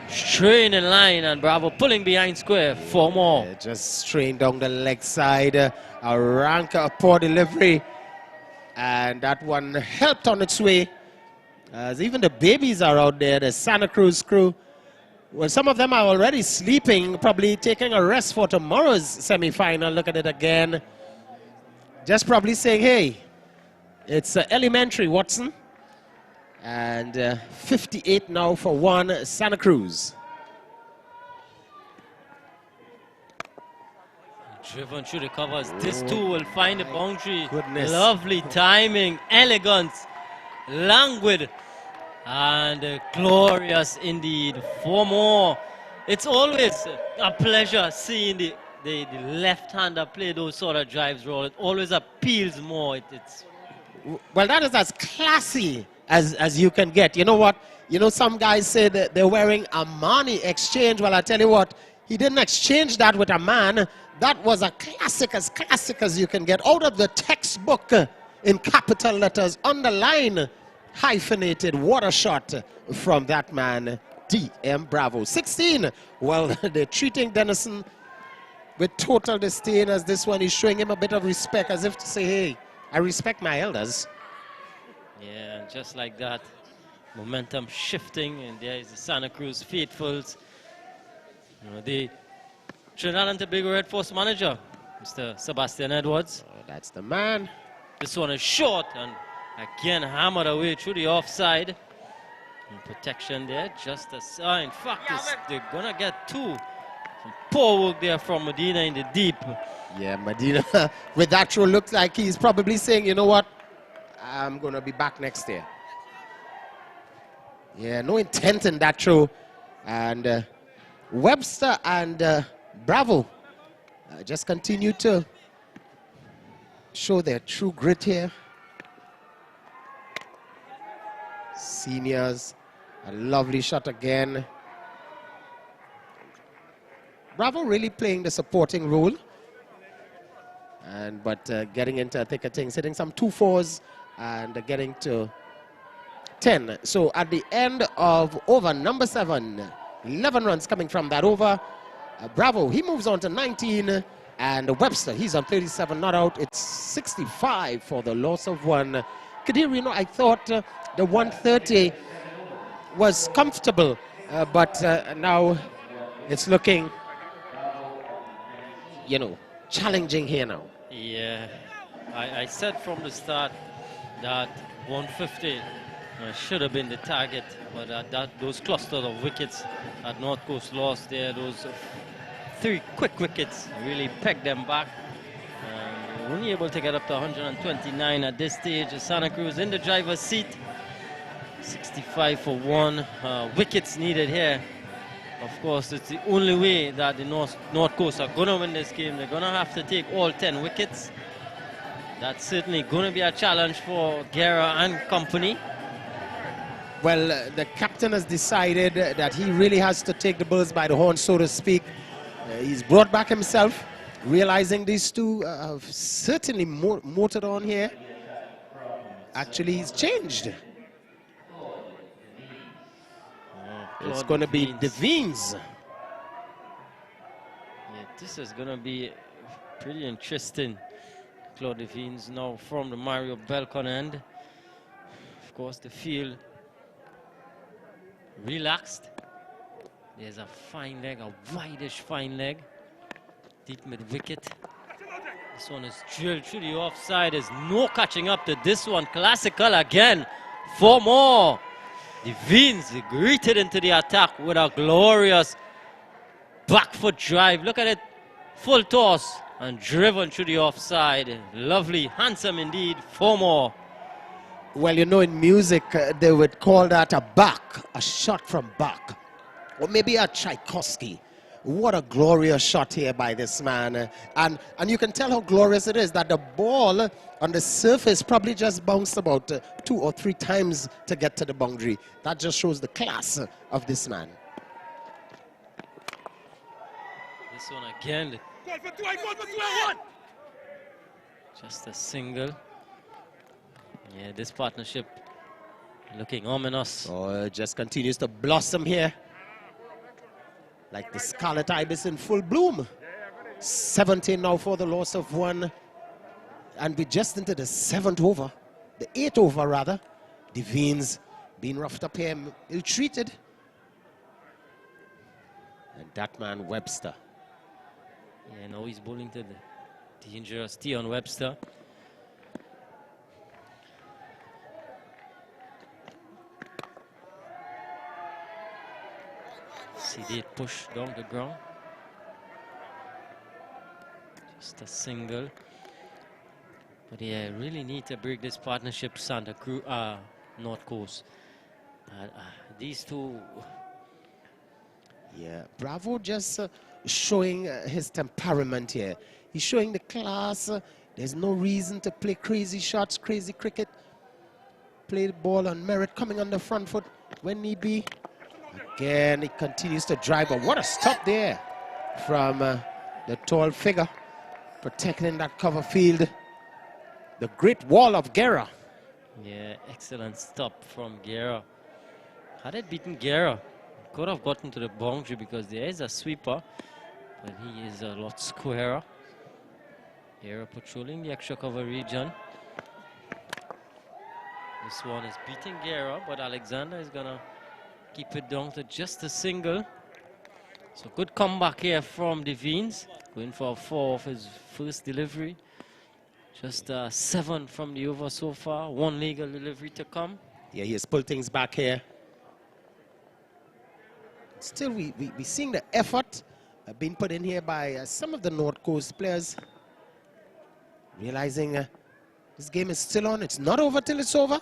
straying in line, and Bravo pulling behind square for more. Yeah, just straying down the leg side, a rank, a poor delivery. And that one helped on its way. As even the babies are out there, the Santa Cruz crew. Well, some of them are already sleeping, probably taking a rest for tomorrow's semi-final. Look at it again. Just probably saying, hey, it's elementary, Watson. And 58 now for one, Santa Cruz. Driven through the covers. This too will find the boundary. Goodness. Lovely timing, elegance, languid. And glorious indeed. 4 more. It's always a pleasure seeing the left-hander play those sort of drives, Roll. It always appeals more. Well, that is as classy as you can get. You know what? You know, some guys say that they're wearing a Armani exchange. Well, I tell you what, he didn't exchange that with a man. That was a classic as you can get. Out of the textbook in capital letters, underline, hyphenated water shot from that man, D.M. Bravo. 16. Well, they're treating Dennison with total disdain, as this one is showing him a bit of respect, as if to say, hey, I respect my elders. Yeah, just like that. Momentum shifting, and there is the Santa Cruz faithfuls. You know, the Trinidad and Tobago Red Force manager, Mr. Sebastian Edwards. Oh, that's the man. This one is short, and again hammered away through the offside. And protection there, just as in fact, they're gonna get 2. Some poor work there from Medina in the deep. Yeah, Medina with that throw looks like he's probably saying, you know what, I'm gonna be back next year. Yeah, no intent in that throw. And Webster and Bravo just continue to show their true grit here. Seniors, a lovely shot again. Bravo really playing the supporting role. But getting into thicker things, hitting some 2-4s and getting to 10. So at the end of over number 7, 11 runs coming from that over. Bravo, he moves on to 19. And Webster, he's on 37, not out. It's 65 for the loss of 1. Kadir, you know, I thought the 130 was comfortable, but now it's looking, you know, challenging here now. Yeah, I said from the start that 150 should have been the target, but those clusters of wickets at North Coast lost there, those 3 quick wickets really pegged them back. Only able to get up to 129 at this stage. Santa Cruz in the driver's seat. 65 for 1. Wickets needed here. Of course, it's the only way that the North Coast are going to win this game. They're going to have to take all 10 wickets. That's certainly going to be a challenge for Guerra and company. Well, the captain has decided that he really has to take the bulls by the horn, so to speak. He's brought back himself, realizing these two have certainly motored on here. Actually, he's changed. It's going to be Devines. Yeah, this is going to be pretty interesting. Claude Devines now from the Mario Belcon end. Of course, the field relaxed. There's a fine leg, a wideish fine leg. Deep mid wicket. This one is drilled through the offside. There's no catching up to this one. Classical again. 4 more. Devines greeted into the attack with a glorious back foot drive. Look at it. Full toss and driven through the offside. Lovely, handsome indeed. 4 more. Well, you know, in music, they would call that a shot from back. Or maybe a Tchaikovsky. What a glorious shot here by this man. And you can tell how glorious it is that the ball on the surface probably just bounced about 2 or 3 times to get to the boundary. That just shows the class of this man. This one again. Just a single. Yeah, this partnership looking ominous. Oh, it just continues to blossom here. Like the scarlet ibis in full bloom. 17 now for the loss of 1. And we're just into the 7th over. The 8th over, rather. Devines being roughed up here, ill-treated. And that man, Webster. Yeah, now he's bowling to the dangerous T on Webster. See it push down the ground. Just a single. But yeah, really need to break this partnership, Santa Cruz, North Coast. These two. Yeah, Bravo just showing his temperament here. He's showing the class. There's no reason to play crazy shots, crazy cricket. Play the ball on merit, coming on the front foot when need be. Again, he continues to drive, but what a stop there from the tall figure protecting that cover field. The great wall of Guerra. Yeah, excellent stop from Guerra. Had it beaten Guerra, could have gotten to the boundary because there is a sweeper, but he is a lot squarer. Guerra patrolling the extra cover region. This one is beating Guerra, but Alexander is gonna keep it down to just a single. So good comeback here from Devines. Going for a 4 off his first delivery. Just 7 from the over so far. 1 legal delivery to come. Yeah, he has pulled things back here. Still, we seeing the effort being put in here by some of the North Coast players. Realizing this game is still on. It's not over till it's over.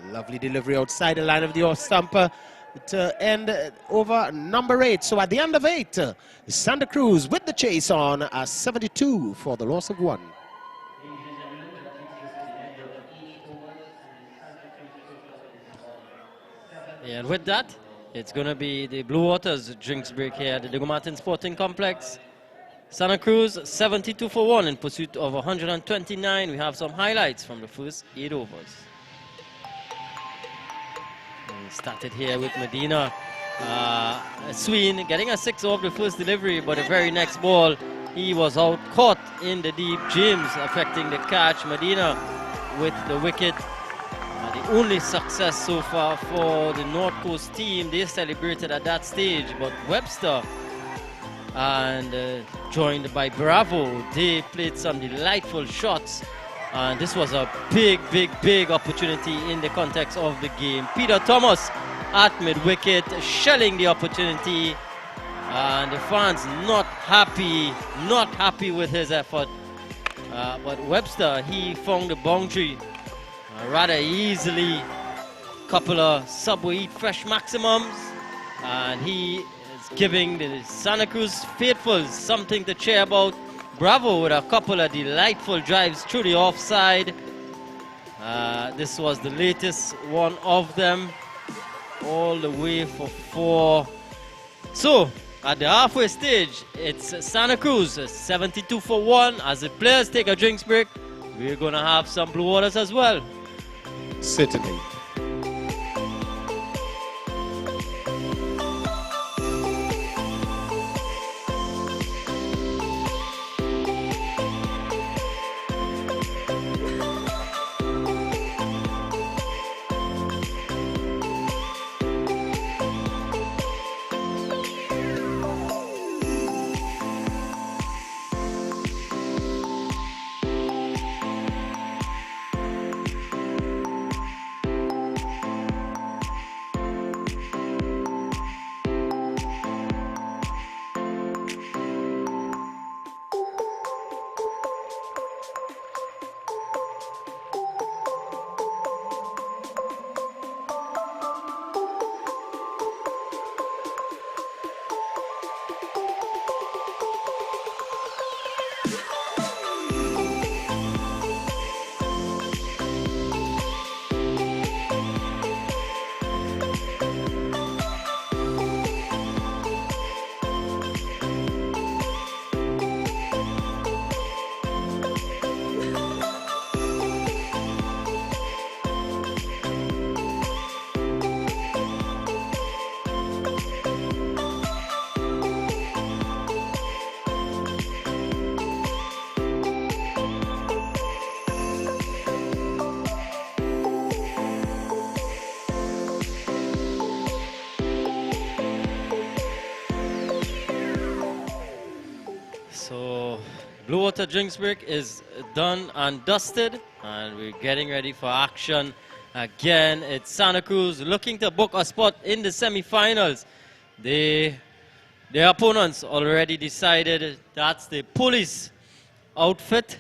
Lovely delivery outside the line of the off stumper. to end over number 8. So at the end of 8, Santa Cruz with the chase on 72 for the loss of 1. Yeah, and with that, it's going to be the Blue Waters drinks break here at the Diego Martin Sporting Complex. Santa Cruz 72 for 1 in pursuit of 129. We have some highlights from the first 8 overs. We started here with Medina. Sween getting a 6 off the first delivery, but the very next ball, he was out caught in the deep. James affecting the catch. Medina with the wicket. The only success so far for the North Coast team. They celebrated at that stage, but Webster and joined by Bravo, they played some delightful shots, and this was a big opportunity in the context of the game. Peter Thomas at mid-wicket, shelling the opportunity, and the fans not happy with his effort, but Webster, he found the boundary rather easily. Couple of Subway Eat Fresh maximums, and he is giving the Santa Cruz faithfuls something to cheer about. Bravo with a couple of delightful drives through the offside. This was the latest one of them, all the way for 4. So at the halfway stage, it's Santa Cruz 72 for 1. As the players take a drinks break, we're going to have some Blue Waters as well. Certainly. Blue Water drinks break is done and dusted, and we're getting ready for action again. It's Santa Cruz looking to book a spot in the semi-finals. Their opponents already decided that's the police outfit.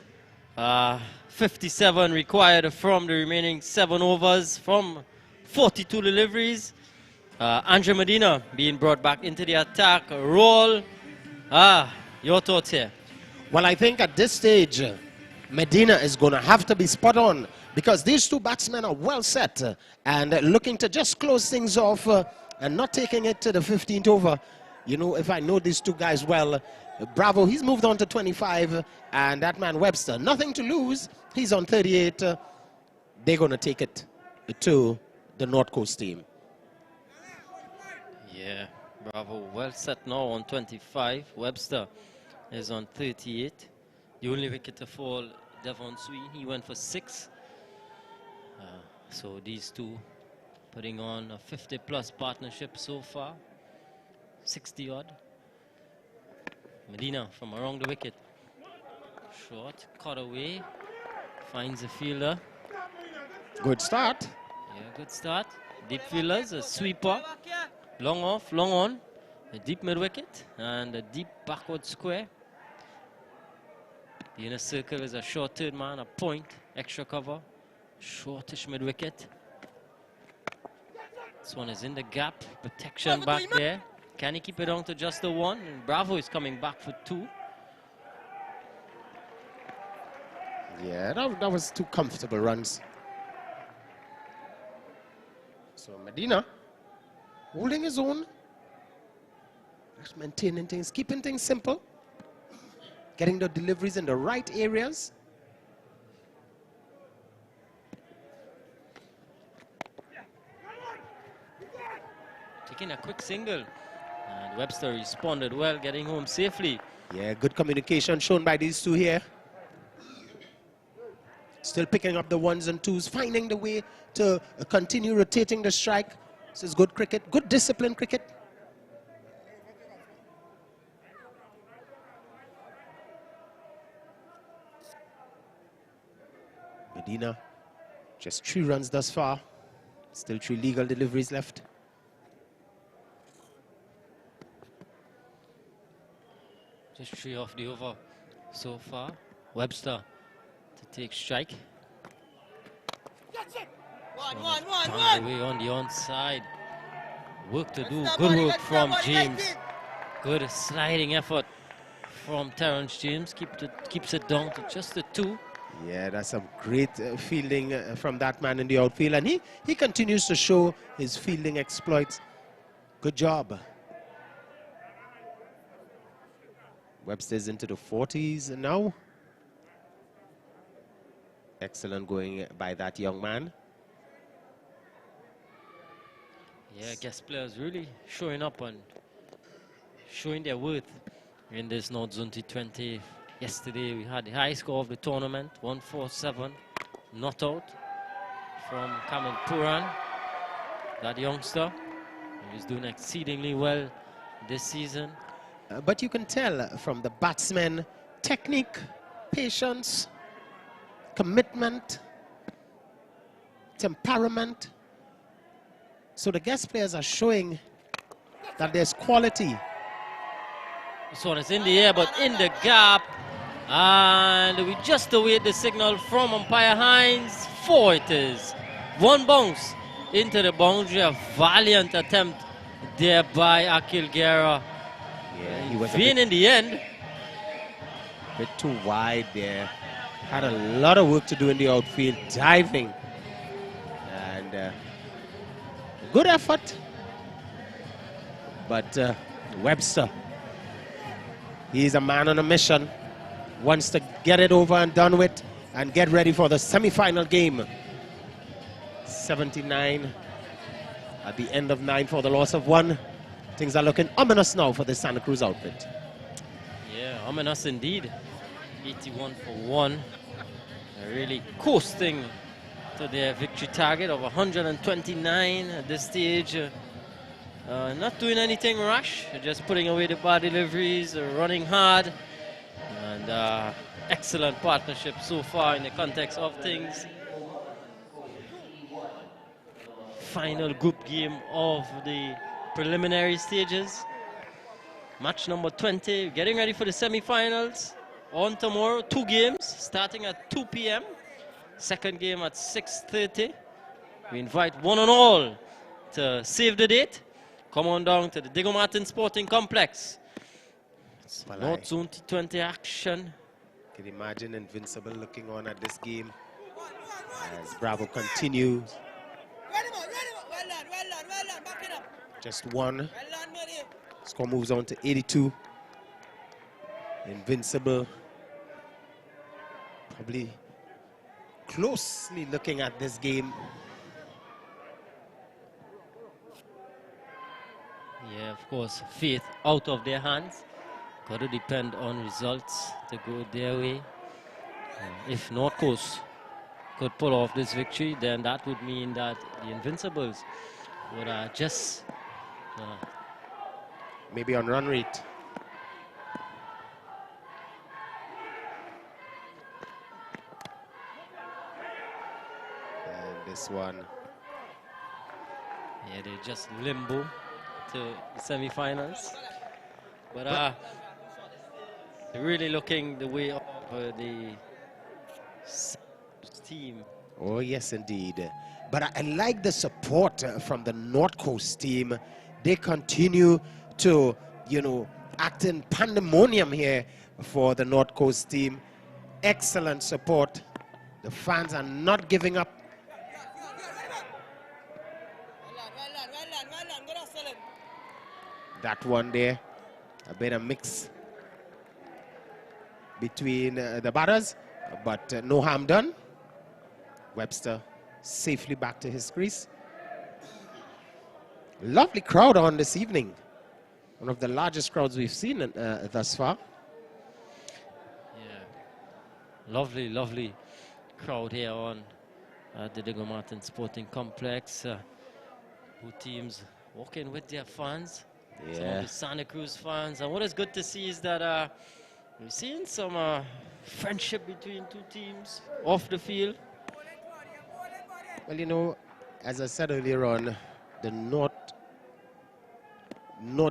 57 required from the remaining 7 overs from 42 deliveries. Andre Medina being brought back into the attack role. Your thoughts here? Well, I think at this stage, Medina is going to have to be spot on, because these 2 batsmen are well set and looking to just close things off and not taking it to the 15th over. You know, if I know these 2 guys well, Bravo, he's moved on to 25, and that man Webster, nothing to lose. He's on 38. They're going to take it to the North Coast team. Yeah, Bravo well set now on 25. Webster is on 38. The only wicket to fall, Devon Sween, he went for 6. So these 2 putting on a 50-plus partnership so far. 60-odd. Medina from around the wicket. Short, cut away. Finds the fielder. Good start. Yeah, good start. Deep fielders, a sweeper. Long off, long on. A deep mid-wicket and a deep backward square. The inner circle is a short third man, a point, extra cover. Shortish mid-wicket. This one is in the gap. Protection back there. Can he keep it down to just the one? And Bravo is coming back for 2. Yeah, that was 2 comfortable runs. So Medina holding his own, just maintaining things, keeping things simple, getting the deliveries in the right areas. Taking a quick single, and Webster responded well, getting home safely. Yeah, good communication shown by these two here. Still picking up the 1s and 2s, finding the way to continue rotating the strike. This is good cricket, good disciplined cricket. Medina, just 3 runs thus far. Still 3 legal deliveries left. Just 3 off the over so far. Webster to take strike. Found the way on the onside. Work to do. Good work from James. Good sliding effort from Terrence James. Keeps it down to just the 2. Yeah, that's some great fielding from that man in the outfield. And he continues to show his fielding exploits. Good job. Webster's into the 40s now. Excellent going by that young man. Yeah, guest players really showing up and showing their worth in this North Zone T20. Yesterday we had the high score of the tournament, 147, not out from Kamal Puran, that youngster. He's doing exceedingly well this season. But you can tell from the batsmen, technique, patience, commitment, temperament. So the guest players are showing that there's quality. This one is in the air, but in the gap. And we just await the signal from umpire Hines. 4 it is. 1 bounce into the boundary. A valiant attempt there by Akil Guerra. Yeah, he was in the end. A bit too wide there. Had a lot of work to do in the outfield, diving. And good effort. But Webster, he's a man on a mission. Wants to get it over and done with and get ready for the semi-final game. 79 at the end of 9 for the loss of 1. Things are looking ominous now for the Santa Cruz outfit. Yeah, ominous indeed. 81 for 1. They're really coasting to their victory target of 129 at this stage. Not doing anything rash, just putting away the bad deliveries, running hard. And excellent partnership so far in the context of things. Final group game of the preliminary stages. Match number 20, getting ready for the semi-finals. On tomorrow, 2 games starting at 2 p.m. Second game at 6:30. We invite one and all to save the date. Come on down to the Diego Martin Sporting Complex. Well, North Zone T20 action. Can you imagine Invincible looking on at this game as Bravo continues. Just 1. Score moves on to 82. Invincible probably closely looking at this game. Yeah, of course, faith out of their hands. Got to depend on results to go their way. If North Coast could pull off this victory, then that would mean that the Invincibles would just maybe on run rate. And this one. Yeah, they're just limbo to the semi-finals. But they're really looking the way of the team Oh, yes, indeed. But I like the support from the North Coast team. They continue to, you know, act in pandemonium here for the North Coast team. Excellent support. The fans are not giving up. That one there, a bit of mix between the batters, but no harm done. Webster safely back to his crease. Lovely crowd on this evening. One of the largest crowds we've seen thus far. Yeah, lovely crowd here on the Diego Martin Sporting Complex. Both teams walking with their fans. Yeah. Some of the Santa Cruz fans. And what is good to see is that we're seeing some friendship between two teams off the field. Well, you know, as I said earlier on, the North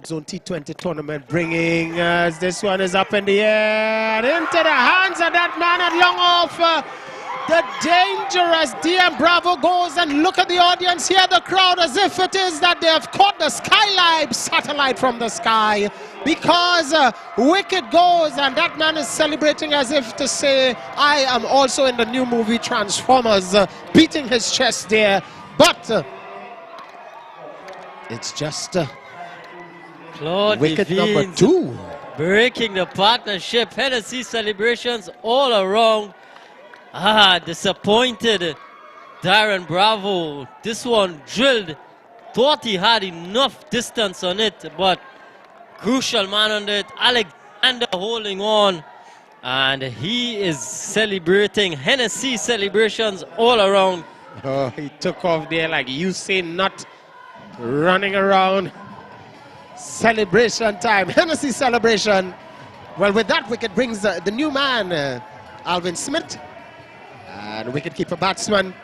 Zone T20 tournament bringing this one is up in the air and into the hands of that man at long off. The dangerous DM Bravo goes, and look at the audience here, the crowd, as if it is that they have caught the Skylab satellite from the sky, because wicket goes and that man is celebrating as if to say, I am also in the new movie Transformers, beating his chest there. But it's just wicket number 2. Breaking the partnership. Hennessy celebrations all around. Disappointed Darren Bravo. This one drilled. Thought he had enough distance on it, but crucial man on it. Alexander holding on. And he is celebrating. Hennessy celebrations all around. Oh, he took off there like Usain Nut, running around. Celebration time. Hennessy celebration. Well, with that wicket brings the new man, Alvin Smith. And wicketkeeper batsman,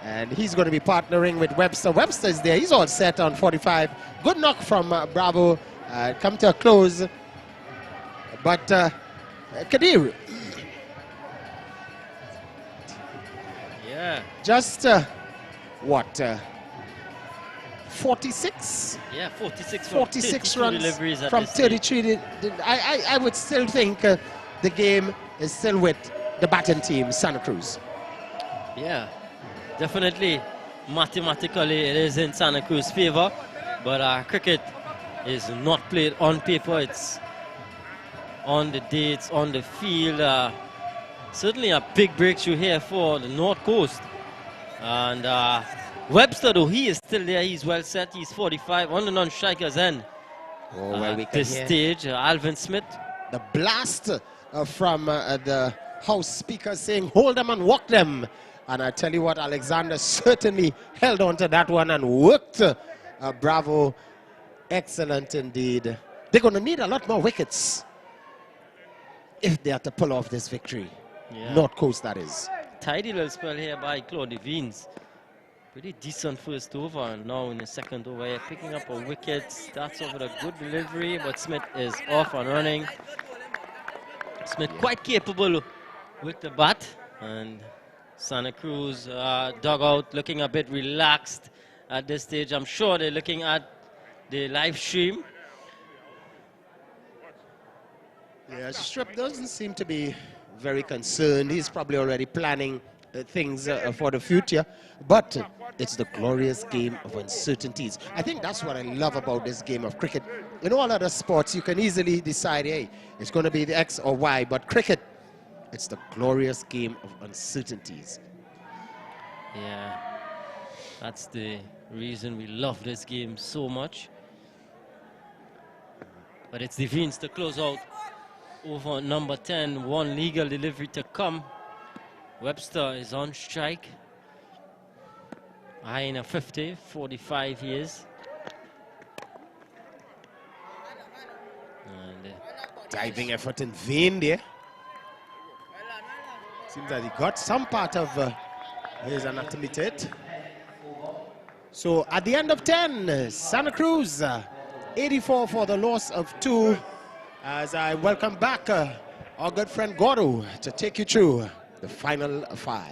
and he's going to be partnering with Webster. Webster is there. He's all set on 45. Good knock from Bravo. Come to a close. But Kadir. Yeah. Just what? 46? Yeah, 46 runs deliveries from 33. I would still think the game is still with the batting team, Santa Cruz. Yeah, definitely. Mathematically, it is in Santa Cruz's favor, but cricket is not played on paper. It's on the day, it's on the field. Certainly a big breakthrough here for the North Coast. And Webster, though, he is still there. He's well set. He's 45 on the non-strikers end. Oh, well, we can this hear stage, Alvin Smith. The blast from the House Speaker saying, hold them and walk them. And I tell you what, Alexander certainly held on to that one and worked. Bravo. Excellent indeed. They're going to need a lot more wickets if they have to pull off this victory. Yeah. North Coast, that is. Tidy little spell here by Claude Devines. Pretty decent first over, and now in the second over here, picking up a wicket. Starts off with a good delivery, but Smith is off and running. Smith quite capable with the bat, and Santa Cruz dugout looking a bit relaxed at this stage. I'm sure they're looking at the live stream. Yeah, Strip doesn't seem to be very concerned. He's probably already planning things for the future. But it's the glorious game of uncertainties. I think that's what I love about this game of cricket. In all other sports, you can easily decide, hey, it's going to be the X or Y. But cricket, it's the glorious game of uncertainties. Yeah, that's the reason we love this game so much. But it's Devines to close out over number 10. One legal delivery to come. Webster is on strike. Eyeing a 50, 45 years. And diving effort in vain there. Seems that he got some part of his anatomy to it. So at the end of 10, Santa Cruz 84 for the loss of 2. As I welcome back our good friend Guerra to take you through the final 5.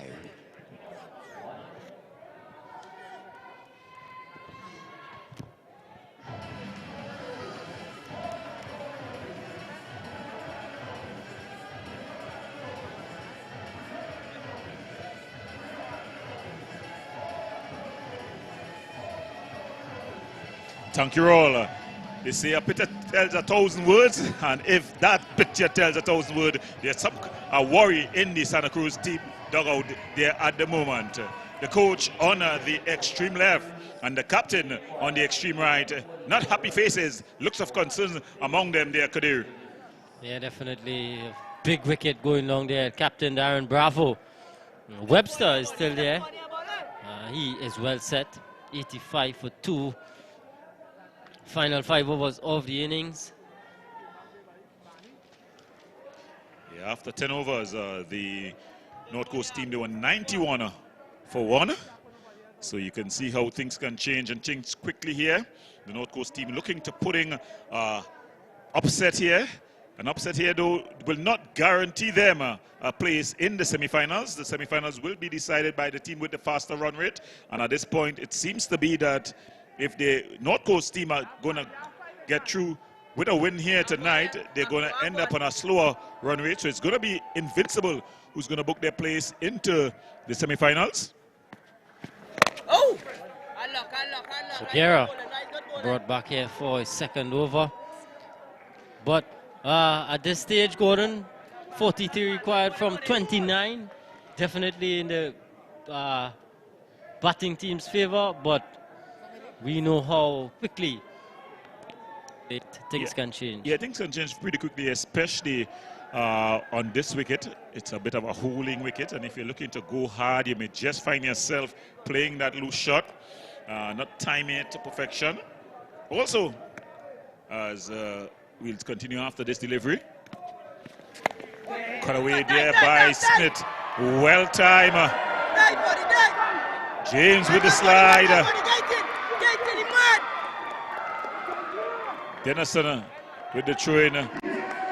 Thank you all. They say a picture tells 1,000 words, and if that picture tells 1,000 words, there's some worry in the Santa Cruz team dugout there at the moment. The coach on the extreme left and the captain on the extreme right. Not happy faces, looks of concern among them there, Kadir. Yeah, definitely. Big wicket going long there. Captain Darren Bravo. Webster is still there. He is well set. 85 for 2. Final 5 overs of the innings. Yeah, after 10 overs, the North Coast team, they were 91 for 1. So you can see how things can change and change quickly here. The North Coast team looking to put in upset here. An upset here, though, will not guarantee them a place in the semifinals. The semifinals will be decided by the team with the faster run rate. And at this point, it seems to be that if the North Coast team are going to get through with a win here tonight, they're going to end up on a slower run rate. So it's going to be Invincible who's going to book their place into the semifinals. Oh! So Guerra brought back here for his second over. But at this stage, Gordon, 43 required from 29. Definitely in the batting team's favor, but we know how quickly things can change. Yeah, things can change pretty quickly, especially on this wicket. It's a bit of a holding wicket, and if you're looking to go hard, you may just find yourself playing that loose shot, not timing it to perfection. Also, as we'll continue after this delivery. Cut away there by Smith. Well timed. James with the slide. Dennison with the throw-in.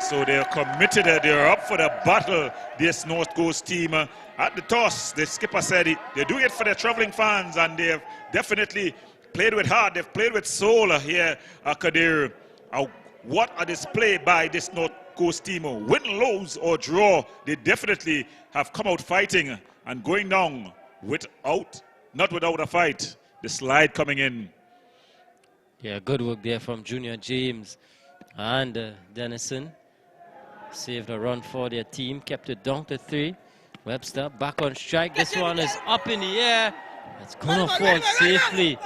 So they're committed. They're up for the battle. This North Coast team at the toss. The skipper said they're doing it for their traveling fans, and they've definitely played with heart. They've played with soul here at Kadir. What a display by this North Coast team. Win, lose, or draw, they definitely have come out fighting and going down not without a fight. The slide coming in. Yeah, good work there from Junior James and Dennison. Saved a run for their team, kept it down to 3. Webster back on strike. This one is up in the air. It's gonna fall safely.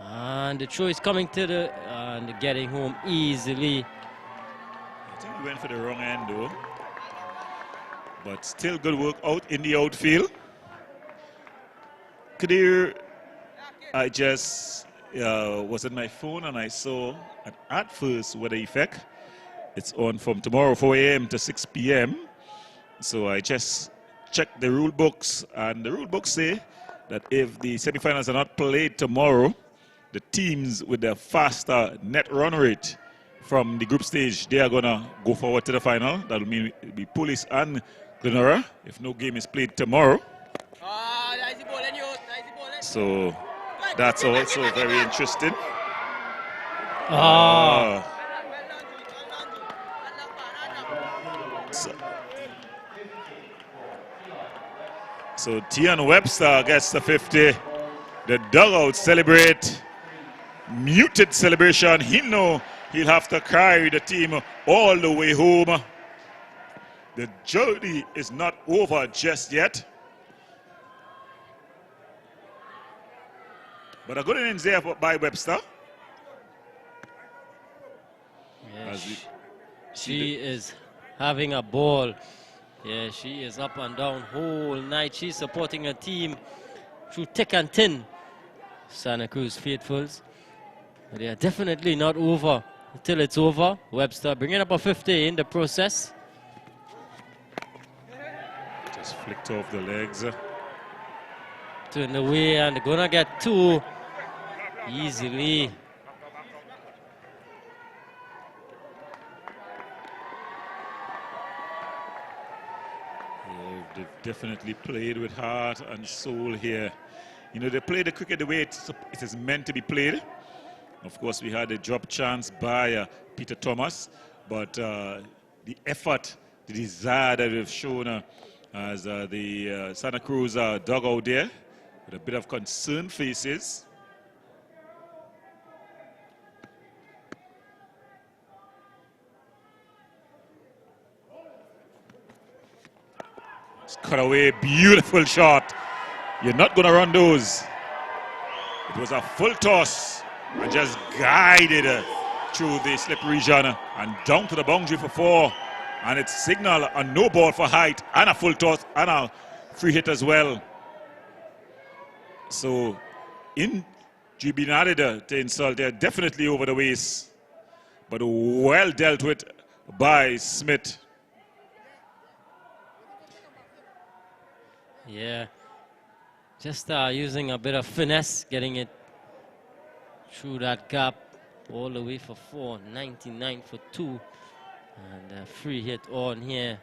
And the throw is coming to and getting home easily. I think we went for the wrong end though. But still good work out in the outfield. Kadir, I just was on my phone and I saw an adverse weather effect. It's on from tomorrow 4 a.m. to 6 p.m. So I just checked the rule books, and the rule books say that if the semifinals are not played tomorrow, the teams with the faster net run rate from the group stage, they are going to go forward to the final. That will mean it will be Police and Guerra if no game is played tomorrow. So that's also very interesting. So Tian Webster gets the 50. The dugout celebrate. Muted celebration. He know he'll have to carry the team all the way home. The journey is not over just yet. But a good innings there by Webster. Yeah, she is having a ball. Yeah, she is up and down whole night. She's supporting her team through thick and thin. Santa Cruz faithfuls. They are definitely not over until it's over. Webster bringing up a 50 in the process. Just flicked off the legs. Turned away and they're gonna get 2 easily. They've definitely played with heart and soul here. You know, they play the cricket the way it is meant to be played. Of course, we had a drop chance by Peter Thomas, but the effort, the desire that they've shown as the Santa Cruz dugout there, with a bit of concerned faces. cut away, beautiful shot. You're not going to run those. It was a full toss and just guided through the slip region and down to the boundary for 4. And it signaled a no ball for height and a full toss and a free hit as well. So in being added to insult, they're definitely over the waist, but well dealt with by Smith. Yeah, just using a bit of finesse, getting it through that gap all the way for 4, 99 for 2, and a free hit on here.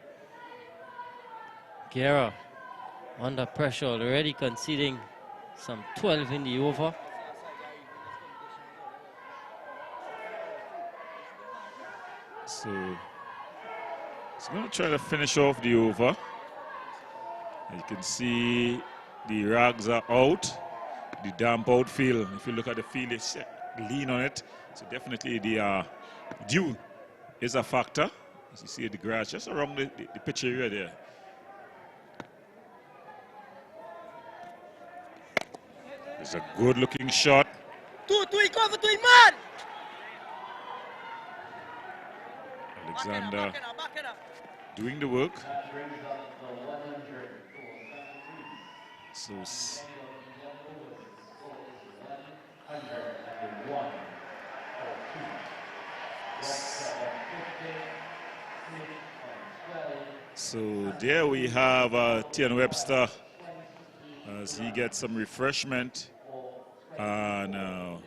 Guerra under pressure, already conceding some 12 in the over. So he's going to try to finish off the over. You can see the rags are out, the damp outfield. If you look at the field, it's lean on it. So definitely the dew is a factor. As you see the grass just around the pitch area there. It's a good looking shot. Cover, man! Alexander doing the work. So there we have T. Webster as he gets some refreshment, and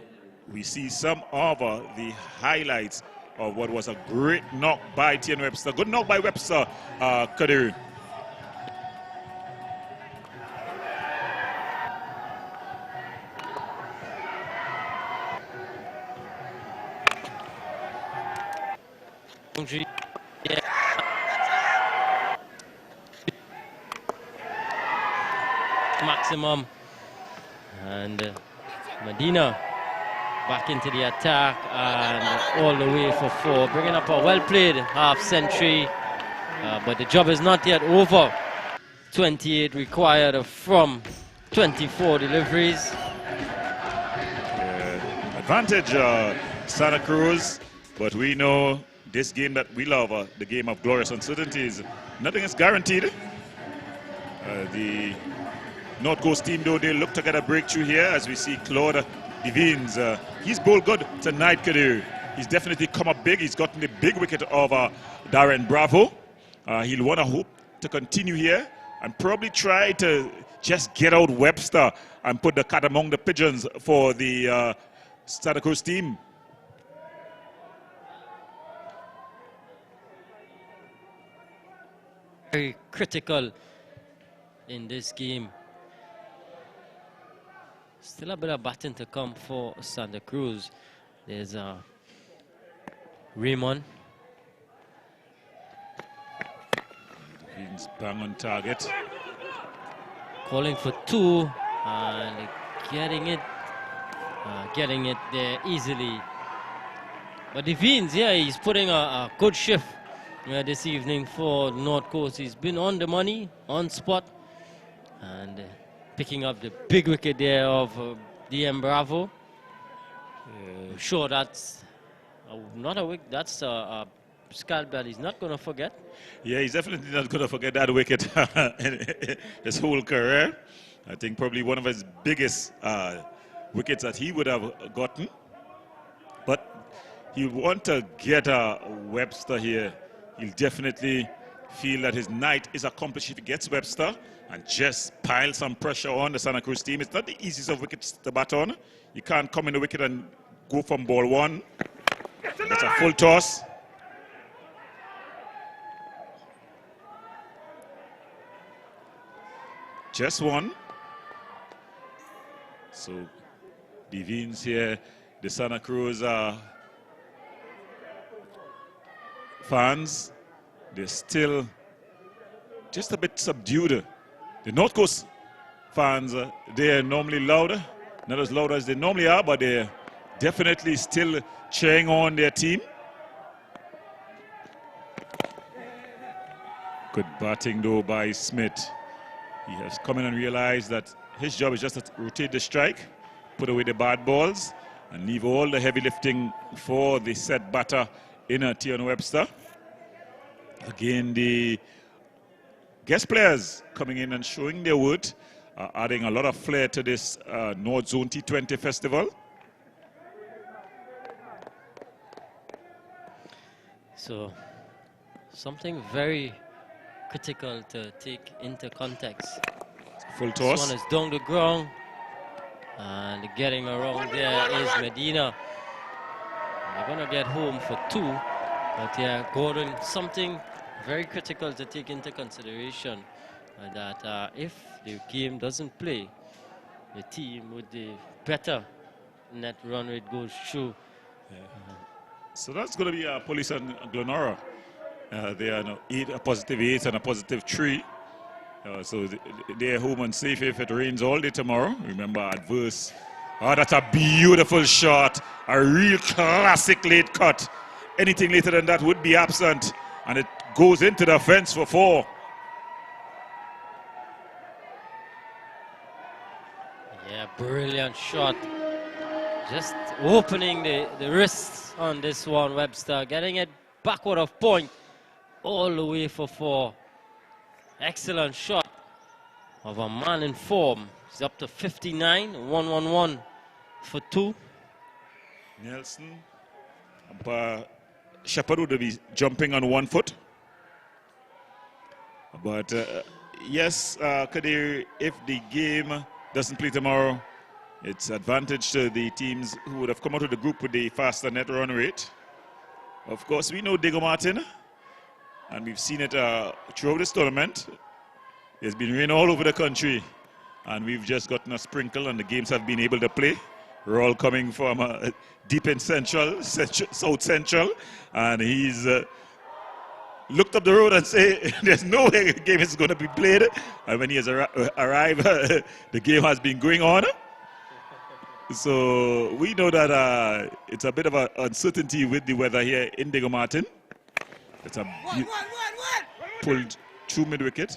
we see some of the highlights of what was a great knock by T. Webster. Good knock by Webster, Kadir. Maximum, and Medina back into the attack and all the way for 4, bringing up a well-played half century, but the job is not yet over. 28 required from 24 deliveries. Advantage Santa Cruz, but we know this game that we love, the game of glorious uncertainties, nothing is guaranteed. The North Coast team, though, they look to get a breakthrough here as we see Claude Devines. He's bowled good tonight, Kadir. He's definitely come up big. He's gotten the big wicket of Darren Bravo. He'll want to hope to continue here and probably try to just get out Webster and put the cat among the pigeons for the Santa Cruz team. Very critical in this game. Still a bit of batting to come for Santa Cruz. There's Raymond. He's bang on target. Calling for 2 and getting it there easily. But Devines, yeah, he's putting a good shift this evening for North Coast. He's been on the money, on spot, and picking up the big wicket there of DM Bravo. Sure, that's not a wicket, that's a scalp that he's not going to forget. Yeah, he's definitely not going to forget that wicket in his whole career. I think probably one of his biggest wickets that he would have gotten. But he'll want to get a Webster here. He'll definitely feel that his night is accomplished if he gets Webster and just pile some pressure on the Santa Cruz team. It's not the easiest of wickets to bat on. You can't come in the wicket and go from ball 1. That's a full toss. Just 1. So Devines here, the Santa Cruz fans, they're still just a bit subdued. The North Coast fans, they're normally louder, not as loud as they normally are, but they're definitely still cheering on their team. Good batting though by Smith. He has come in and realized that his job is just to rotate the strike, put away the bad balls, and leave all the heavy lifting for the set batter in T20 Webster. Again, the guest players coming in and showing their wood, adding a lot of flair to this North Zone T20 festival. So, something very critical to take into context. Full toss. This one is down the ground, and getting around there is Medina. They're going to get home for 2, but yeah, Gordon, something very critical to take into consideration, that if the game doesn't play, the team with the better net run rate goes through. So that's going to be Police and Glenora. They are now a positive 8 and a positive 3. So they're home and safe if it rains all day tomorrow. Remember, adverse. Oh, that's a beautiful shot. A real classic late cut. Anything later than that would be absent. And it goes into the fence for 4. Yeah, brilliant shot. Just opening the wrists on this one, Webster. Getting it backward of point all the way for 4. Excellent shot of a man in form. He's up to 59, 1-1-1 for 2. Nelson. Shepard would be jumping on 1 foot. But yes, Kadir, if the game doesn't play tomorrow, it's advantage to the teams who would have come out of the group with the faster net run rate. Of course, we know Diego Martin, and we've seen it throughout this tournament. There's been rain all over the country, and we've just gotten a sprinkle, and the games have been able to play. We're all coming from deep in South Central, and he's looked up the road and say there's no way the game is going to be played. And when he has arrived, the game has been going on. So we know that it's a bit of an uncertainty with the weather here in Diego Martin. It's a pulled through mid-wicket.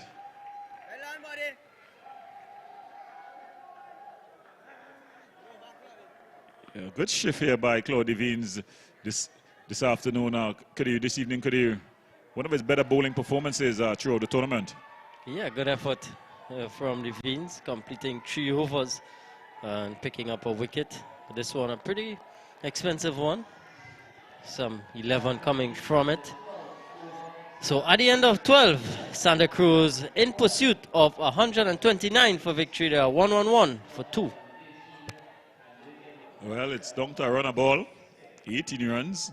Yeah, good shift here by Claude Devines this afternoon. Kadir, this evening, Kadir. One of his better bowling performances throughout the tournament. Yeah, good effort from Devines, completing 3 overs and picking up a wicket. This one a pretty expensive one. Some 11 coming from it. So at the end of 12, Santa Cruz in pursuit of 129 for victory. They are 1-1-1 for 2. Well, it's down to a runner ball. 18 runs,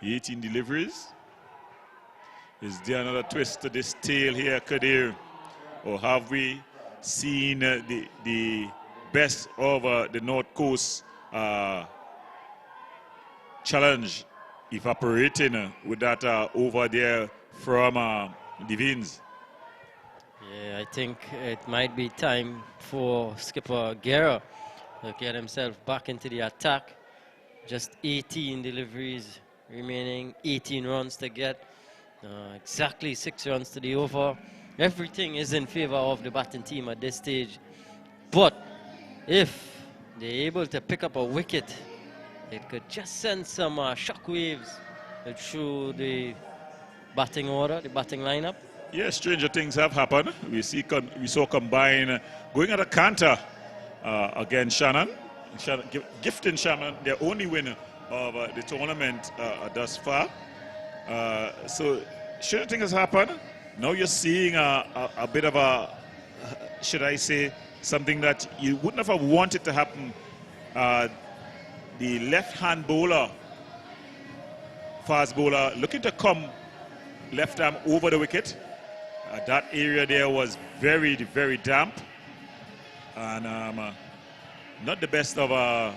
18 deliveries. Is there another twist to this tale here, Kadir? Or have we seen the best of the North Coast challenge evaporating with that over there from Devines? Yeah, I think it might be time for skipper Guerra to get himself back into the attack. Just 18 deliveries remaining, 18 runs to get. Exactly 6 runs to the over. Everything is in favor of the batting team at this stage. But if they're able to pick up a wicket, it could just send some shockwaves through the batting order, the batting lineup. Yeah, stranger things have happened. We saw Combine going at a canter against Shannon, gifting Shannon their only winner of the tournament thus far. So stranger things has happened. Now you're seeing a bit of a, should I say, something that you wouldn't have wanted to happen. The left-hand bowler, fast bowler, looking to come left arm over the wicket. That area there was very, very damp. And not the best of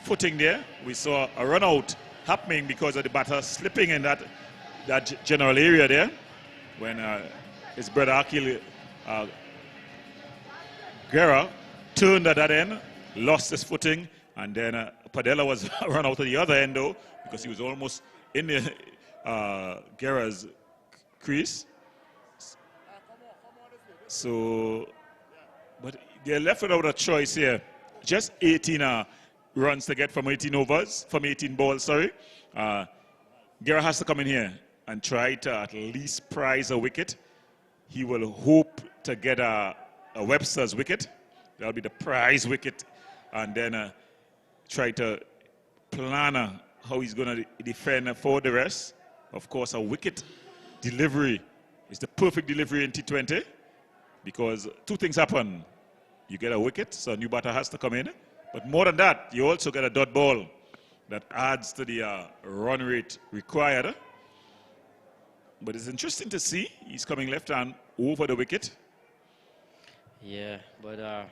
footing there. We saw a run out happening because of the batter slipping in that general area there. When his brother Akil Guerra turned at that end, lost his footing, and then Padella was run out of the other end though, because he was almost in the Guerra's crease. So, but they're left without a choice here. Just 18 runs to get from 18 overs, from 18 balls, sorry. Guerra has to come in here and try to at least prize a wicket. He will hope to get a Webster's wicket. That'll be the prize wicket. And then try to plan how he's going to defend for the rest. Of course, a wicket delivery is the perfect delivery in T20 because two things happen. You get a wicket, so a new batter has to come in. But more than that, you also get a dot ball that adds to the run rate required. But it's interesting to see he's coming left hand over the wicket. Yeah, but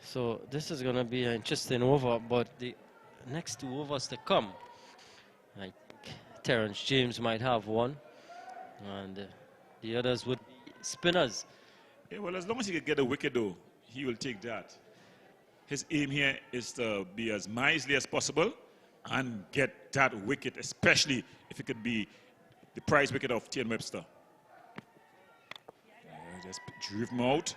so this is going to be an interesting over, but the next 2 overs to come, like Terrence James might have one, and the others would be spinners. Yeah, well, as long as he can get a wicket, though, he will take that. His aim here is to be as miserly as possible and get that wicket, especially if it could be the prize wicket of T. Webster. Just drive him out.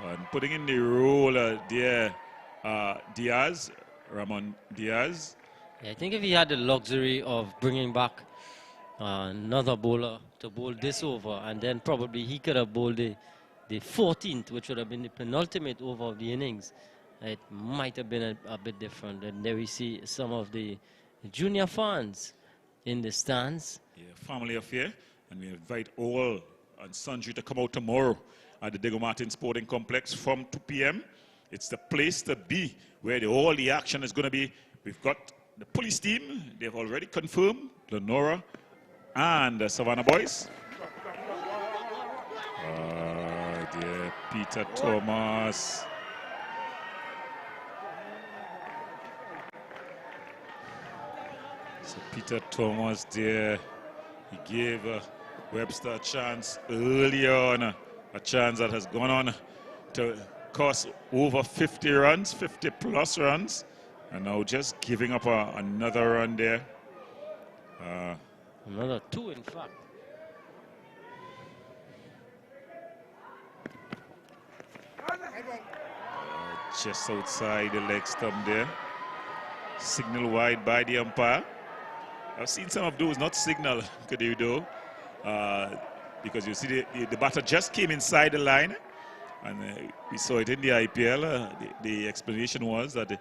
And putting in the role there, Diaz, Ramon Diaz. Yeah, I think if he had the luxury of bringing back another bowler to bowl this over, and then probably he could have bowled the 14th, which would have been the penultimate over of the innings, it might have been a bit different. And there we see some of the junior fans in the stands. Yeah, family affair, and we invite all and sundry to come out tomorrow at the Diego Martin Sporting Complex from 2 p.m. It's the place to be where all the action is going to be. We've got the police team. They've already confirmed Lenora and the Savannah boys. Dear Peter Thomas. So Peter Thomas there, he gave Webster a chance early on, a chance that has gone on to cost over 50 runs, 50 plus runs, and now just giving up another run there. Another 2, in fact. Just outside the leg stump there. Signal wide by the umpire. I've seen some of those not signal, Kadido, because you see the batter just came inside the line, and we saw it in the IPL. The explanation was that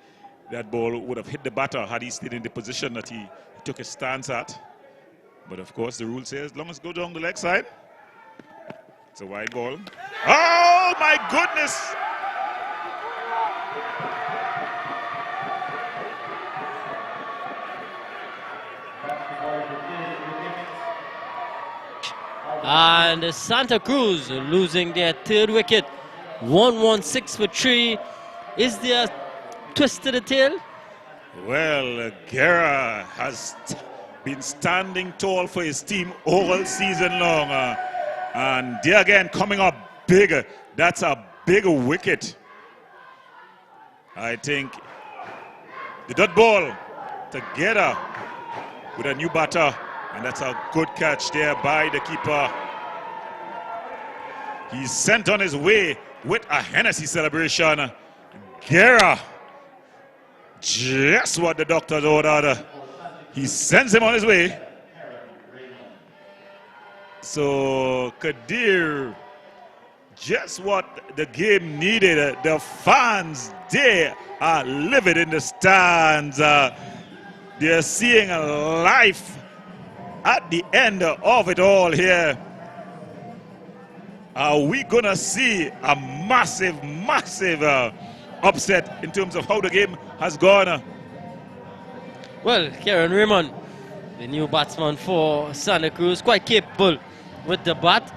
that ball would have hit the batter had he stayed in the position that he took a stance at. But of course, the rule says as long as it goes down the leg side, it's a wide ball. Oh my goodness! And Santa Cruz losing their 3rd wicket. 116 for 3. Is there a twist to the tail? Well, Guerra has been standing tall for his team all season long. And there again, coming up bigger. That's a big wicket. I think the dot ball together with a new batter. And that's a good catch there by the keeper. He's sent on his way with a Hennessy celebration. Guerra, just what the doctors ordered. He sends him on his way. So Kadir, just what the game needed. The fans, they are livid in the stands. They're seeing life at the end of it all here. Are we going to see a massive upset in terms of how the game has gone? Well, Kieran Raymond, the new batsman for Santa Cruz, quite capable with the bat,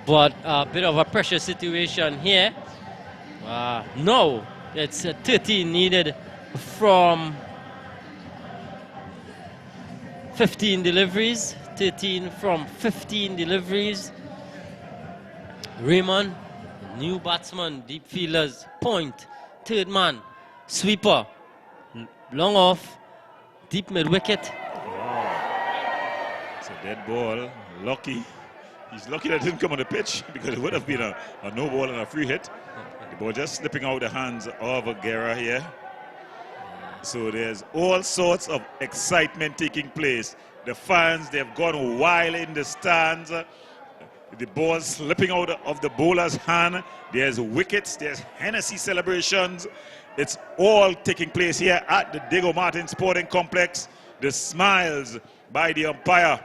but a bit of a pressure situation here. No, it's 13 needed from 15 deliveries, 13 from 15 deliveries. Raymond, new batsman, deep fielders, point, 3rd man, sweeper, long off, deep mid wicket. It's a dead ball, lucky. He's lucky that it didn't come on the pitch because it would have been a no ball and a free hit. The ball just slipping out the hands of Guerra here. So there's all sorts of excitement taking place. The fans, they've gone wild in the stands. The ball slipping out of the bowler's hand. There's wickets, there's Hennessy celebrations. It's all taking place here at the Diego Martin Sporting Complex. The smiles by the umpire.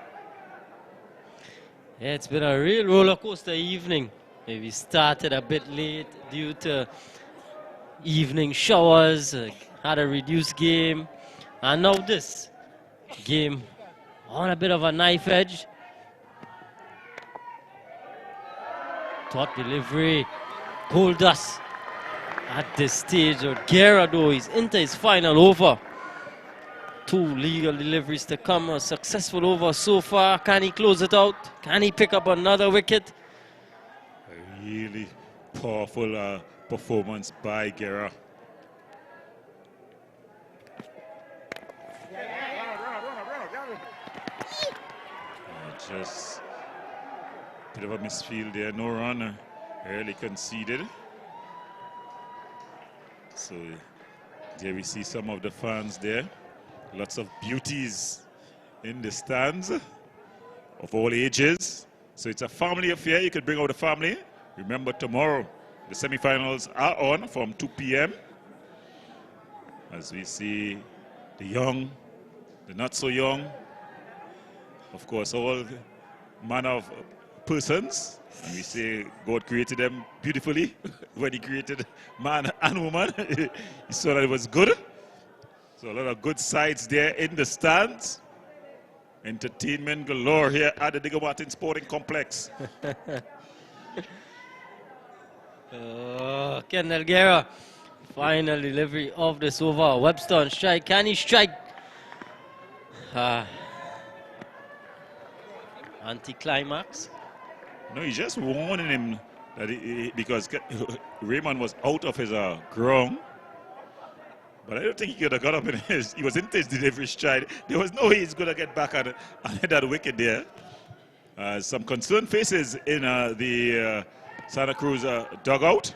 Yeah, it's been a real roller coaster evening. We started a bit late due to evening showers, had a reduced game, and now this game on a bit of a knife edge. Top delivery, goal dust at this stage. Guerra, though, he's into his final over. 2 legal deliveries to come, a successful over so far. Can he close it out? Can he pick up another wicket? A really powerful performance by Guerra. Just a bit of a misfield there, no run, early conceded. So there we see some of the fans there. Lots of beauties in the stands of all ages. So it's a family affair. You could bring out the family. Remember, tomorrow the semi-finals are on from 2 p.m. As we see the young, the not so young, of course, all manner of persons. And we say God created them beautifully when he created man and woman. He saw that it was good. So a lot of good sides there in the stands. Entertainment galore here at the Diego Martin Sporting Complex. Kendall Guerra, final delivery of this over. Webster on strike. Can he strike? Anti-climax. No, he's just warning him that because Raymond was out of his ground. But I don't think he could have got up in his. He was into his delivery stride. There was no way he's going to get back on that wicket there. Some concerned faces in the Santa Cruz dugout.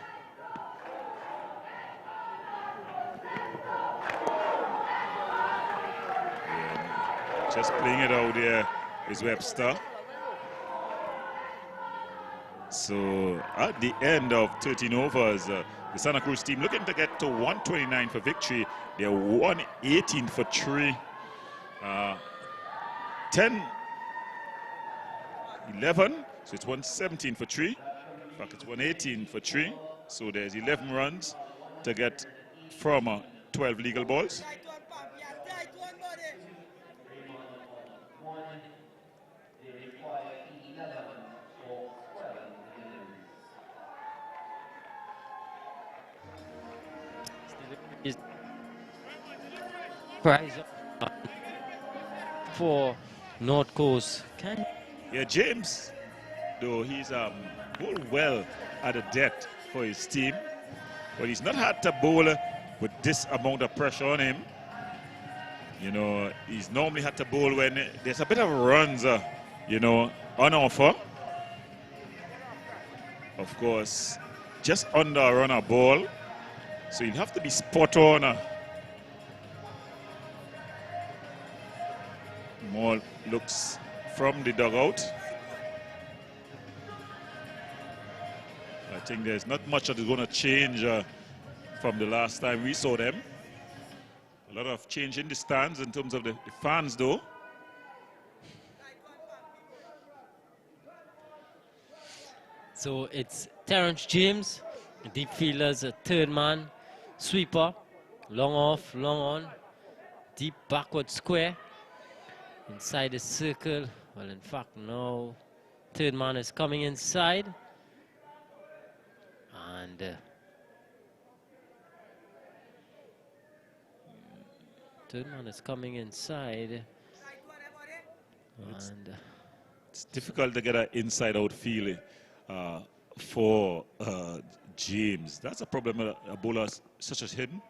Just playing it out there is Webster. So at the end of 13 overs, the Santa Cruz team looking to get to 129 for victory. They're 118 for 3. 10, 11, so it's 117 for 3. In fact, it's 118 for 3. So there's 11 runs to get from 12 legal balls. Prize for North Coast. Yeah, James, though he's bowled well at a depth for his team, but he's not had to bowl with this amount of pressure on him. You know, he's normally had to bowl when there's a bit of runs, you know, on offer. Of course, just under a runner ball, so you'll have to be spot on. More looks from the dugout. I think there's not much that is going to change from the last time we saw them. A lot of change in the stands in terms of the fans, though. So it's Terrence James, deep fielder's a third man, sweeper, long off, long on, deep backward square. Inside the circle, well, in fact, now third man is coming inside. And third man is coming inside. And it's difficult to get an inside-out feeling for James. That's a problem with a bowler such as him.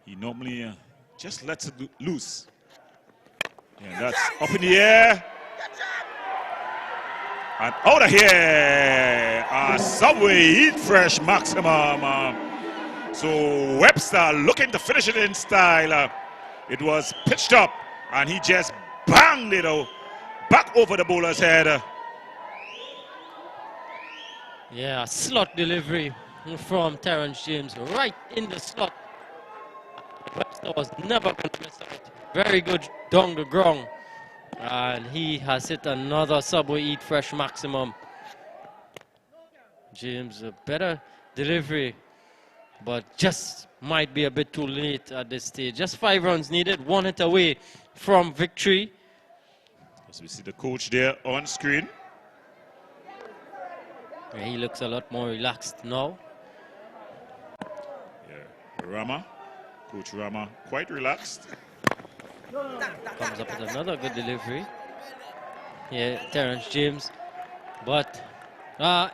He normally just lets it loose. Yeah, that's up in the air. And out of here, Subway Eat Fresh maximum. So Webster looking to finish it in style. It was pitched up, and he just banged it out back over the bowler's head. Yeah, slot delivery from Terrence James right in the slot. Webster was never going to miss out. Very good down the ground. And he has hit another Subway Eat Fresh maximum. James, a better delivery, but just might be a bit too late at this stage. Just 5 runs needed, 1 hit away from victory. As we see the coach there on screen. Yeah, he looks a lot more relaxed now. Yeah, Rama, Coach Rama, quite relaxed. Comes up with another good delivery. Yeah, Terrence James. But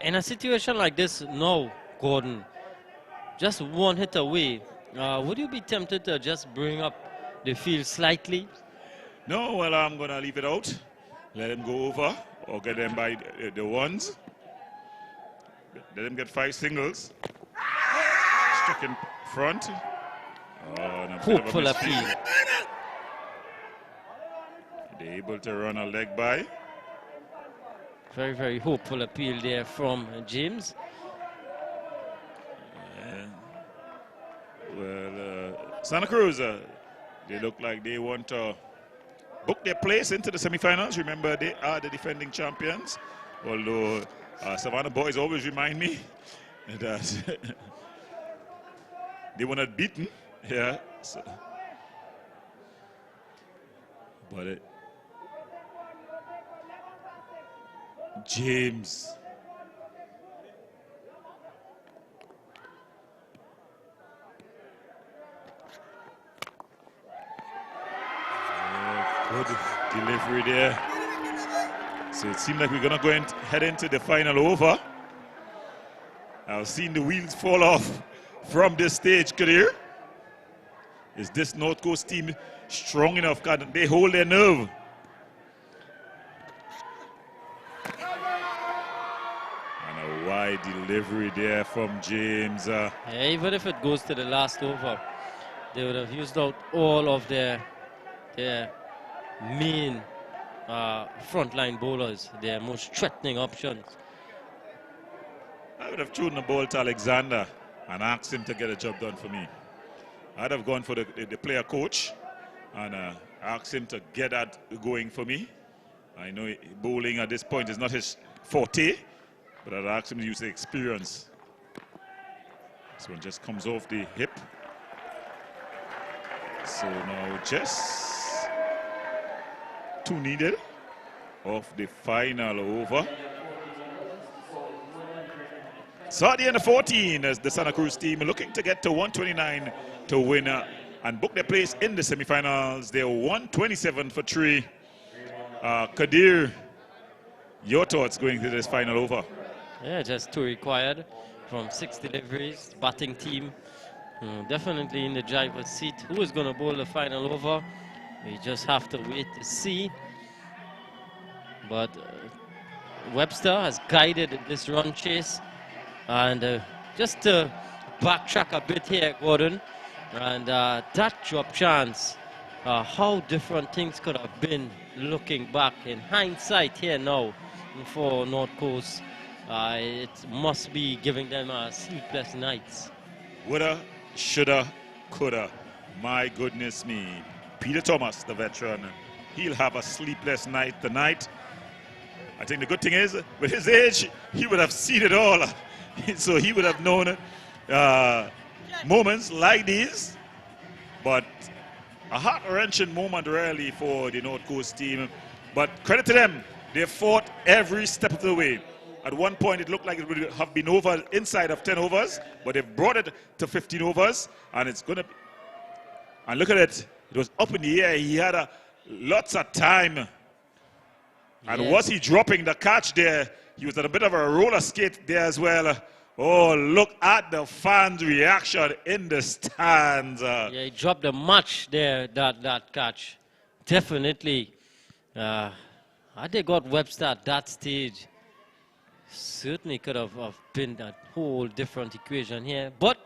in a situation like this, no, Gordon, just 1 hit away. Would you be tempted to just bring up the field slightly? No, well, I'm going to leave it out. Let him go over or get them by the ones. Let him get 5 singles. Struck in front. Hopeful appeal. They're able to run a leg by. Very, very hopeful appeal there from James. Santa Cruz, they look like they want to book their place into the semifinals. Remember, they are the defending champions. Although Savannah boys always remind me that they were not beaten. Yeah. So. But James. Good delivery there. So it seems like we're going to go and head into the final over. I've seen the wheels fall off from this stage, Kadir. Is this North Coast team strong enough? Can they hold their nerve? And a wide delivery there from James. Yeah, even if it goes to the last over, they would have used out all of their main frontline bowlers, their most threatening options. I would have thrown the ball to Alexander and asked him to get a job done for me. I'd have gone for the player coach and asked him to get that going for me. I know bowling at this point is not his forte, but I'd asked him to use the experience. This one just comes off the hip. So now just 2 needed of the final over. So at the end of 14, as the Santa Cruz team looking to get to 129 to win and book their place in the semifinals. They're 127 for 3. Kadir, your thoughts going to this final over? Yeah, just 2 required from 6 deliveries. Batting team definitely in the driver's seat. Who is going to bowl the final over? We just have to wait to see. But Webster has guided this run chase. And just to backtrack a bit here, Gordon, and that drop chance, how different things could have been looking back in hindsight here now for North Coast. It must be giving them sleepless nights. Woulda, shoulda, coulda. My goodness me. Peter Thomas, the veteran, he'll have a sleepless night tonight. I think the good thing is, with his age, he would have seen it all. So he would have known moments like these. But a heart-wrenching moment really for the North Coast team. But credit to them, they fought every step of the way. At one point, it looked like it would have been over inside of 10 overs, but they've brought it to 15 overs, and it's going to... And look at it. It was up in the air. He had lots of time. And Yeah. was he dropping the catch there? He was at a bit of a roller skate there as well. Oh, look at the fans' reaction in the stands. Yeah, he dropped a match there, that catch. Definitely. Had they got Webster at that stage, Certainly could have been a whole different equation here, but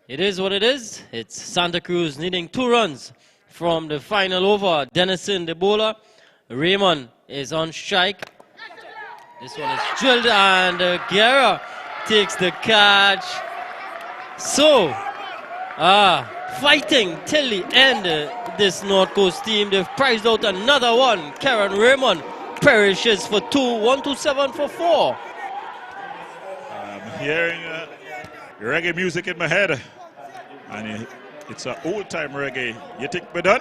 it is what it is. It's Santa Cruz needing 2 runs from the final over. Denison, the bowler. Raymond is on strike. This one is drilled, and Guerra takes the catch. So, fighting till the end, this North Coast team. They've prized out another one. Karen Raymond perishes for 2, 127 for 4. I'm hearing reggae music in my head, and it's an old-time reggae. You think me done?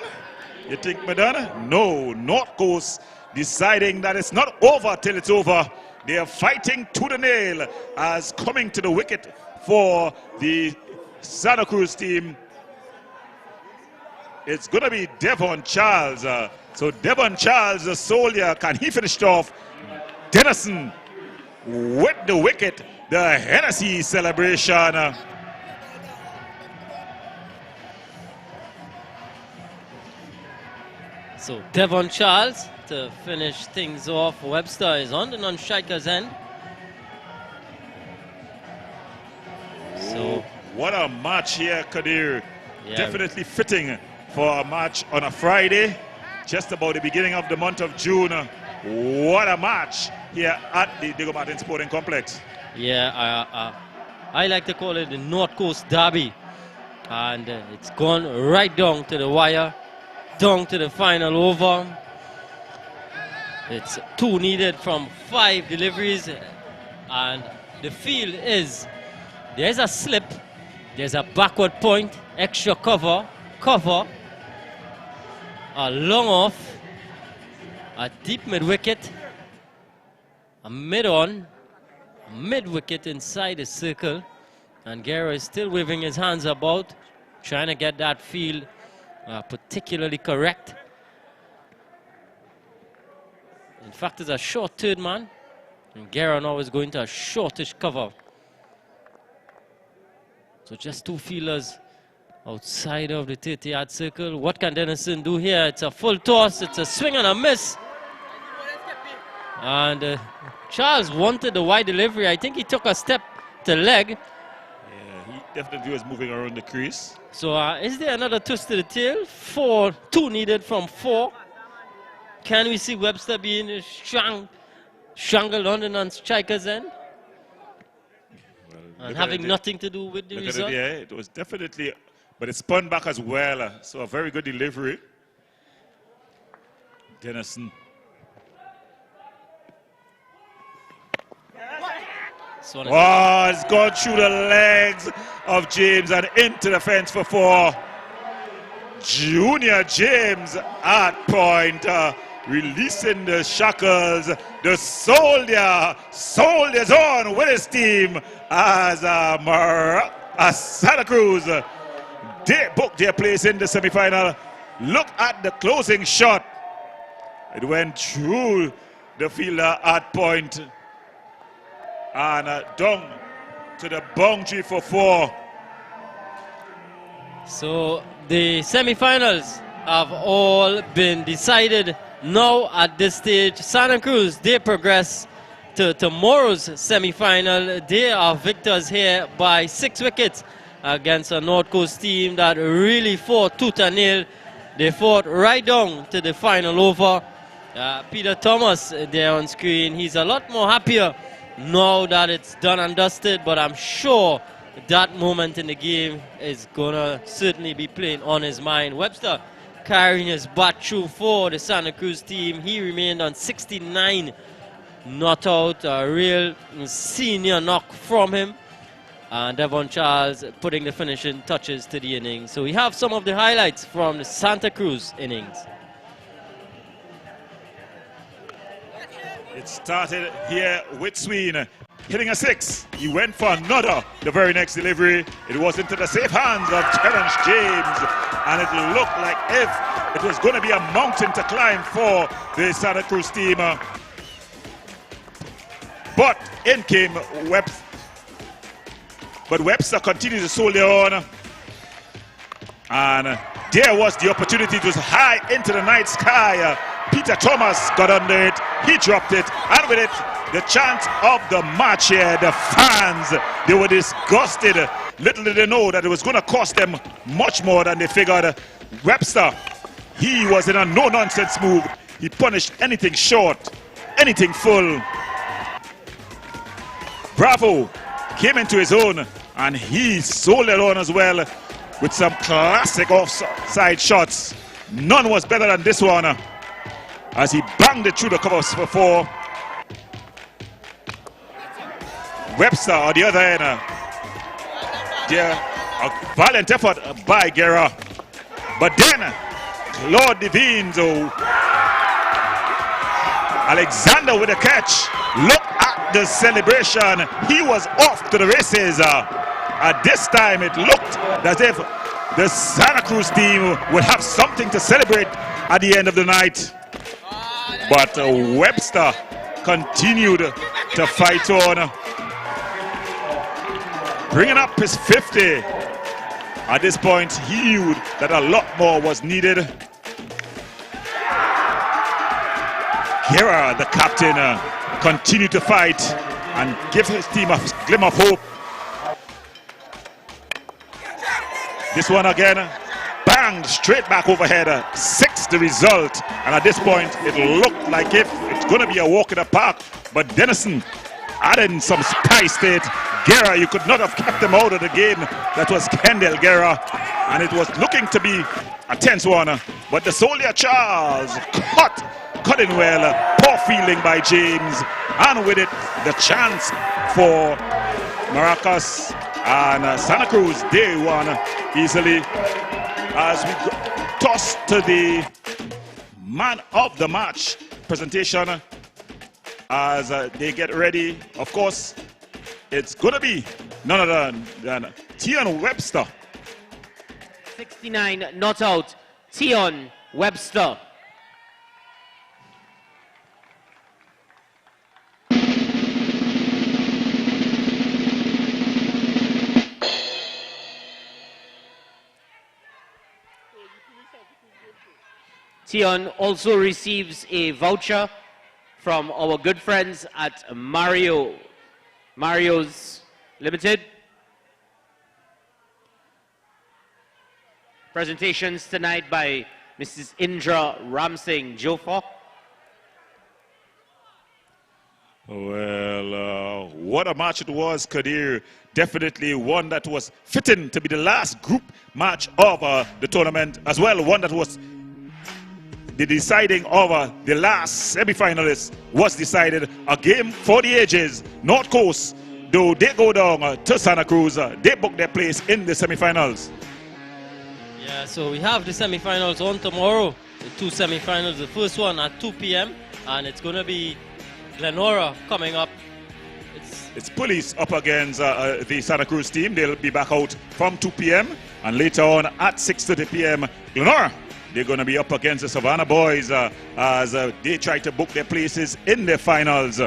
You think me done? No, North Coast deciding that it's not over till it's over. They are fighting to the nail as coming to the wicket for the Santa Cruz team. It's going to be Devon Charles. So Devon Charles, the soldier, can he finish it off? Denison with the wicket, the Hennessy celebration. So Devon Charles to finish things off. Webster is on the non-striker's end. So what a match here, Kadir. Yeah. Definitely fitting for a match on a Friday, just about the beginning of the month of June. What a match here at the Diego Martin Sporting Complex. yeah, I like to call it the North Coast Derby, and it's gone right down to the wire, down to the final over. It's 2 needed from 5 deliveries, and the field is, there's a slip, there's a backward point, extra cover, a long off, a deep mid-wicket, a mid-on, a mid-wicket inside the circle, and Guerra is still waving his hands about, trying to get that field particularly correct. In fact, it's a short third man, and Guerra now is going to a shortish cover. So just 2 fielders outside of the 30-yard circle. What can Denison do here? It's a full toss, it's a swing and a miss. And Charles wanted the wide delivery. I think he took a step to leg. Yeah, he definitely was moving around the crease. So is there another twist to the tail? 2 needed from 4. Can we see Webster being strangled on the non-striker's end? And having nothing to do with the result? Yeah, it was definitely, but it spun back as well. So a very good delivery. Denison. Oh, it's gone through the legs of James and into the fence for 4. Junior James at point, releasing the shackles. The soldiers on with his team as Santa Cruz, they booked their place in the semi-final. Look at the closing shot. It went through the fielder at point and down to the boundary for 4. So the semi-finals have all been decided. Now at this stage, Santa Cruz, they progress to tomorrow's semi-final. They are victors here by 6 wickets against a North Coast team that really fought tooth and nail. They fought right down to the final over. Peter Thomas there on screen, he's a lot more happier now that it's done and dusted, but I'm sure that moment in the game is gonna certainly be playing on his mind. Webster carrying his bat through for the Santa Cruz team. He remained on 69 not out, a real senior knock from him. And Devon Charles putting the finishing touches to the innings. So we have some of the highlights from the Santa Cruz innings. It started here with Sween hitting a 6. He went for another the very next delivery. It was into the safe hands of Terence James, and it looked like if it was going to be a mountain to climb for the Santa Cruz team. But in came Webster. But Webster continued to soldier on, and there was the opportunity. It was high into the night sky. Peter Thomas got under it, he dropped it, and with it, the chant of the match here. The fans, they were disgusted. Little did they know that it was going to cost them much more than they figured. Webster, he was in a no-nonsense move. He punished anything short, anything full. Bravo came into his own, and he sold it on as well with some classic offside shots. None was better than this one as he banged it through the covers for 4. Webster on the other end. A valiant effort by Guerra. But then, Claude Divines, Alexander with a catch. Look at the celebration. He was off to the races. At this time, it looked as if the Santa Cruz team would have something to celebrate at the end of the night. But Webster continued to fight on, bringing up his 50. At this point, he knew that a lot more was needed. Guerra, the captain, continued to fight and give his team a glimmer of hope. This one again, banged straight back overhead. 6 the result. And at this point, it looked like if it's going to be a walk in the park. But Denison adding some spice to it. Guerra, you could not have kept him out of the game. That was Kendall Guerra. And it was looking to be a tense one. But the soldier Charles cut in well. Poor fielding by James. And with it, the chance for Maracas and Santa Cruz. They won easily. As we toss to the man of the match presentation as they get ready. Of course, it's going to be none other than Tion Webster. 69 not out, Tion Webster. Tion also receives a voucher from our good friends at Mario's Limited. Presentations tonight by Mrs. Indra Ramsingh Jofa. Well, what a match it was, Kadir. Definitely one that was fitting to be the last group match of the tournament, as well one that was the deciding over the last semi-finalist was decided. A game for the ages. North Coast, though they go down to Santa Cruz, they book their place in the semi-finals. Yeah, so we have the semi-finals on tomorrow. The 2 semi-finals. The first one at 2 p.m. and it's going to be Glenora coming up. It's Police up against the Santa Cruz team. They'll be back out from 2 p.m. and later on at 6:30 p.m. Glenora, they're going to be up against the Savannah Boys as they try to book their places in the finals.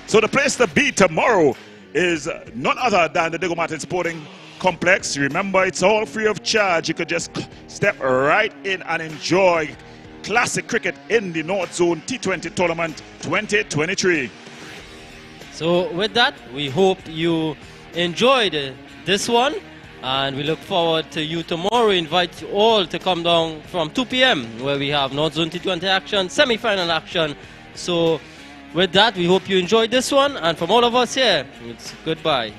So the place to be tomorrow is none other than the Diego Martin Sporting Complex. Remember, it's all free of charge. You could just step right in and enjoy classic cricket in the North Zone T20 Tournament 2023. So with that, we hope you enjoyed this one. And we look forward to you tomorrow. We invite you all to come down from 2 p.m. where we have North Zone T20 action, semi-final action. So with that, we hope you enjoyed this one. And from all of us here, it's goodbye.